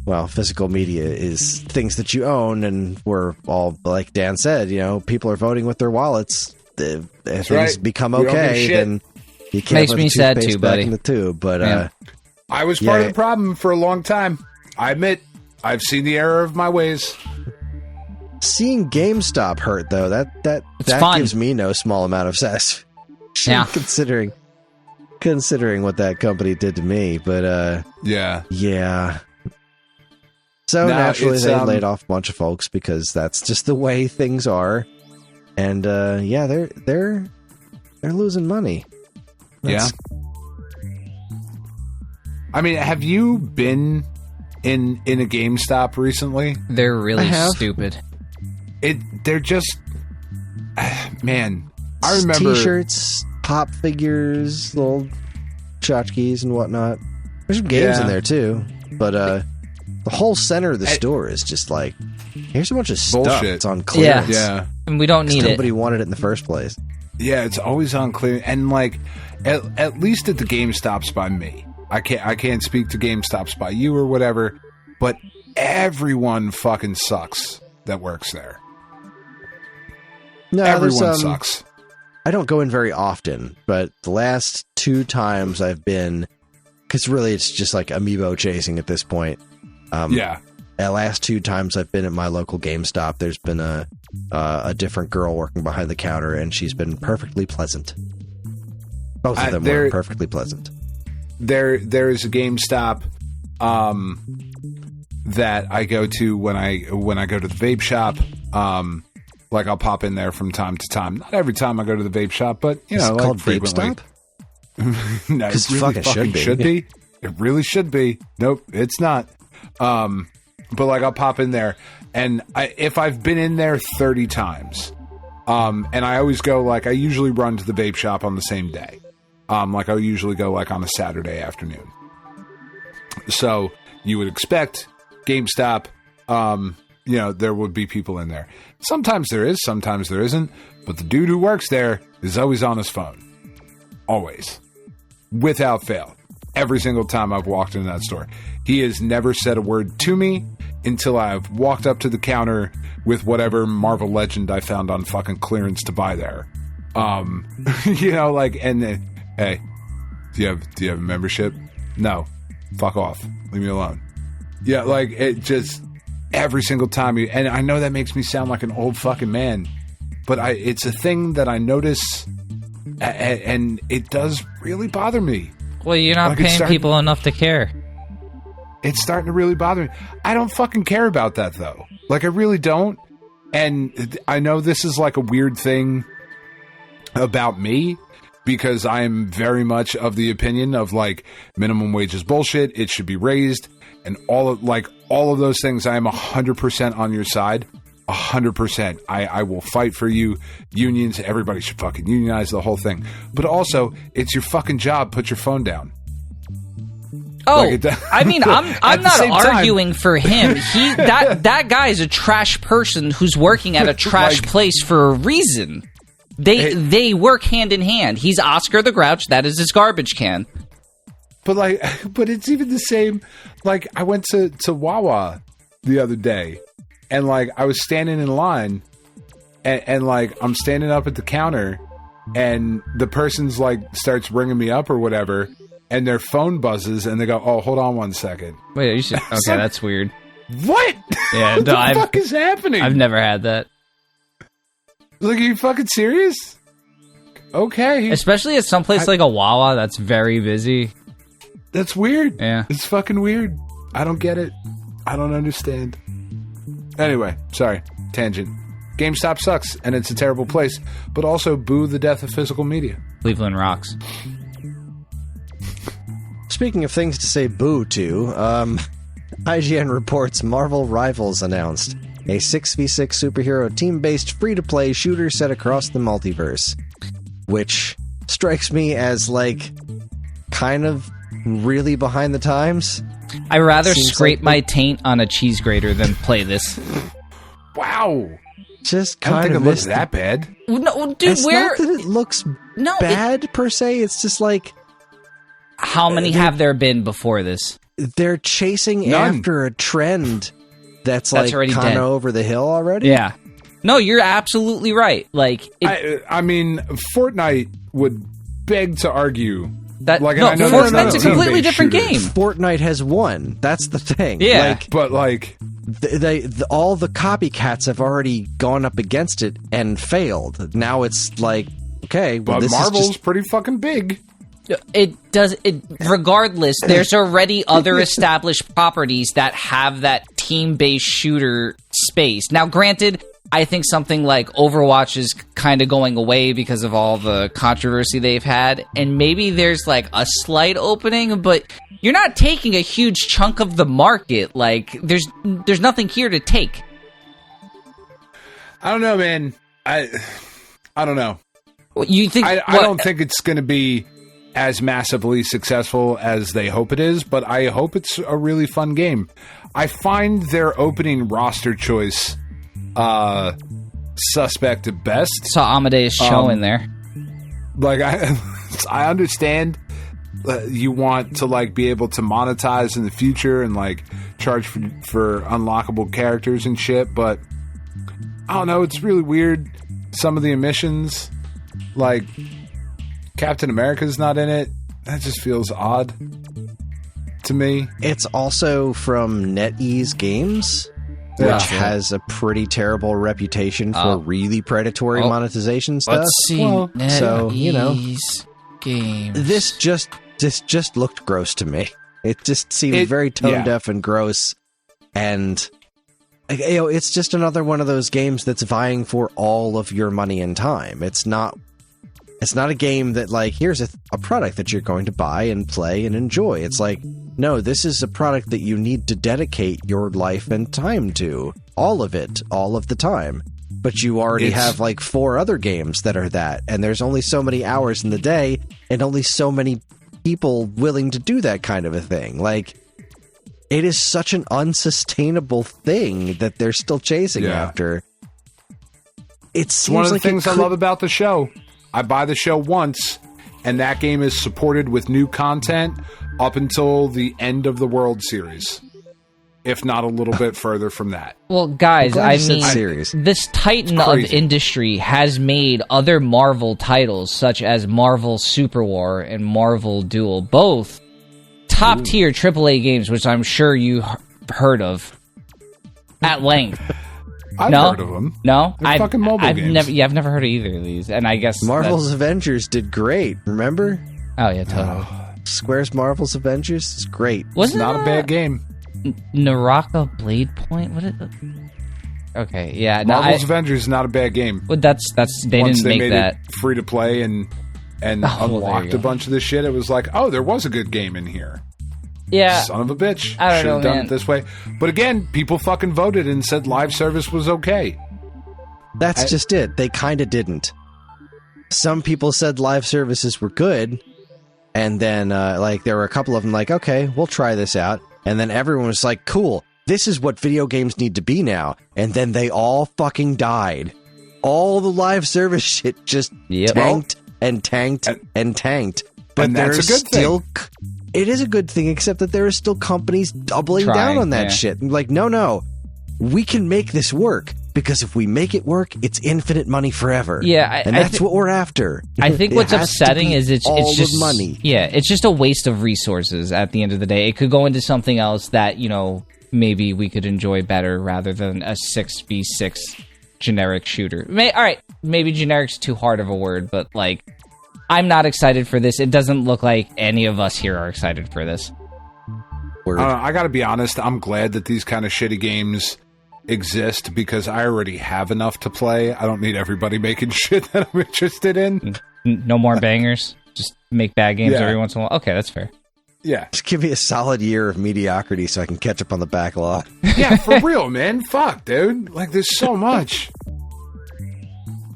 S2: well, physical media is things that you own, and we're all, like Dan said, people are voting with their wallets. If things become okay, then you can't
S5: makes me sad too, buddy.
S2: In the tube, but
S3: I was part of the problem for a long time. I admit, I've seen the error of my ways.
S2: Seeing GameStop hurt, though, that gives me no small amount of satisfaction.
S5: Yeah.
S2: Considering what that company did to me, but yeah. So naturally, they laid off a bunch of folks because that's just the way things are, and they're losing money.
S3: Yeah. I mean, have you been in a GameStop recently?
S5: They're really stupid.
S3: They're just man. I remember
S2: T-shirts, pop figures, little tchotchkes and whatnot. There's some games in there too, but the whole center of the store is just like Here's a bunch of stuff.
S3: Bullshit.
S2: It's on clearance.
S3: Yeah.
S5: And we don't need
S2: Nobody
S5: it.
S2: wanted it in the first place.
S3: Yeah, it's always on clearance. And like, at least at the GameStops by me. I can't speak to GameStops by you or whatever, but everyone fucking sucks that works there.
S2: No,
S3: Everyone sucks.
S2: I don't go in very often, but the last 2 times I've been, because really it's just like amiibo chasing at this point.
S3: Yeah.
S2: The last 2 times I've been at my local GameStop, there's been a different girl working behind the counter, and she's been perfectly pleasant. Both of them were perfectly pleasant.
S3: There is a GameStop that I go to when I go to the vape shop. Like I'll pop in there from time to time. Not every time I go to the vape shop, but you know,
S2: like
S3: called
S2: frequently.
S3: Vape Stop? No, it really fucking should be. It really should be. Nope, it's not. But like I'll pop in there, and if I've been in there 30 times, and I always go like I usually run to the vape shop on the same day. Like I'll usually go like on a Saturday afternoon. So you would expect GameStop, you know, there would be people in there. Sometimes there is, sometimes there isn't. But the dude who works there is always on his phone. Always. Without fail. Every single time I've walked into that store. He has never said a word to me until I've walked up to the counter with whatever Marvel Legend I found on fucking clearance to buy there. You know, like, and then, hey, do you have a membership? No. Fuck off. Leave me alone. Yeah, like, it just, every single time and I know that makes me sound like an old fucking man, but it's a thing that I notice, and it does really bother me.
S5: Well, you're not paying people enough to care.
S3: It's starting to really bother me. I don't fucking care about that, though. Like, I really don't. And I know this is like a weird thing about me, because I'm very much of the opinion of, like, minimum wage is bullshit. It should be raised. And all of those things, I am 100% on your side. 100%. I will fight for you. Unions, everybody should fucking unionize, the whole thing. But also, it's your fucking job. Put your phone down.
S5: Oh, I mean, I'm not arguing for him. That guy is a trash person who's working at a trash place for a reason. They work hand in hand. He's Oscar the Grouch. That is his garbage can.
S3: But it's even the same. Like, I went to Wawa the other day, and like I was standing in line, and like I'm standing up at the counter, and the person's like starts ringing me up or whatever, and their phone buzzes, and they go, "Oh, hold on one second."
S5: Wait, you should. Okay, like, that's weird.
S3: What?
S5: Yeah,
S3: what the fuck is happening?
S5: I've never had that.
S3: Like, are you fucking serious? Okay.
S5: Especially at someplace like a Wawa that's very busy.
S3: That's weird.
S5: Yeah.
S3: It's fucking weird. I don't get it. I don't understand. Anyway, sorry. Tangent. GameStop sucks, and it's a terrible place, but also boo the death of physical media.
S5: Cleveland rocks.
S2: Speaking of things to say boo to, IGN reports Marvel Rivals announced a 6v6 superhero team-based free-to-play shooter set across the multiverse, which strikes me as, like, kind of really behind the times.
S5: I'd rather scrape my taint on a cheese grater than play this.
S3: Wow.
S2: Just
S3: I don't
S2: kind
S3: think
S2: of
S3: it looks that bad.
S5: No, dude,
S2: it's not that it looks bad per se. It's just like,
S5: how many have there been before this?
S2: They're chasing after a trend that's like kind of over the hill already.
S5: Yeah. No, you're absolutely right. Like,
S3: I mean, Fortnite would beg to argue
S5: that.
S3: Like,
S5: no, Fortnite's a completely different game.
S2: Fortnite has won. That's the thing.
S5: Yeah,
S2: like,
S3: but like,
S2: all the copycats have already gone up against it and failed. Now it's like, okay, well,
S3: but
S2: this
S3: Marvel's
S2: is just
S3: pretty fucking big.
S5: It does it regardless. There's already other established properties that have that team-based shooter space. Now, granted, I think something like Overwatch is kind of going away because of all the controversy they've had, and maybe there's like a slight opening, but you're not taking a huge chunk of the market. Like, there's nothing here to take.
S3: I don't know, man. I don't know.
S5: You think?
S3: I don't think it's going to be as massively successful as they hope it is, but I hope it's a really fun game. I find their opening roster choice suspect at best.
S4: Saw Amadeus Cho in there.
S3: Like, I understand you want to, like, be able to monetize in the future and, like, charge for unlockable characters and shit, but I don't know, it's really weird. Some of the emissions, like, Captain America's not in it. That just feels odd to me.
S2: It's also from NetEase Games, which has a pretty terrible reputation for really predatory monetization stuff.
S4: Let's see.
S2: Well, so, you know,
S4: Games.
S2: this just looked gross to me. It just seemed very tone deaf and gross, and you know, it's just another one of those games that's vying for all of your money and time. It's not a game that, like, here's a product that you're going to buy and play and enjoy. It's like, no, this is a product that you need to dedicate your life and time to. All of it, all of the time. But you already have, like, 4 other games that are that, and there's only so many hours in the day, and only so many people willing to do that kind of a thing. Like, it is such an unsustainable thing that they're still chasing after. It's
S3: one of the things I love about the show. I buy the show once, and that game is supported with new content up until the end of the World Series, if not a little bit further from that.
S4: Well, guys, I mean, this titan of industry has made other Marvel titles, such as Marvel Super War and Marvel Duel, both top-tier AAA games, which I'm sure you heard of at length.
S3: I've heard of them.
S4: No?
S3: They're fucking mobile games.
S4: I've never heard of either of these, and I guess
S2: Marvel's Avengers did great, remember?
S4: Oh, yeah, totally.
S2: Square's Marvel's Avengers is great.
S3: It's not a bad game.
S4: Naraka Blade Point? What is it? Okay, yeah.
S3: Marvel's Avengers is not a bad game.
S4: Well, that's they
S3: Once
S4: didn't make
S3: made
S4: that
S3: it free to play and unlocked a bunch of this shit, it was like, oh, there was a good game in here.
S4: Yeah.
S3: Son of a bitch.
S4: I
S3: Should have done it this way. But again, people fucking voted and said live service was okay.
S2: That's just it. They kind of didn't. Some people said live services were good, and then like there were a couple of them like, okay, we'll try this out. And then everyone was like, cool, this is what video games need to be now. And then they all fucking died. All the live service shit just tanked and tanked and tanked. But
S3: and that's a good thing.
S2: It is a good thing, except that there are still companies doubling down on that shit. Like, no, we can make this work, because if we make it work, it's infinite money forever.
S4: Yeah,
S2: and that's what we're after.
S4: I think what's upsetting is it's just
S2: money.
S4: Yeah, it's just a waste of resources at the end of the day. It could go into something else that, you know, maybe we could enjoy better rather than a 6v6 generic shooter. All right, maybe generic's too hard of a word, but like, I'm not excited for this. It doesn't look like any of us here are excited for this.
S3: I gotta be honest, I'm glad that these kind of shitty games exist, because I already have enough to play. I don't need everybody making shit that I'm interested in.
S4: No more bangers. Just make bad games every once in a while. Okay, that's fair.
S3: Yeah.
S2: Just give me a solid year of mediocrity so I can catch up on the backlog.
S3: Yeah, for real, man. Fuck, dude. Like, there's so much.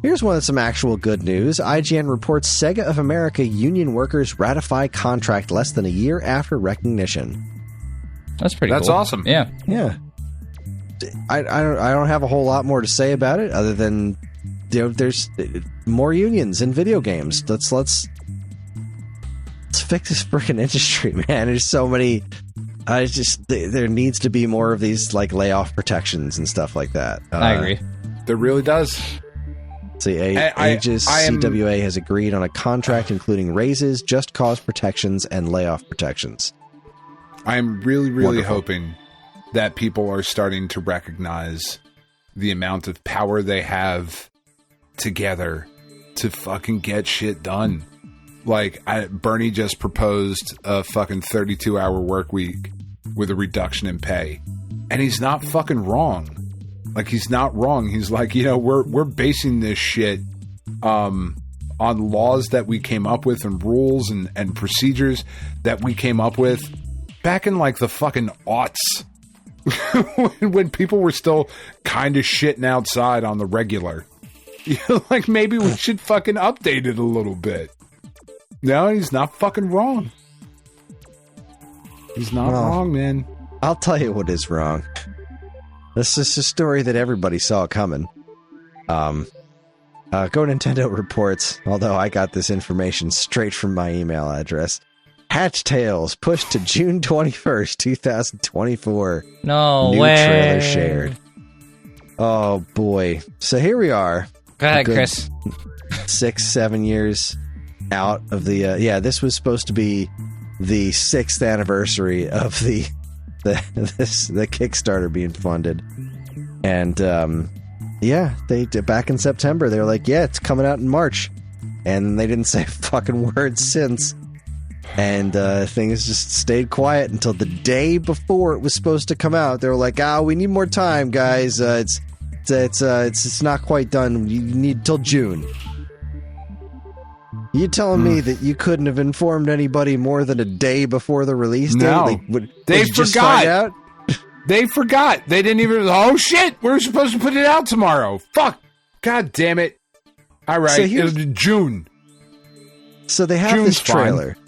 S2: Here's one of some actual good news. IGN reports Sega of America union workers ratify contract less than a year after recognition.
S4: That's pretty cool.
S3: That's awesome.
S4: Yeah.
S2: Yeah. I don't have a whole lot more to say about it, other than, you know, there's more unions in video games. Let's fix this freaking industry, man. There's so many. There needs to be more of these, like, layoff protections and stuff like that.
S4: I agree.
S3: There really does.
S2: See, Aegis CWA has agreed on a contract including raises, just cause protections, and layoff protections.
S3: I'm really hoping that people are starting to recognize the amount of power they have together to fucking get shit done. Like, Bernie just proposed a fucking 32-hour work week with a reduction in pay. And he's not fucking wrong. Like, he's not wrong. He's like, you know, we're basing this shit on laws that we came up with and rules and procedures that we came up with back in, like, the fucking aughts. when people were still kind of shitting outside on the regular. You know, like, maybe we should fucking update it a little bit. No, he's not fucking wrong. He's not wrong, man.
S2: I'll tell you what is wrong. This is a story that everybody saw coming. Go Nintendo reports, although I got this information straight from my email address. Hatch Tales pushed to June 21st, 2024.
S5: No
S2: New
S5: way.
S2: trailer shared. Oh, boy. So here we are.
S5: Go ahead, Chris.
S2: 6-7 years out of the... this was supposed to be the 6th anniversary of the Kickstarter being funded. And, they did back in September. They were like, yeah, it's coming out in March. And they didn't say a fucking word since. And things just stayed quiet until the day before it was supposed to come out. They were like, we need more time, guys. It's not quite done. You need till June. You telling me that you couldn't have informed anybody more than a day before the release date?
S3: No. They forgot. They forgot. They didn't even... Oh, shit! We're supposed to put it out tomorrow. Fuck! God damn it. All right.
S2: So
S3: it was June.
S2: So they have
S3: June's
S2: this trailer. Fine.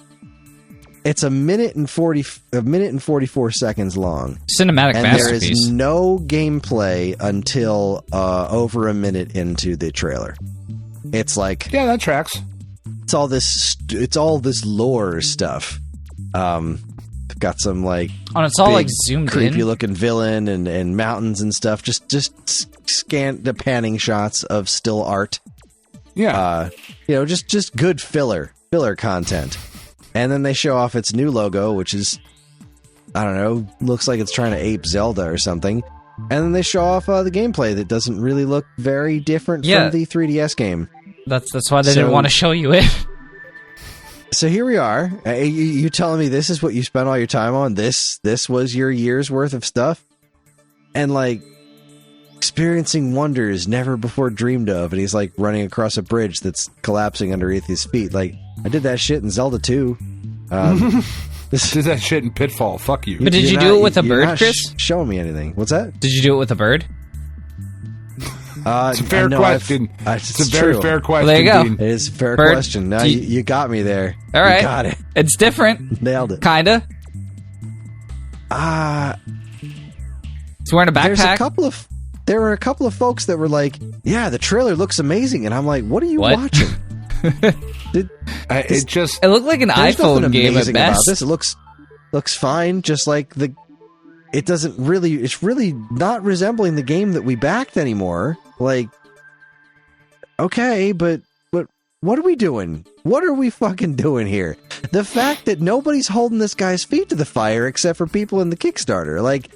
S2: It's a minute and 44 seconds long.
S5: Cinematic
S2: and
S5: masterpiece.
S2: There is no gameplay until over a minute into the trailer. It's like...
S3: Yeah, that tracks.
S2: It's all this lore stuff. Got some like...
S5: Oh, it's all like zoomed
S2: creepy
S5: in?
S2: looking villain and mountains and stuff. Just scan the panning shots of still art.
S3: Yeah.
S2: Just good filler content. And then they show off its new logo, which is, I don't know, looks like it's trying to ape Zelda or something. And then they show off the gameplay that doesn't really look very different from the 3DS game.
S5: That's why they didn't want to show you it.
S2: So here we are. You telling me this is what you spent all your time on? This was your year's worth of stuff? And like experiencing wonders never before dreamed of. And he's like running across a bridge that's collapsing underneath his feet. Like, I did that shit in Zelda 2.
S3: Did that shit in Pitfall. Fuck you.
S5: But did you do it with a bird, Chris?
S2: Showing me anything. What's that?
S5: Did you do it with a bird?
S3: It's a fair question. It's a very fair question.
S5: Well, there you go.
S3: Dean.
S2: It is a fair question. Now you got me there.
S5: All right.
S2: You got it.
S5: It's different.
S2: Nailed it.
S5: Kinda. He's wearing a backpack.
S2: There were a couple of folks that were like, yeah, the trailer looks amazing. And I'm like, what are you watching?
S3: It
S5: looked like an iPhone game at best.
S2: About this. It looks fine. Just like it's really not resembling the game that we backed anymore. Like, okay, but what are we doing? What are we fucking doing here? The fact that nobody's holding this guy's feet to the fire except for people in the Kickstarter. Like,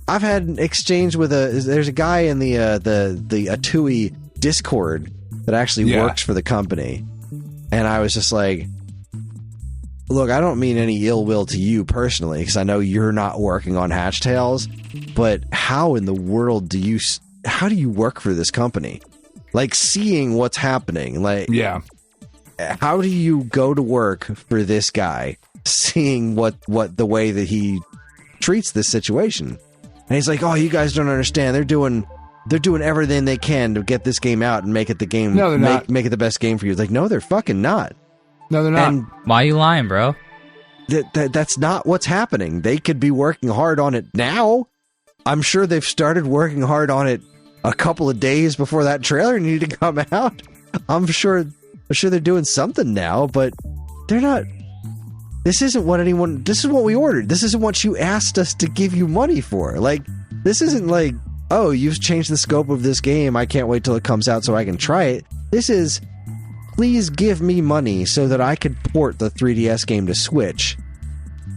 S2: I've had an exchange with there's a guy in the Atui Discord that actually works for the company. And I was just like, look, I don't mean any ill will to you personally, because I know you're not working on Hatch Tales, but how in the world how do you work for this company? Like, seeing what's happening, like, how do you go to work for this guy, seeing what the way that he treats this situation? And he's like, oh, you guys don't understand. They're doing everything they can to get this game out and make it make it the best game for you. It's like, no, they're fucking not.
S3: No, they're not.
S2: And
S5: why are you lying, bro?
S2: That's not what's happening. They could be working hard on it now. I'm sure they've started working hard on it a couple of days before that trailer needed to come out. I'm sure they're doing something now, but they're not. This isn't what this is what we ordered. This isn't what you asked us to give you money for. Like, this isn't like, oh, you've changed the scope of this game. I can't wait till it comes out so I can try it. This is, please give me money so that I could port the 3DS game to Switch.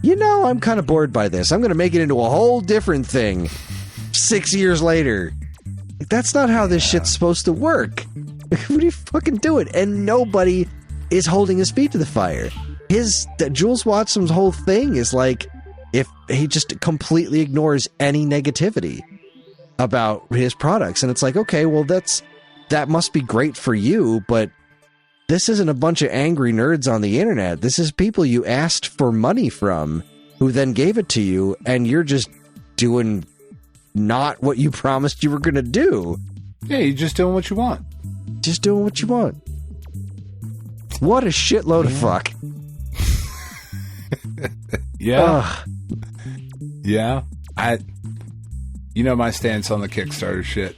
S2: I'm kind of bored by this. I'm going to make it into a whole different thing 6 years later. That's not how this shit's supposed to work. What are you fucking doing? And nobody is holding his feet to the fire. Jules Watson's whole thing is like, if he just completely ignores any negativity about his products. And it's like, okay, well, that must be great for you, but this isn't a bunch of angry nerds on the internet. This is people you asked for money from, who then gave it to you, and you're just doing not what you promised you were going to do.
S3: Yeah, you're just doing what you want.
S2: Just doing what you want. What a shitload of fuck.
S3: Yeah. Yeah. You know my stance on the Kickstarter shit.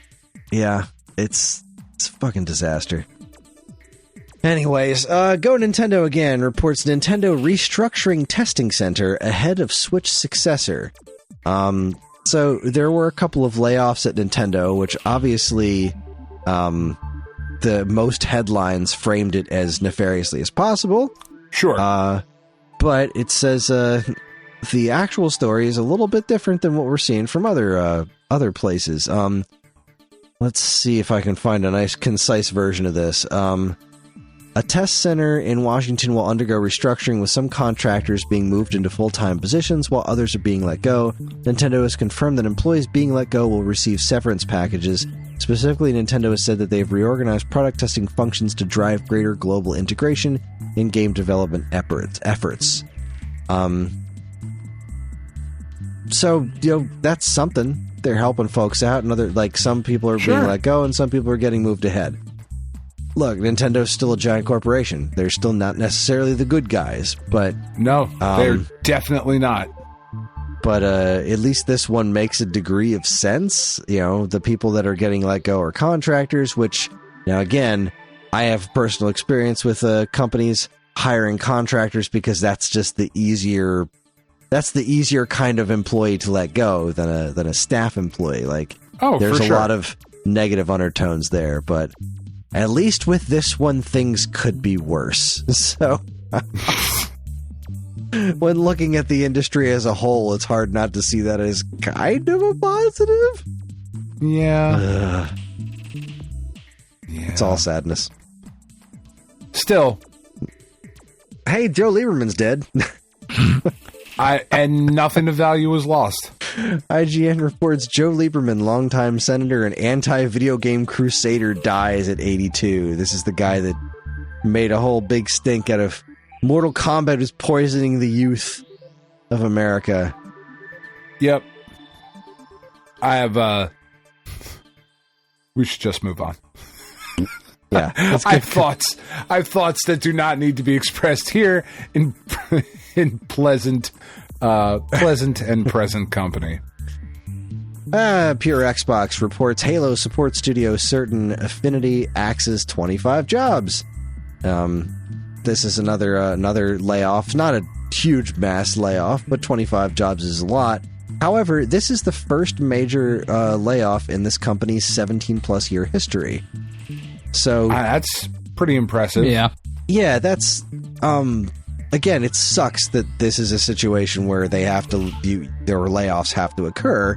S2: Yeah, it's a fucking disaster. Anyways, Go Nintendo again reports Nintendo restructuring testing center ahead of Switch successor. So there were a couple of layoffs at Nintendo, which obviously the most headlines framed it as nefariously as possible.
S3: Sure.
S2: But it says the actual story is a little bit different than what we're seeing from other places. Let's see if I can find a nice, concise version of this. A test center in Washington will undergo restructuring, with some contractors being moved into full-time positions while others are being let go. Nintendo has confirmed that employees being let go will receive severance packages. Specifically, Nintendo has said that they've reorganized product testing functions to drive greater global integration in game development efforts. So, that's something. They're helping folks out, and some people are being let go, and some people are getting moved ahead. Look, Nintendo's still a giant corporation. They're still not necessarily the good guys, but...
S3: No, they're definitely not.
S2: But at least this one makes a degree of sense. The people that are getting let go are contractors, which, now again, I have personal experience with companies hiring contractors because that's just the easier... That's the easier kind of employee to let go than a staff employee. There's a lot of negative undertones there, but... At least with this one, things could be worse. So, when looking at the industry as a whole, it's hard not to see that as kind of a positive.
S3: Yeah.
S2: It's all sadness.
S3: Still.
S2: Hey, Joe Lieberman's dead.
S3: And nothing of value was lost.
S2: IGN reports Joe Lieberman, longtime senator and anti-video game crusader, dies at 82. This is the guy that made a whole big stink out of Mortal Kombat is poisoning the youth of America.
S3: Yep. I have, we should just move on.
S2: Yeah.
S3: I have thoughts that do not need to be expressed here in pleasant and present company.
S2: Pure Xbox reports Halo support studio certain Affinity axes 25 jobs. This is another layoff. Not a huge mass layoff, but 25 jobs is a lot. However, this is the first major layoff in this company's 17-plus year history. So
S3: that's pretty impressive.
S2: Yeah, that's... Again, it sucks that this is a situation where their layoffs have to occur,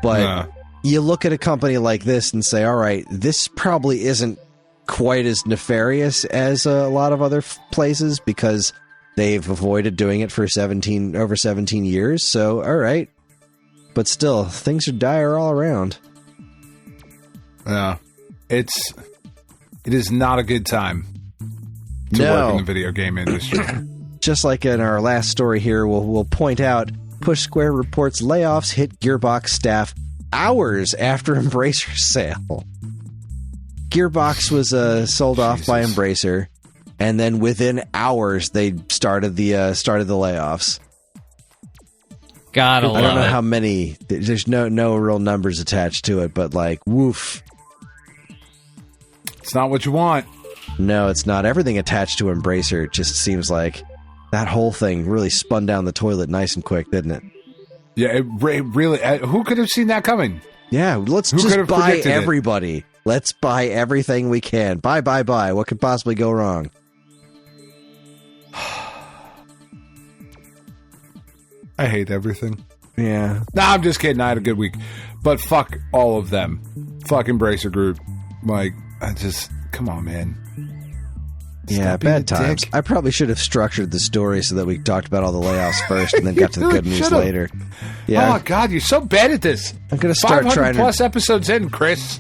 S2: but you look at a company like this and say, all right, this probably isn't quite as nefarious as a lot of other places because they've avoided doing it for over 17 years, so all right. But still, things are dire all around.
S3: Yeah. It is not a good time to work in the video game industry.
S2: Just like in our last story here, we'll point out, Push Square reports layoffs hit Gearbox staff hours after Embracer sale. Gearbox was sold off by Embracer, and then within hours they started the layoffs.
S5: I
S2: don't know how many. There's no real numbers attached to it, but woof.
S3: It's not what you want.
S2: No, it's not. Everything attached to Embracer just seems like that whole thing really spun down the toilet nice and quick, didn't it?
S3: Yeah, it really... who could have seen that coming?
S2: Yeah, let's just buy everybody. Let's buy everything we can. Buy. What could possibly go wrong?
S3: I hate everything.
S2: Yeah.
S3: Nah, I'm just kidding. I had a good week. But fuck all of them. Fuck Embracer Group. Come on, man.
S2: Yeah, bad times. I probably should have structured the story so that we talked about all the layoffs first and then got to the good news later. Yeah.
S3: Oh, God, you're so bad at this.
S2: I'm going to start trying to...
S3: 500+ episodes in, Chris.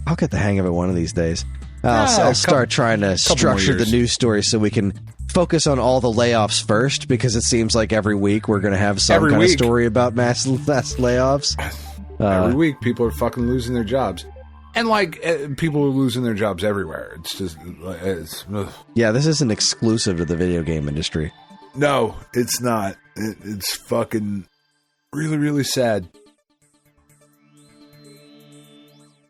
S2: I'll get the hang of it one of these days. I'll start trying to structure the news story so we can focus on all the layoffs first, because it seems like every week we're going to have some kind of story about mass layoffs.
S3: Every week, people are fucking losing their jobs. And, people are losing their jobs everywhere. It's just...
S2: Yeah, this isn't exclusive to the video game industry.
S3: No, it's not. It's fucking really, really sad.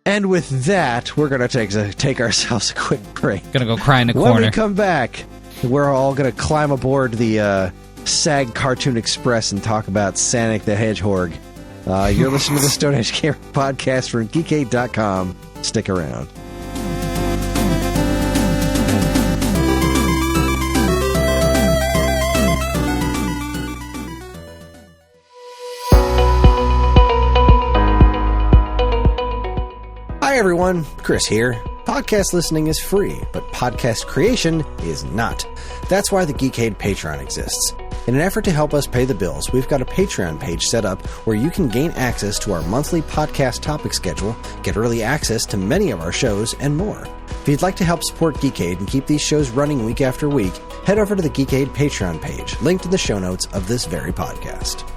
S2: And with that, we're going to take ourselves a quick break.
S5: Gonna go cry in the
S2: When
S5: corner.
S2: we come back, we're all going to climb aboard the SAG Cartoon Express and talk about Sonic the Hedgehog. You're listening to the Stone Age Gamer podcast from Geekade.com. Stick around. Hi everyone, Kris here. Podcast listening is free, but podcast creation is not. That's why the Geekade Patreon exists. In an effort to help us pay the bills, we've got a Patreon page set up where you can gain access to our monthly podcast topic schedule, get early access to many of our shows, and more. If you'd like to help support Geekade and keep these shows running week after week, head over to the Geekade Patreon page, linked in the show notes of this very podcast.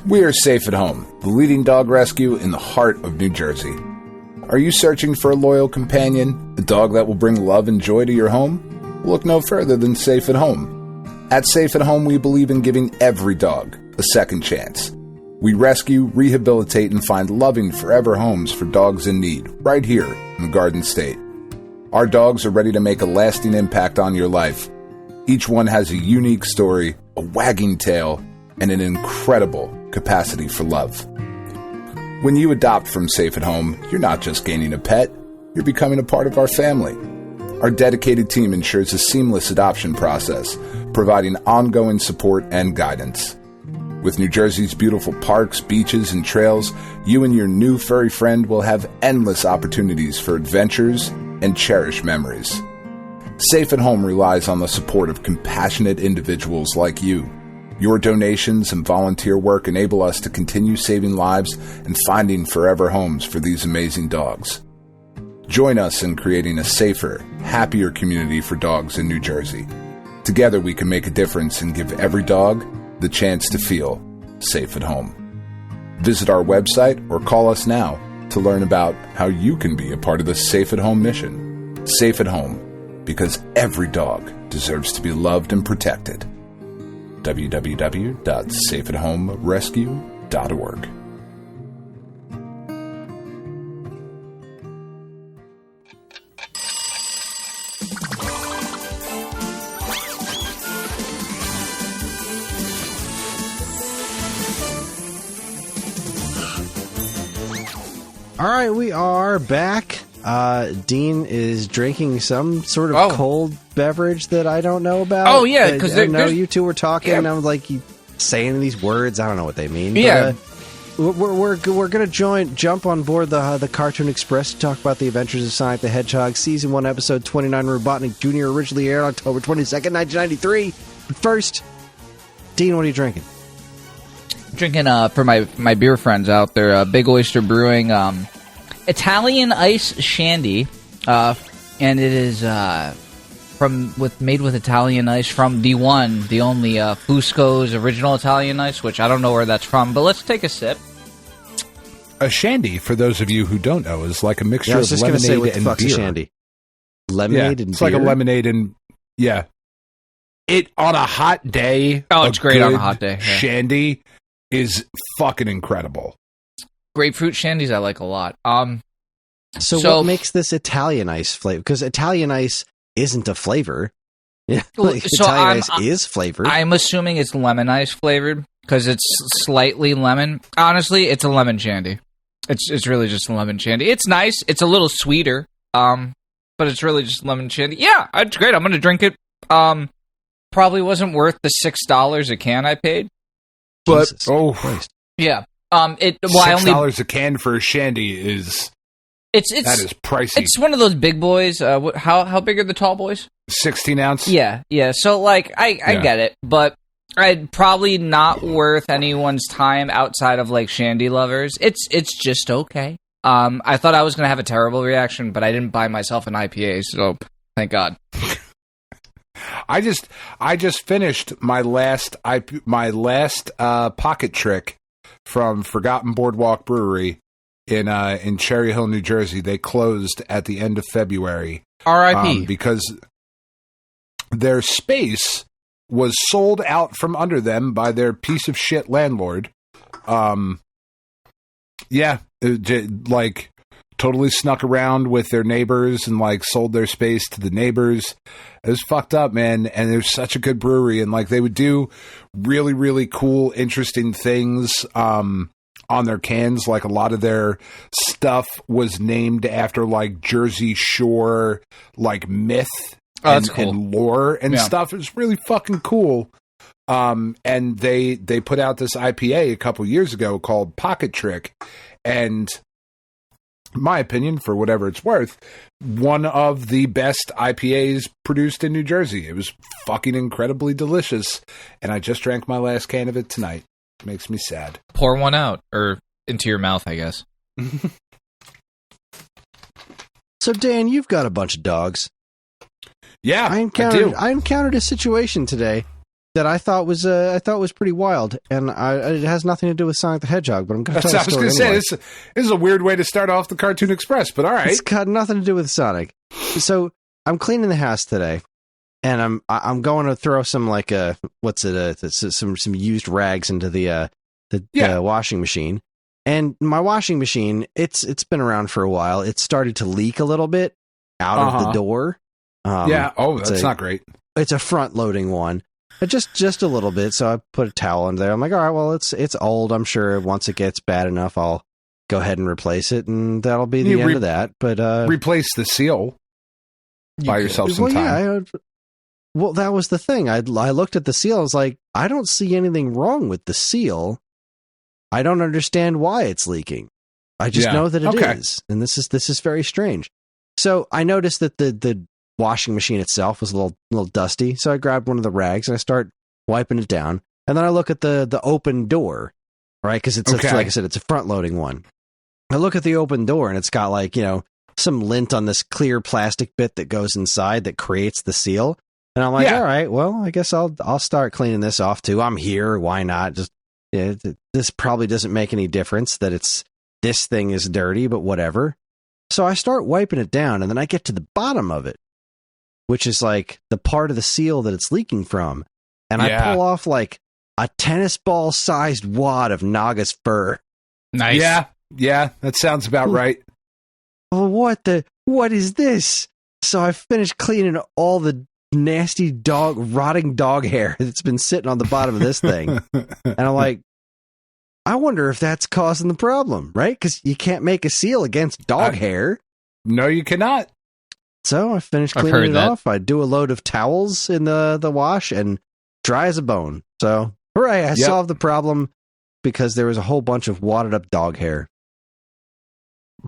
S3: We are Safe at Home, the leading dog rescue in the heart of New Jersey. Are you searching for a loyal companion, a dog that will bring love and joy to your home? Look no further than Safe at Home. At Safe at Home, we believe in giving every dog a second chance. We rescue, rehabilitate, and find loving forever homes for dogs in need, right here in the Garden State. Our dogs are ready to make a lasting impact on your life. Each one has a unique story, a wagging tail, and an incredible capacity for love. When you adopt from Safe at Home, you're not just gaining a pet, you're becoming a part of our family. Our dedicated team ensures a seamless adoption process, providing ongoing support and guidance. With New Jersey's beautiful parks, beaches, and trails, you and your new furry friend will have endless opportunities for adventures and cherished memories. Safe at Home relies on the support of compassionate individuals like you. Your donations and volunteer work enable us to continue saving lives and finding forever homes for these amazing dogs. Join us in creating a safer, happier community for dogs in New Jersey. Together we can make a difference and give every dog the chance to feel safe at home. Visit our website or call us now to learn about how you can be a part of the Safe at Home mission. Safe at Home, because every dog deserves to be loved and protected. www.safeathomerescue.org.
S2: All right, we are back. Dean is drinking some sort of cold beverage that I don't know about.
S5: Oh, yeah, because
S2: I know you two were talking, and I'm like, you saying these words, I don't know what they mean.
S5: Yeah.
S2: But, we're going to jump on board the Cartoon Express to talk about the adventures of Sonic the Hedgehog, Season 1, Episode 29, Robotnik Jr., originally aired on October 22nd, 1993. But first, Dean, what are you drinking?
S5: Drinking for my beer friends out there, Big Oyster Brewing Italian Ice Shandy, and it is made with Italian ice from the only Fusco's original Italian ice, which I don't know where that's from, but let's take a sip.
S3: A shandy, for those of you who don't know, is like a mixture of lemonade and beer.
S2: A shandy? Lemonade and
S3: it's
S2: beer?
S3: Like a lemonade and it on a hot day.
S5: Oh, it's great on a hot day. Yeah.
S3: Shandy is fucking incredible.
S5: Grapefruit shandies I like a lot.
S2: So what makes this Italian ice flavor? Because Italian ice isn't a flavor. Yeah, Italian ice is flavored.
S5: I'm assuming it's lemon ice flavored because it's slightly lemon. Honestly, it's a lemon shandy. It's really just a lemon shandy. It's nice. It's a little sweeter. But it's really just lemon shandy. Yeah, it's great. I'm gonna drink it. Probably wasn't worth the $6 a can I paid.
S3: But
S2: Christ.
S5: Yeah.
S3: $6 a can for a shandy is that is pricey.
S5: It's one of those big boys. How big are the tall boys?
S3: 16 ounce.
S5: Yeah. So like I get it, but I'd probably not worth anyone's time outside of like shandy lovers. It's just okay. I thought I was gonna have a terrible reaction, but I didn't buy myself an IPA, so thank God.
S3: I just finished my last pocket trick from Forgotten Boardwalk Brewery in Cherry Hill, New Jersey. They closed at the end of February.
S5: R.I.P.
S3: Because their space was sold out from under them by their piece of shit landlord. Like totally snuck around with their neighbors and like sold their space to the neighbors. It was fucked up, man. And there's such a good brewery, and like they would do really, really cool, interesting things on their cans. Like a lot of their stuff was named after like Jersey Shore, like myth
S4: that's cool.
S3: and lore and stuff. It was really fucking cool. And they put out this IPA a couple years ago called Pocket Trick, and my opinion, for whatever it's worth, one of the best IPAs produced in New Jersey. It was fucking incredibly delicious, and I just drank my last can of it tonight. It makes me sad.
S5: Pour one out, or into your mouth, I guess.
S2: So, Dan, you've got a bunch of dogs.
S3: Yeah,
S2: I encountered a situation today that I thought was pretty wild, and it has nothing to do with Sonic the Hedgehog. But I'm going to tell you a story anyway.
S3: This is a weird way to start off the Cartoon Express, but all right,
S2: it's got nothing to do with Sonic. So I'm cleaning the house today, and I'm going to throw some like some used rags into the washing machine. And my washing machine, it's been around for a while. It started to leak a little bit out of the door.
S3: That's not great.
S2: It's a front-loading one. Just a little bit, so I put a towel in there. I'm like, all right, well, it's old. I'm sure once it gets bad enough, I'll go ahead and replace it, and that'll be the end of that. But
S3: replace the seal. Buy yourself some time.
S2: Well, that was the thing. I looked at the seal. I was like, I don't see anything wrong with the seal. I don't understand why it's leaking. I just know that it is, and this is very strange. So I noticed that the washing machine itself was a little dusty, so I grabbed one of the rags and I start wiping it down. And then I look at the open door, right? Because it's like I said, it's a front-loading one. I look at the open door and it's got like, some lint on this clear plastic bit that goes inside that creates the seal. And I'm like, all right, well, I guess I'll start cleaning this off too. I'm here, why not? Just this probably doesn't make any difference that this thing is dirty, but whatever. So I start wiping it down, and then I get to the bottom of it, which is like the part of the seal that it's leaking from. And I pull off like a tennis ball sized wad of Naga's fur.
S5: Nice.
S3: Yeah, that sounds about right.
S2: Oh, what is this? So I finished cleaning all the nasty rotting dog hair that's been sitting on the bottom of this thing. And I'm like, I wonder if that's causing the problem, right? Because you can't make a seal against dog hair.
S3: No, you cannot.
S2: So I finished cleaning it off. I do a load of towels in the wash and dry as a bone. So, hooray, I solved the problem because there was a whole bunch of wadded up dog hair.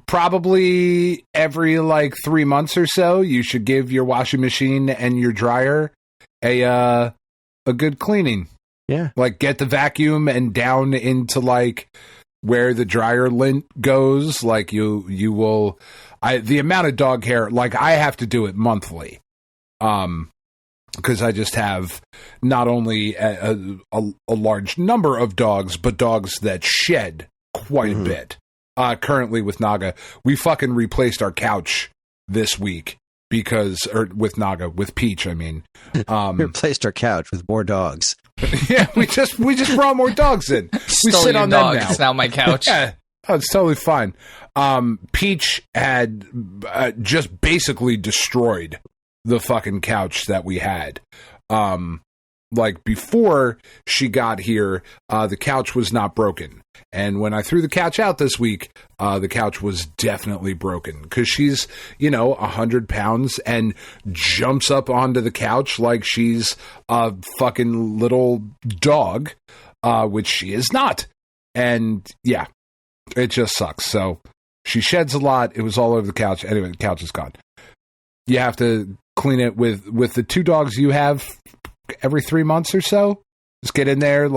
S3: Probably every 3 months or so, you should give your washing machine and your dryer a good cleaning.
S2: Yeah.
S3: Get the vacuum and down into where the dryer lint goes. You will... the amount of dog hair, I have to do it monthly, because I just have not only a large number of dogs, but dogs that shed quite a bit. Currently with Naga, we fucking replaced our couch this week with Peach, I mean.
S2: We replaced our couch with more dogs.
S3: Yeah, we just brought more dogs in. We sit on them now.
S5: It's now my couch.
S3: Yeah. Oh, it's totally fine. Peach had just basically destroyed the fucking couch that we had. Before she got here, the couch was not broken. And when I threw the couch out this week, the couch was definitely broken. Because she's, 100 pounds and jumps up onto the couch like she's a fucking little dog, which she is not. And, yeah. It just sucks. So she sheds a lot. It was all over the couch. Anyway, the couch is gone. You have to clean it with the two dogs you have every 3 months or so. Just get in there,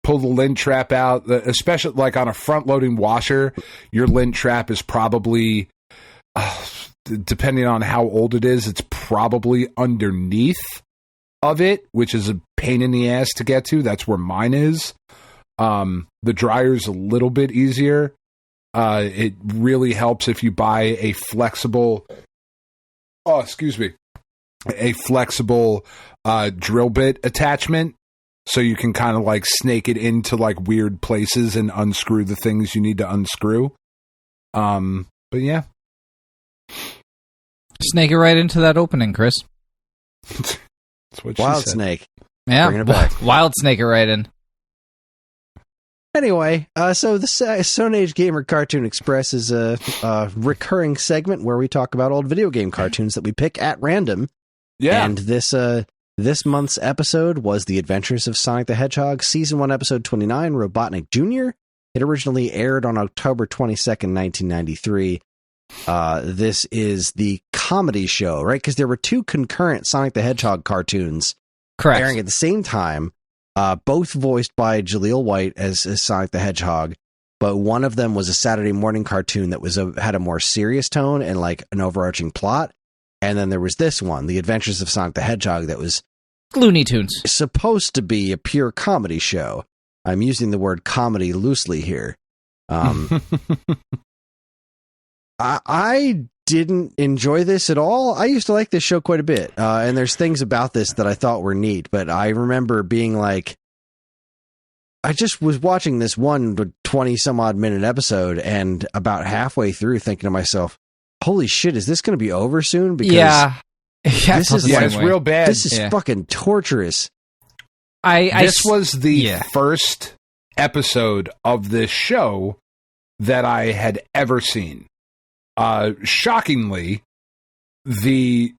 S3: pull the lint trap out. Especially on a front-loading washer, your lint trap is probably, depending on how old it is, it's probably underneath of it, which is a pain in the ass to get to. That's where mine is. The dryer's a little bit easier. It really helps if you buy a flexible... Oh, excuse me. a flexible drill bit attachment, so you can kind of like snake it into like weird places and unscrew the things you need to unscrew. But yeah,
S5: snake it right into that opening, Chris.
S3: That's what
S2: Wild
S3: she said.
S2: snake.
S5: Yeah,
S2: Bringing it back.
S5: Wild snake it right in.
S2: Anyway, so the Stone Age Gamer Cartoon Express is a recurring segment where we talk about old video game cartoons that we pick at random.
S3: Yeah.
S2: And this month's episode was The Adventures of Sonic the Hedgehog, Season 1, Episode 29, Robotnik Jr. It originally aired on October 22nd, 1993. This is the comedy show, right? Because there were two concurrent Sonic the Hedgehog cartoons airing at the same time. Both voiced by Jaleel White as Sonic the Hedgehog, but one of them was a Saturday morning cartoon that had a more serious tone and like an overarching plot, and then there was this one, The Adventures of Sonic the Hedgehog, that was
S5: Looney Tunes,
S2: supposed to be a pure comedy show. I'm using the word comedy loosely here. I didn't enjoy this at all. I used to like this show quite a bit, and there's things about this that I thought were neat, but I remember being like, I just was watching this 20 some odd minute episode, and about halfway through thinking to myself, holy shit, is this going to be over soon? Because
S3: it's real bad.
S2: This is fucking torturous.
S3: This was the first episode of this show that I had ever seen. Shockingly, the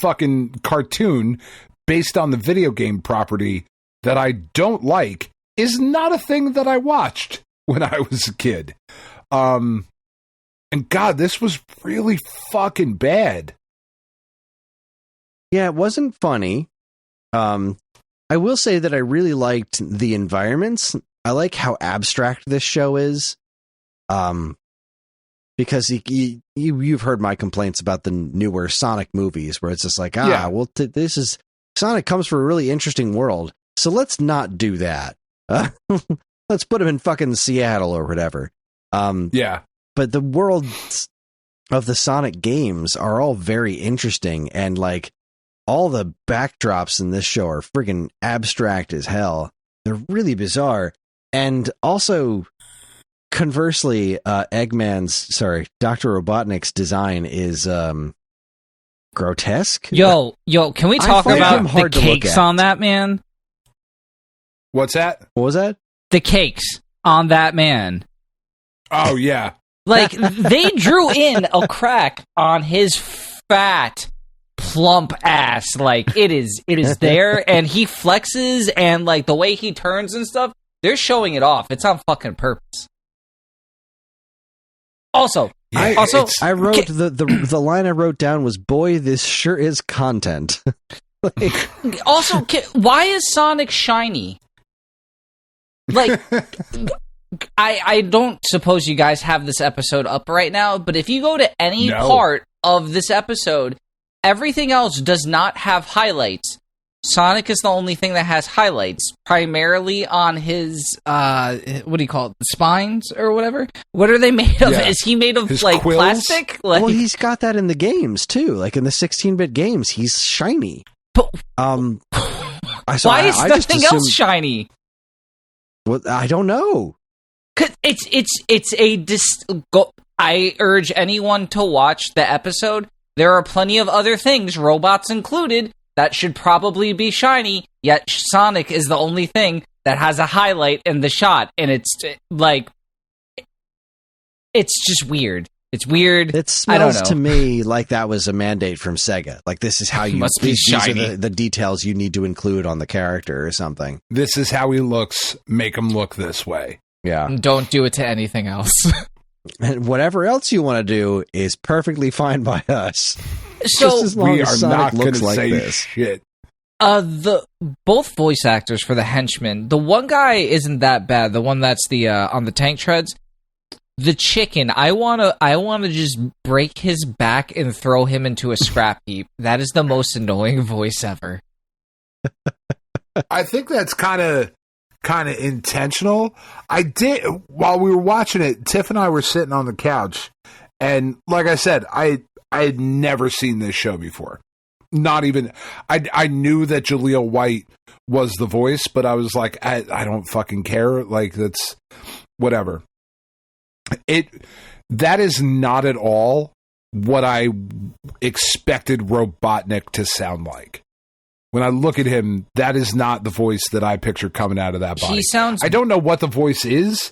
S3: fucking cartoon based on the video game property that I don't like is not a thing that I watched when I was a kid. And God, this was really fucking bad.
S2: Yeah, it wasn't funny. I will say that I really liked the environments. I like how abstract this show is. Because you've heard my complaints about the newer Sonic movies, where it's just like, this is Sonic comes from a really interesting world, so let's not do that. Let's put him in fucking Seattle or whatever. But the worlds of the Sonic games are all very interesting, and like all the backdrops in this show are friggin' abstract as hell. They're really bizarre, and also. Conversely, Dr. Robotnik's design is grotesque.
S5: Yo, can we talk about the cakes on that man?
S3: What's that?
S2: What was that?
S5: The cakes on that man.
S3: Oh, yeah.
S5: Like, they drew in a crack on his fat, plump ass. Like, it is there, and he flexes, and like the way he turns and stuff, they're showing it off. It's on fucking purpose. Also, I
S2: wrote the line I wrote down was, "Boy, this sure is content."
S5: Also, why is Sonic shiny? Like, I don't suppose you guys have this episode up right now, but if you go to any part of this episode, everything else does not have highlights. Sonic is the only thing that has highlights, primarily on his, what do you call it, spines or whatever? What are they made of? Yeah. Is he made of, his like, quills? Plastic? Like,
S2: well, he's got that in the games, too. Like, in the 16-bit games, he's shiny.
S5: But, why is nothing else shiny?
S2: Well, I don't know.
S5: I urge anyone to watch the episode. There are plenty of other things, robots included, that should probably be shiny, yet Sonic is the only thing that has a highlight in the shot, and it's like, it's just weird. It's weird.
S2: It smells to me like that was a mandate from Sega. Like, this is how you
S5: must be shiny.
S2: These are the details you need to include on the character or something.
S3: This is how he looks. Make him look this way.
S2: Yeah.
S5: Don't do it to anything else.
S2: And whatever else you want to do is perfectly fine by us.
S5: So
S2: just as long
S3: we
S2: as
S3: are
S2: Sonic
S3: not going
S2: looks
S3: to
S2: like
S3: say
S2: this.
S3: shit.
S5: Both voice actors for the henchmen. The one guy isn't that bad. The one that's the on the tank treads. The chicken. I wanna just break his back and throw him into a scrap heap. That is the most annoying voice ever.
S3: I think that's kind of intentional. I did, while we were watching it, Tiff and I were sitting on the couch, and like I said, I had never seen this show before. not even. I knew that Jaleel White was the voice, but I was like, I don't fucking care. Like, that's whatever. That is not at all what I expected Robotnik to sound like. When I look at him, that is not the voice that I picture coming out of that body.
S5: He sounds.
S3: I don't know what the voice is,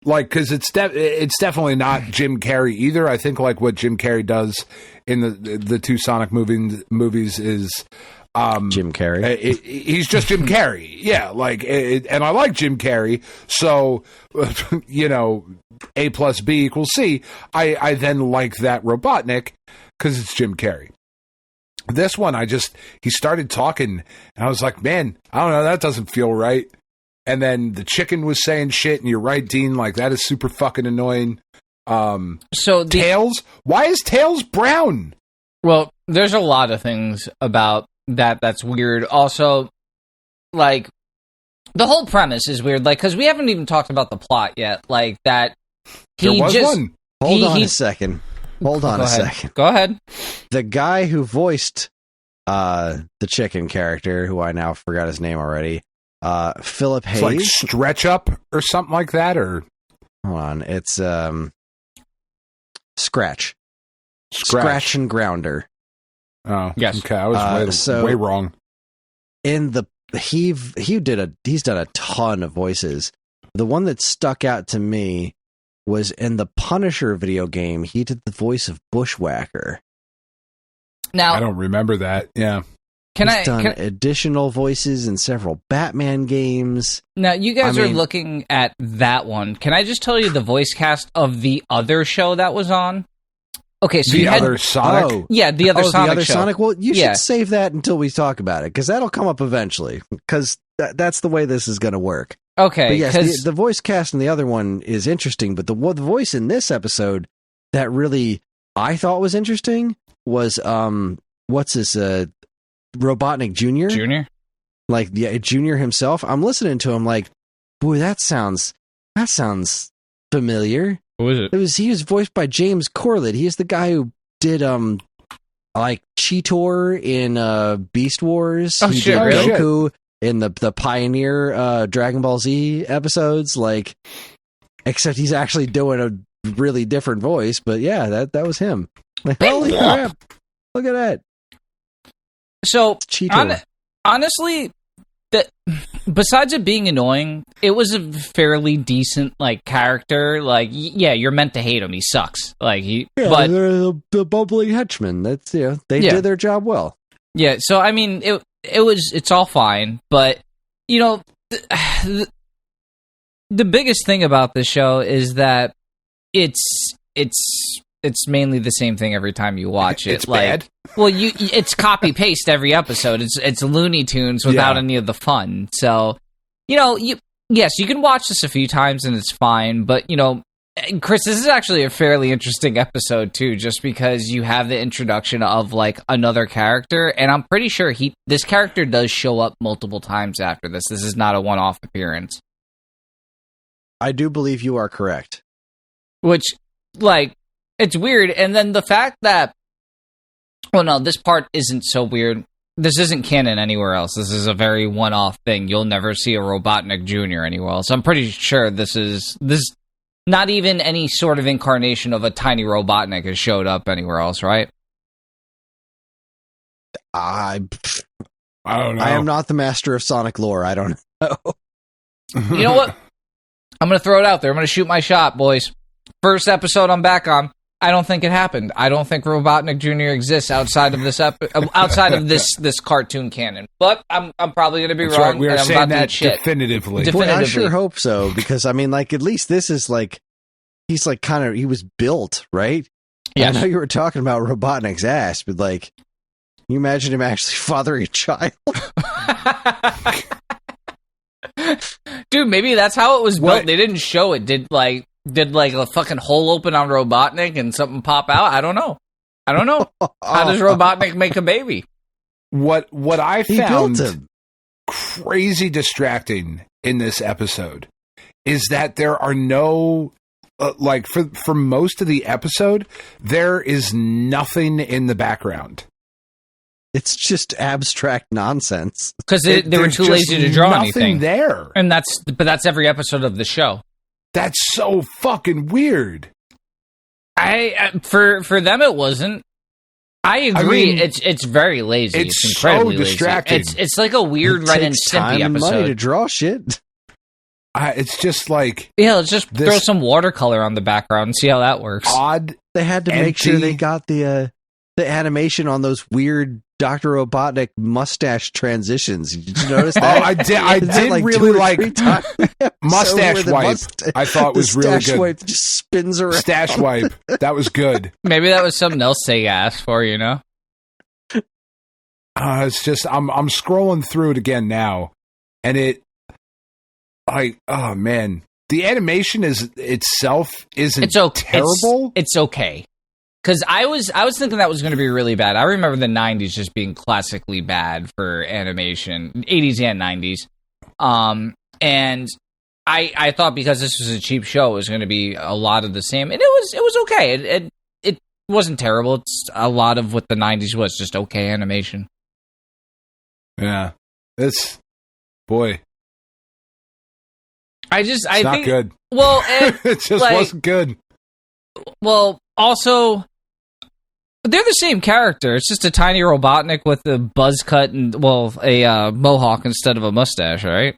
S3: like, because it's definitely not Jim Carrey either. I think like what Jim Carrey does in the two Sonic movies is
S2: Jim Carrey.
S3: He's just Jim Carrey, yeah. Like, and I like Jim Carrey, so you know, A plus B equals C. I then like that Robotnik because it's Jim Carrey. This one, he started talking, and I was like, man, I don't know, that doesn't feel right. And then the chicken was saying shit, and you're right, Dean, like, that is super fucking annoying. Tails? Why is Tails brown?
S5: Well, there's a lot of things about that's weird. Also, like, the whole premise is weird, like, because we haven't even talked about the plot yet, like, that
S3: there was one.
S2: Hold on a second. Go
S5: ahead.
S2: The guy who voiced the chicken character, who I now forgot his name already, Philip Hayes.
S3: It's like Stretch Up or something like that, or
S2: hold on, it's Scratch and Grounder.
S3: Oh,
S5: yes.
S3: Okay, I was way wrong.
S2: In the he's done a ton of voices. The one that stuck out to me was in the Punisher video game. He did the voice of Bushwhacker.
S5: Now
S3: I don't remember that. Yeah.
S2: He's done additional voices in several Batman games.
S5: Now, you guys are looking at that one. Can I just tell you the voice cast of the other show that was on? Okay, so
S3: the other Sonic?
S2: Oh.
S5: Yeah, the other Sonic
S2: the other
S5: show.
S2: Sonic? Well, you should save that until we talk about it, because that'll come up eventually, because that's the way this is going to work.
S5: Okay.
S2: But yes, the voice cast in the other one is interesting, but the voice in this episode that really I thought was interesting was, what's this, Robotnik Jr.?
S5: Junior?
S2: Like, yeah, Junior himself. I'm listening to him like, boy, that sounds familiar.
S5: Who is it?
S2: He was voiced by James Corlett. He is the guy who did like Cheetor in Beast Wars.
S5: Oh,
S2: he
S5: shit,
S2: did
S5: really?
S2: Goku in the Pioneer Dragon Ball Z episodes. Like, except he's actually doing a really different voice. But yeah, that was him. Like, holy crap! Look at that.
S5: So
S2: Cheetor.
S5: honestly, besides it being annoying, it was a fairly decent like character. Like, yeah, you're meant to hate him. He sucks. Like
S2: but they're the bubbling henchmen. That's they did their job well.
S5: Yeah. So I mean, it's all fine, but you know, the biggest thing about this show is that it's mainly the same thing every time you watch it.
S3: It's bad.
S5: Well, it's copy paste every episode. It's Looney Tunes without any of the fun. So, you know, yes, you can watch this a few times and it's fine. But you know, Kris, this is actually a fairly interesting episode too, just because you have the introduction of like another character, and I'm pretty sure this character does show up multiple times after this. This is not a one-off appearance.
S2: I do believe you are correct.
S5: Which, like, it's weird. And then the fact that, well, no, this part isn't so weird. This isn't canon anywhere else. This is a very one-off thing. You'll never see a Robotnik Jr. anywhere else. I'm pretty sure this is not even any sort of incarnation of a tiny Robotnik has showed up anywhere else, right?
S3: I don't know.
S2: I am not the master of Sonic lore. I don't know.
S5: You know what? I'm going to throw it out there. I'm going to shoot my shot, boys. First episode I'm back on. I don't think it happened. I don't think Robotnik Jr. exists outside of this cartoon canon. But I'm probably going to be wrong.
S3: Right. We are
S5: and I'm
S3: saying
S5: about
S3: that
S5: to shit.
S3: definitively.
S2: Boy, I sure hope so, because I mean, like, at least this is like, he's like he was built, right?
S5: Yes.
S2: I know you were talking about Robotnik's ass, but like, can you imagine him actually fathering a child?
S5: Dude, maybe that's how it was built. They didn't show it. Did a fucking hole open on Robotnik and something pop out? I don't know. How does Robotnik make a baby?
S3: What I found crazy distracting in this episode is that there are no like for most of the episode there is nothing in the background.
S2: It's just abstract nonsense.
S5: Because they were too lazy to draw anything
S3: there.
S5: And that's every episode of the show.
S3: That's so fucking weird.
S5: For them it wasn't. I agree. I mean, it's very lazy. It's incredibly
S3: so distracting.
S5: Lazy. It's like a weird Ren and Stimpy episode.
S2: Money to draw shit.
S3: It's just like
S5: let's just throw some watercolor on the background and see how that works.
S3: Odd.
S2: They had to make sure they got the animation on those weird Dr. Robotnik mustache transitions. Did you notice that?
S3: I did like really like mustache wipe. I thought was really good.
S2: Wipe just spins around.
S3: Stash wipe. That was good.
S5: Maybe that was something else they asked for, you know?
S3: It's just I'm scrolling through it again now, and oh man, the animation itself isn't terrible.
S5: It's okay. Because I was thinking that was going to be really bad. I remember the 90s just being classically bad for animation, 80s and 90s. And I thought because this was a cheap show, it was going to be a lot of the same. And it was okay. It wasn't terrible. It's a lot of what the 90s was, just okay animation.
S3: Yeah. It's
S5: I
S3: not
S5: think,
S3: good.
S5: Well,
S3: it just wasn't good.
S5: Well, also, they're the same character. It's just a tiny Robotnik with a buzz cut and, a mohawk instead of a mustache, right?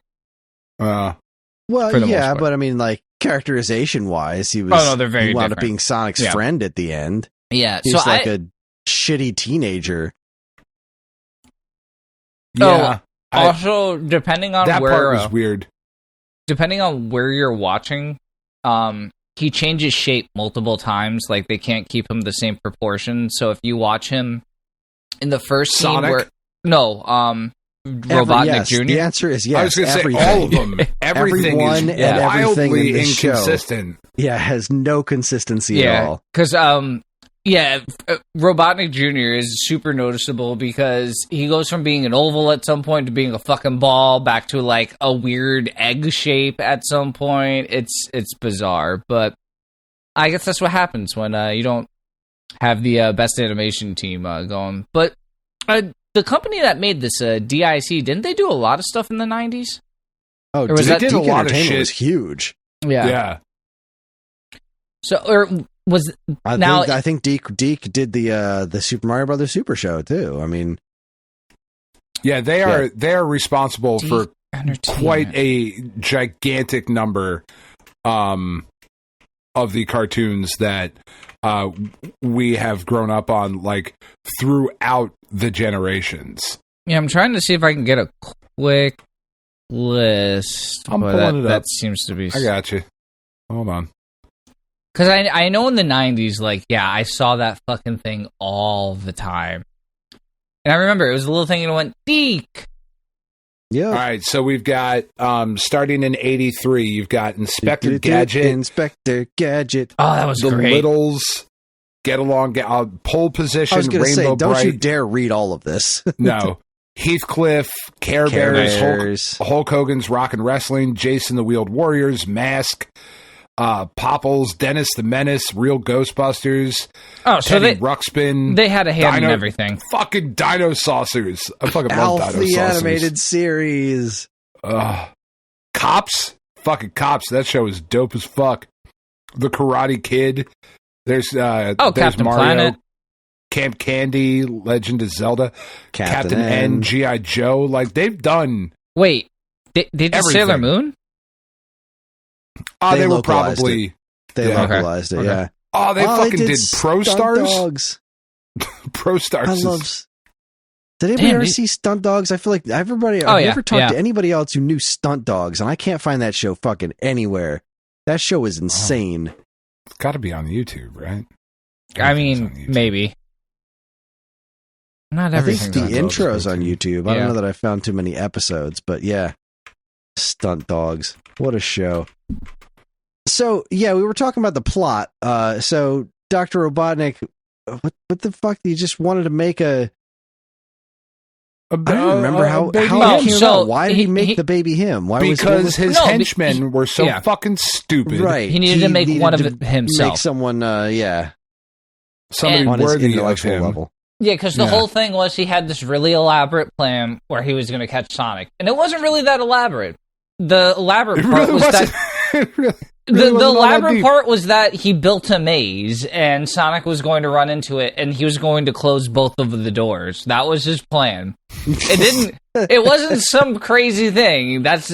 S2: Well, yeah, but I mean, like, characterization-wise, he was.
S5: They're very
S2: he wound
S5: different.
S2: up being Sonic's friend at the end.
S5: Yeah,
S2: he was like a shitty teenager.
S3: Yeah.
S5: Also, depending on
S3: that
S5: where
S3: part was weird.
S5: Depending on where you're watching, he changes shape multiple times. Like, they can't keep him the same proportion. So if you watch him in the first scene Robotnik Jr.
S2: The answer is yes.
S3: I was going to say all of them. Everything
S2: Everyone
S3: is
S2: and everything in this
S3: inconsistent.
S2: Show, has no consistency at all.
S5: Because Robotnik Jr. is super noticeable because he goes from being an oval at some point to being a fucking ball back to like a weird egg shape at some point. It's bizarre, but I guess that's what happens when you don't have the best animation team going. But the company that made this, DIC, didn't they do a lot of stuff in the 90s?
S2: Oh,
S3: they did a lot of shit.
S2: Was huge.
S5: Yeah. So,
S2: I think Deke did the Super Mario Brothers Super Show too. I mean,
S3: yeah, they are responsible for quite a gigantic number of the cartoons that we have grown up on, like, throughout the generations.
S5: Yeah, I'm trying to see if I can get a quick list.
S3: I'm pulling it up.
S5: That seems to be.
S3: I got you. Hold on.
S5: Because I know in the 90s, like, I saw that fucking thing all the time. And I remember it was a little thing and it went, Deke!
S2: Yeah.
S3: All right, so we've got, starting in 83, you've got Inspector Gadget.
S2: Inspector Gadget.
S5: Oh, that was
S3: the
S5: great.
S3: Littles, Get Along, Pole Position,
S2: I was going to say,
S3: Rainbow
S2: don't
S3: Bright.
S2: you dare read all of this.
S3: No. Heathcliff, Care Bears, Hulk Hogan's Rockin' Wrestling, Jason the Wheeled Warriors, Mask, Popples, Dennis the Menace, Real Ghostbusters, Teddy Ruxpin.
S5: They had a hand in everything.
S3: Fucking Dino Saucers. I fucking
S2: Alf,
S3: love Dino
S2: the
S3: Saucers.
S2: animated series.
S3: Cops? Fucking Cops. That show is dope as fuck. The Karate Kid. There's
S5: Captain
S3: Mario.
S5: Planet.
S3: Camp Candy, Legend of Zelda, Captain N, G.I. Joe. Like, they've done...
S5: Wait, they did
S3: everything.
S5: Sailor Moon?
S3: They were probably...
S2: They localized it, yeah.
S3: Oh, they fucking did Pro Stars?
S2: Dogs.
S3: Pro Stars.
S2: Did anybody ever see Stunt Dogs? I feel like I've never talked to anybody else who knew Stunt Dogs, and I can't find that show fucking anywhere. That show is insane.
S3: It's got to be on YouTube, right?
S5: I mean, maybe. Not everything.
S2: I think the intro's on YouTube. I don't know that I found too many episodes, but yeah. Stunt Dogs. What a show. So, yeah, we were talking about the plot. So, Dr. Robotnik, what the fuck? He just wanted to make I don't remember how it came about. Why did he make the baby him? Why
S3: because his henchmen were so fucking stupid.
S2: Right.
S5: He needed to make one of himself.
S2: Make someone,
S3: somebody worthy of him.
S2: Level.
S5: Yeah, because the whole thing was he had this really elaborate plan where he was going to catch Sonic. And it wasn't really that elaborate. The elaborate part was that... The elaborate part was that he built a maze, and Sonic was going to run into it, and he was going to close both of the doors. That was his plan. It wasn't some crazy thing. That's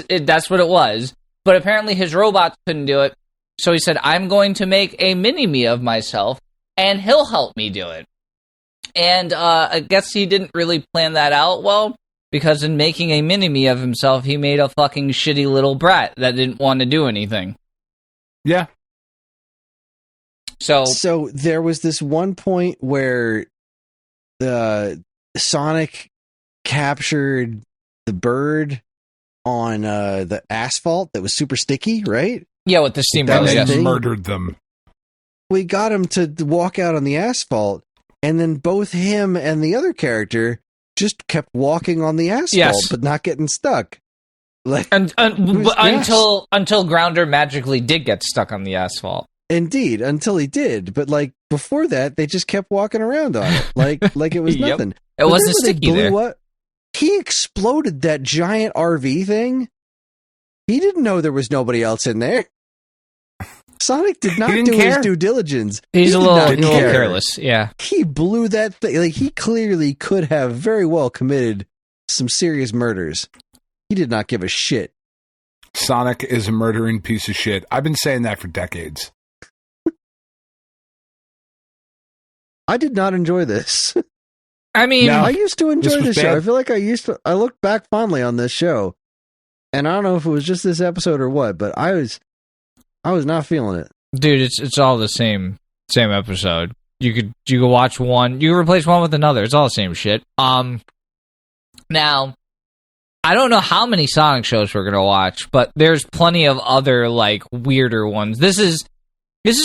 S5: what it was. But apparently his robots couldn't do it, so he said, I'm going to make a mini-me of myself, and he'll help me do it. And I guess he didn't really plan that out well, because in making a mini-me of himself, he made a fucking shitty little brat that didn't want to do anything.
S3: Yeah.
S2: So there was this one point where the Sonic captured the bird on the asphalt that was super sticky, right?
S5: Yeah, with the steam
S3: murdered them.
S2: We got him to walk out on the asphalt, and then both him and the other character just kept walking on the asphalt, but not getting stuck. Like,
S5: until Grounder magically did get stuck on the asphalt.
S2: Indeed, until he did. But like before that, they just kept walking around on it, like it was nothing.
S5: It wasn't sticky there.
S2: He exploded that giant RV thing. He didn't know there was nobody else in there. Sonic did not do his due diligence.
S5: He's a little careless. Yeah,
S2: he blew that thing. Like, he clearly could have very well committed some serious murders. He did not give a shit.
S3: Sonic is a murdering piece of shit. I've been saying that for decades.
S2: I did not enjoy this.
S5: I mean,
S2: I used to enjoy this show. I feel like I look back fondly on this show. And I don't know if it was just this episode or what, but I was not feeling it.
S5: Dude, it's all the same episode. You could watch one, you can replace one with another. It's all the same shit. Now, I don't know how many Sonic shows we're gonna watch, but there's plenty of other like weirder ones. This is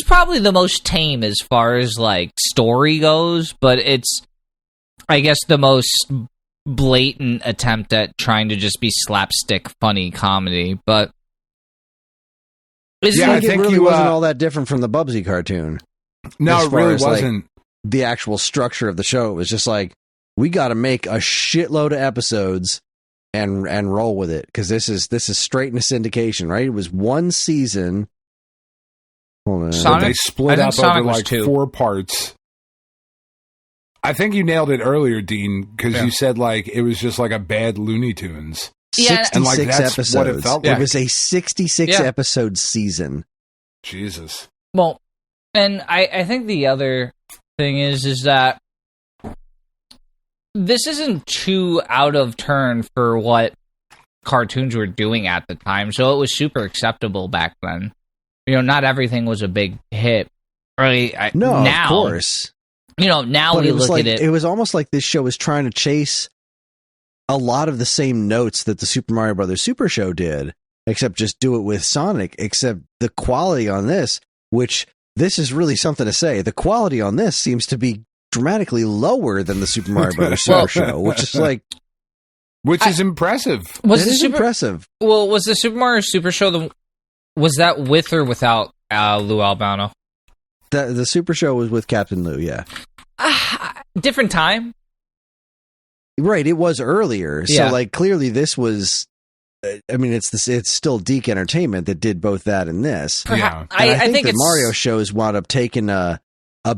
S5: probably the most tame as far as like story goes, but it's, I guess, the most blatant attempt at trying to just be slapstick funny comedy. But
S2: I think it really wasn't all that different from the Bubsy cartoon.
S3: No, it really wasn't.
S2: Like, the actual structure of the show, it was just like, we got to make a shitload of episodes and roll with it, because this is straight into syndication, right? It was one season. Hold on.
S3: Sonic, they split up over like 4 parts. I think you nailed it earlier, Dean, because you said like it was just like a bad Looney Tunes.
S2: 66
S3: and like that's
S2: episodes.
S3: What it felt like.
S2: It was a 66 episode season.
S3: Jesus.
S5: Well, and I think the other thing is that this isn't too out of turn for what cartoons were doing at the time, so it was super acceptable back then. You know, not everything was a big hit.
S2: Now, of course.
S5: You know, now we look at it.
S2: It was almost like this show was trying to chase a lot of the same notes that the Super Mario Brothers Super Show did, except just do it with Sonic, except the quality on this, which this is really something to say, the quality on this seems to be dramatically lower than the Super Mario Brothers Super Show, which is like...
S3: Which is impressive.
S2: Impressive.
S5: Well, was the Super Mario Super Show, was that with or without Lou Albano?
S2: The Super Show was with Captain Lou, yeah.
S5: Different time.
S2: Right, it was earlier. So, like, clearly this was... I mean, it's still Deke Entertainment that did both that and this.
S5: Yeah.
S2: I think the Mario shows wound up taking a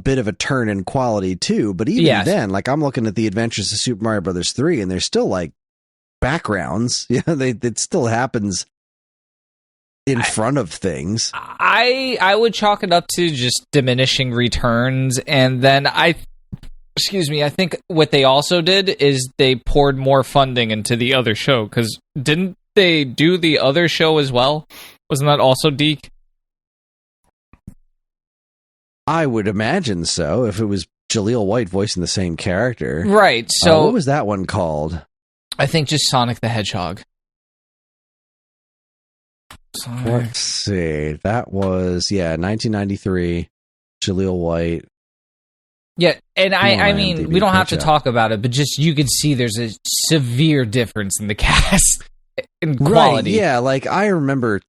S2: bit of a turn in quality, too. But even then, like, I'm looking at the Adventures of Super Mario Brothers 3, and there's still, like, backgrounds. Yeah, it still happens in front of things.
S5: I would chalk it up to just diminishing returns, and then I think what they also did is they poured more funding into the other show, because didn't they do the other show as well? Wasn't that also Deke?
S2: I would imagine so, if it was Jaleel White voicing the same character.
S5: Right, so...
S2: what was that one called?
S5: I think just Sonic the Hedgehog.
S2: Let's see. That was, 1993, Jaleel White.
S5: Yeah, and I mean, we don't have to talk about it, but just you could see there's a severe difference in the cast in quality.
S2: Right, yeah, like I remember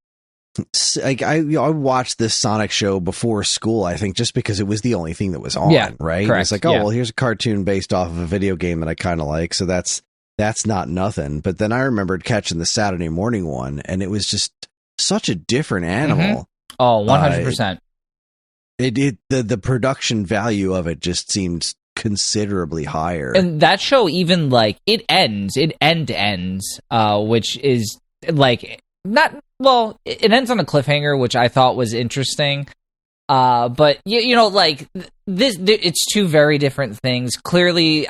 S2: Like I watched this Sonic show before school, I think, just because it was the only thing that was on, right?
S5: Correct.
S2: It's like, well, here's a cartoon based off of a video game that I kind of like, so that's not nothing. But then I remembered catching the Saturday morning one, and it was just such a different animal.
S5: Oh, 100%.
S2: The production value of it just seems considerably higher.
S5: And that show even, like, it ends, which is, like, it ends on a cliffhanger, which I thought was interesting. But, you know, like, it's two very different things. Clearly,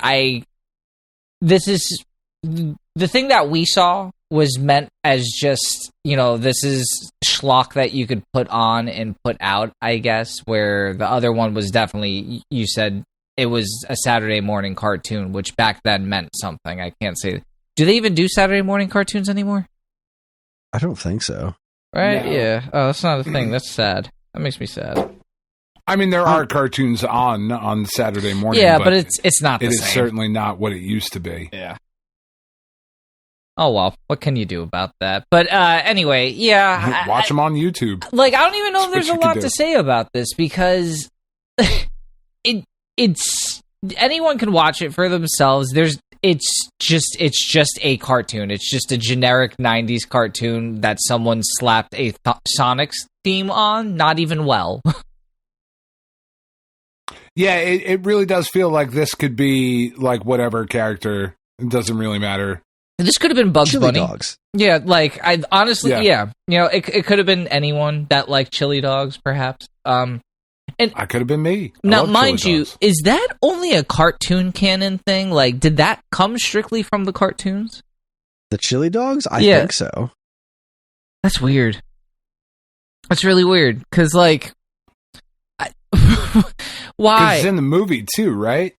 S5: this is, the thing that we saw was meant as just, you know, this is schlock that you could put on and put out, I guess, where the other one was definitely, you said, it was a Saturday morning cartoon, which back then meant something. I can't say. Do they even do Saturday morning cartoons anymore?
S2: I don't think so.
S5: Right?
S3: No.
S5: Yeah. Oh, that's not a thing. That's sad. That makes me sad.
S3: I mean, there are cartoons on Saturday morning.
S5: Yeah, but it's not the same.
S3: It is certainly not what it used to be.
S5: Yeah. Oh, well, what can you do about that? But anyway, yeah.
S3: Watch them on YouTube.
S5: Like, I don't even know if there's a lot to say about this, because it's anyone can watch it for themselves. It's just a cartoon. It's just a generic 90s cartoon that someone slapped a Sonic theme on, not even well.
S3: Yeah, it really does feel like this could be like whatever character. It doesn't really matter.
S5: This could have been Bugs
S2: Chili
S5: Bunny.
S2: Dogs.
S5: Yeah, like, I honestly, yeah. You know, it could have been anyone that liked chili dogs, perhaps. And
S3: I could have been me.
S5: Now, mind you, is that only a cartoon canon thing? Like, did that come strictly from the cartoons?
S2: The chili dogs? I think so.
S5: That's weird. That's really weird, because, like, why?
S3: It's in the movie, too, right?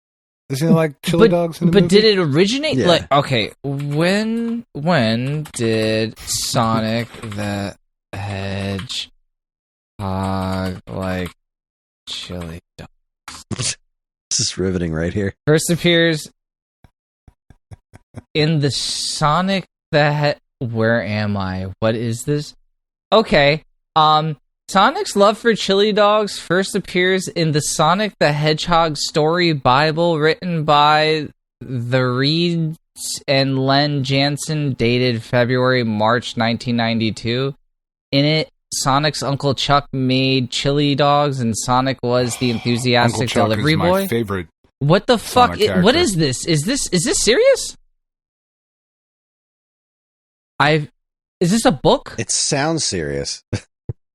S3: Isn't it like chili dogs in the movie?
S5: But did it originate?
S2: Yeah.
S5: Like, okay, when did Sonic the Hedgehog like chili dogs?
S2: This is riveting right here.
S5: First appears in the Sonic the Where am I? What is this? Okay, Sonic's love for chili dogs first appears in the Sonic the Hedgehog story Bible written by the Reeds and Len Jansen, dated February-March 1992. In it, Sonic's Uncle Chuck made chili dogs, and Sonic was the enthusiastic delivery boy.
S3: My favorite.
S5: What the fuck? What is this? Is this serious? Is this a book?
S2: It sounds serious.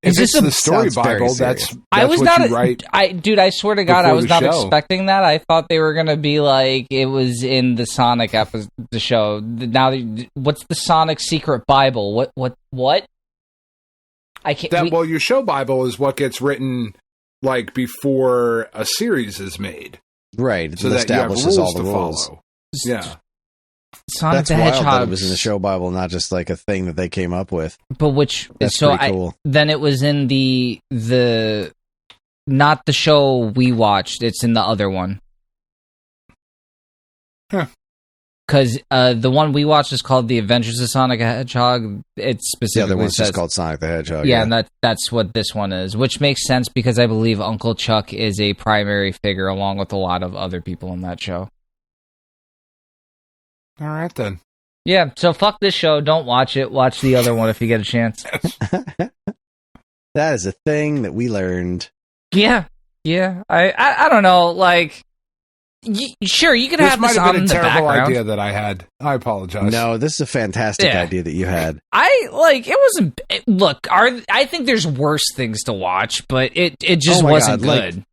S3: If it's the story Bible, that's
S5: I was
S3: what
S5: not.
S3: You write
S5: I swear to God, I was not
S3: show.
S5: expecting that. I thought they were gonna be like it was in the Sonic episode, the show. Now, what's the Sonic secret Bible? What? I can't.
S3: Well, your show Bible is what gets written like before a series is made,
S2: right?
S3: So
S2: it
S3: that
S2: establishes
S3: you have rules
S2: all the
S3: to
S2: rules.
S3: follow. Yeah.
S5: Sonic
S2: That's
S5: the
S2: wild
S5: Hedgehog
S2: that it was in the show Bible, not just like a thing that they came up with.
S5: But which
S2: That's
S5: so
S2: pretty cool.
S5: Then it was in the not the show we watched. It's in the other one.
S3: Huh.
S5: Because the one we watched is called The Adventures of Sonic the Hedgehog. It specifically
S2: The other one's
S5: says,
S2: just called Sonic the Hedgehog.
S5: Yeah, and that's what this one is, which makes sense because I believe Uncle Chuck is a primary figure along with a lot of other people in that show.
S3: All right, then.
S5: Yeah, so fuck this show. Don't watch it. Watch the other one if you get a chance.
S2: That is a thing that we learned.
S5: Yeah. I don't know. Like, sure, you could have this on in the background. This might have been a terrible
S3: idea that I had. I apologize.
S2: No, this is a fantastic idea that you had.
S5: It wasn't. Look, I think there's worse things to watch, but it just wasn't good.
S2: Like,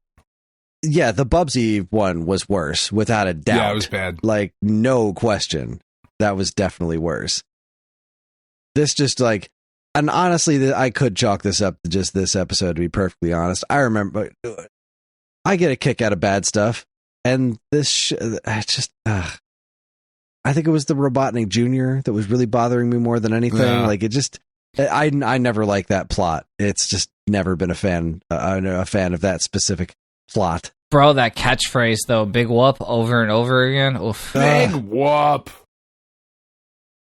S2: yeah, the Bubsy one was worse, without a doubt.
S3: Yeah, it was bad.
S2: Like, no question. That was definitely worse. This just like, and honestly, I could chalk this up to just this episode, to be perfectly honest. I remember, I get a kick out of bad stuff, and this, I think it was the Robotnik Jr. that was really bothering me more than anything.
S3: Yeah.
S2: Like, it just, I never liked that plot. It's just never been a fan of that specific plot.
S5: Bro, that catchphrase though, big whoop over and over again. Oof.
S3: Big whoop.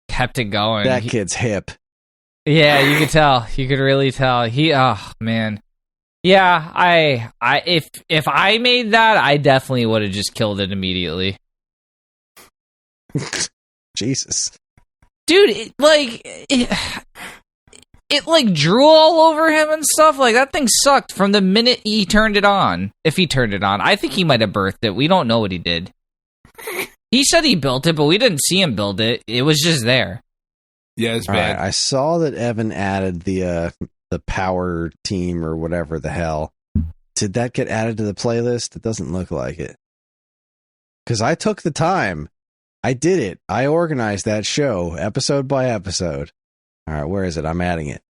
S5: Kept it going.
S2: That kid's hip.
S5: Yeah, you could tell. You could really tell. Oh man. Yeah, if I made that, I definitely would have just killed it immediately.
S2: Jesus.
S5: Dude, it like drew all over him and stuff. Like, that thing sucked from the minute he turned it on. If he turned it on. I think he might have birthed it. We don't know what he did. He said he built it, but we didn't see him build it. It was just there.
S3: Yeah, it's bad.
S2: Right, I saw that Evan added the power team or whatever the hell. Did that get added to the playlist? It doesn't look like it. Because I took the time. I did it. I organized that show episode by episode. All right, where is it? I'm adding it.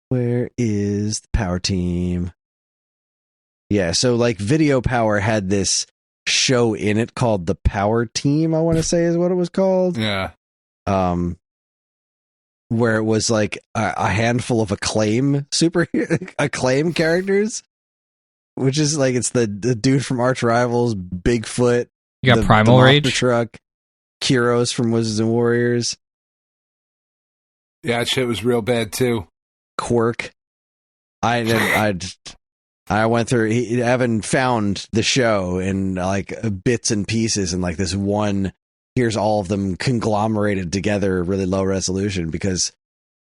S2: Where is the power team? Yeah, so like Video Power had this show in it called The Power Team, I want to say is what it was called.
S3: Yeah.
S2: Where it was like a handful of Acclaim characters, which is like, it's the dude from Arch Rivals, Bigfoot,
S5: you got Primal Rage
S2: Truck, Kyros from Wizards and Warriors.
S3: Yeah, that shit was real bad too.
S2: Quirk. I went through. Evan found the show in like bits and pieces, and like this one. Here's all of them conglomerated together, really low resolution. Because,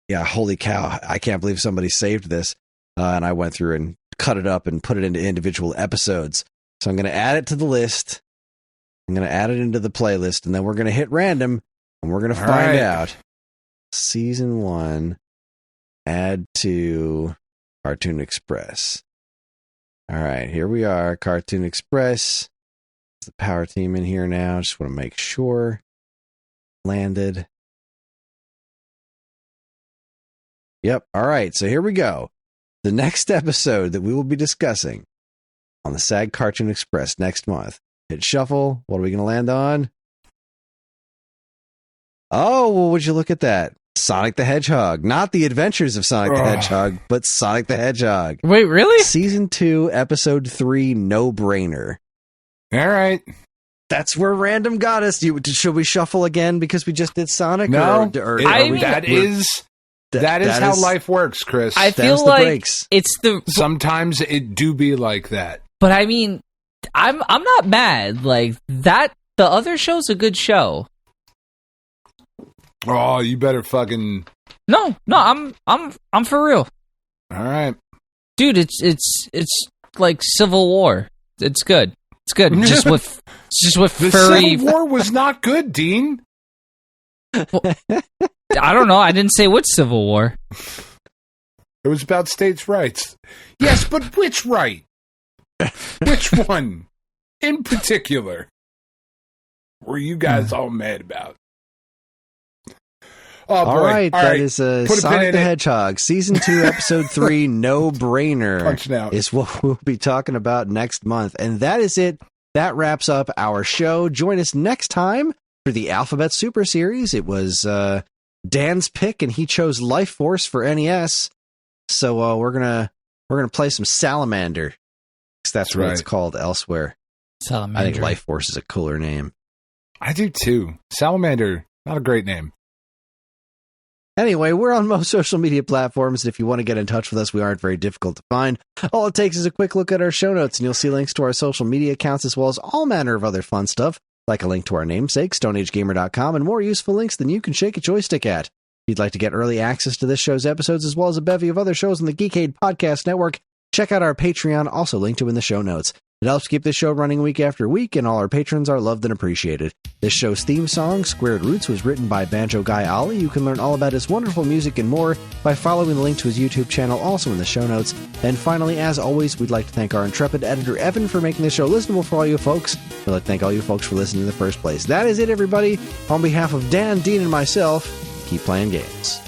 S2: yeah, holy cow, I can't believe somebody saved this. And I went through and cut it up and put it into individual episodes. So I'm going to add it to the list. I'm going to add it into the playlist, and then we're going to hit random, and we're going to find out. Season 1, add to Cartoon Express. All right, here we are, Cartoon Express. The power team in here now. Just want to make sure. Landed. Yep. All right, so here we go. The next episode that we will be discussing on the SAG Cartoon Express next month. Hit shuffle. What are we going to land on? Oh, well, would you look at that? Sonic the Hedgehog. Not the Adventures of Sonic the Hedgehog, but Sonic the Hedgehog.
S5: Wait, really?
S2: Season 2, Episode 3, No Brainer.
S3: All right.
S2: That's where random got us. Should we shuffle again because we just did Sonic?
S3: No, that is how life works, Chris.
S5: I feel like it's the...
S3: Sometimes it do be like that.
S5: But I mean, I'm not mad. Like, that, the other show's a good show.
S3: Oh, you better fucking...
S5: No, I'm for real.
S3: All right.
S5: Dude, it's like Civil War. It's good. It's good. Just with
S3: the
S5: furry.
S3: Civil War was not good, Dean.
S5: Well, I don't know. I didn't say which Civil War.
S3: It was about states' rights. Yes, but which right? Which one in particular were you guys all mad about? Oh,
S2: all right, that is Sonic the Hedgehog, Season 2, Episode 3, No Brainer is what we'll be talking about next month. And that is it. That wraps up our show. Join us next time for the Alphabet Super Series. It was Dan's pick, and he chose Life Force for NES. So we're gonna play some Salamander, because that's what it's called elsewhere.
S5: Salamander.
S2: I think Life Force is a cooler name.
S3: I do too. Salamander, not a great name.
S2: Anyway, we're on most social media platforms, and if you want to get in touch with us, we aren't very difficult to find. All it takes is a quick look at our show notes, and you'll see links to our social media accounts, as well as all manner of other fun stuff, like a link to our namesake, StoneAgeGamer.com, and more useful links than you can shake a joystick at. If you'd like to get early access to this show's episodes, as well as a bevy of other shows on the Geekade Podcast Network, check out our Patreon, also linked to in the show notes. It helps keep this show running week after week, and all our patrons are loved and appreciated. This show's theme song, Squared Roots, was written by Banjo Guy Ollie. You can learn all about his wonderful music and more by following the link to his YouTube channel, also in the show notes. And finally, as always, we'd like to thank our intrepid editor, Evan, for making this show listenable for all you folks. We'd like to thank all you folks for listening in the first place. That is it, everybody. On behalf of Dan, Dean, and myself, keep playing games.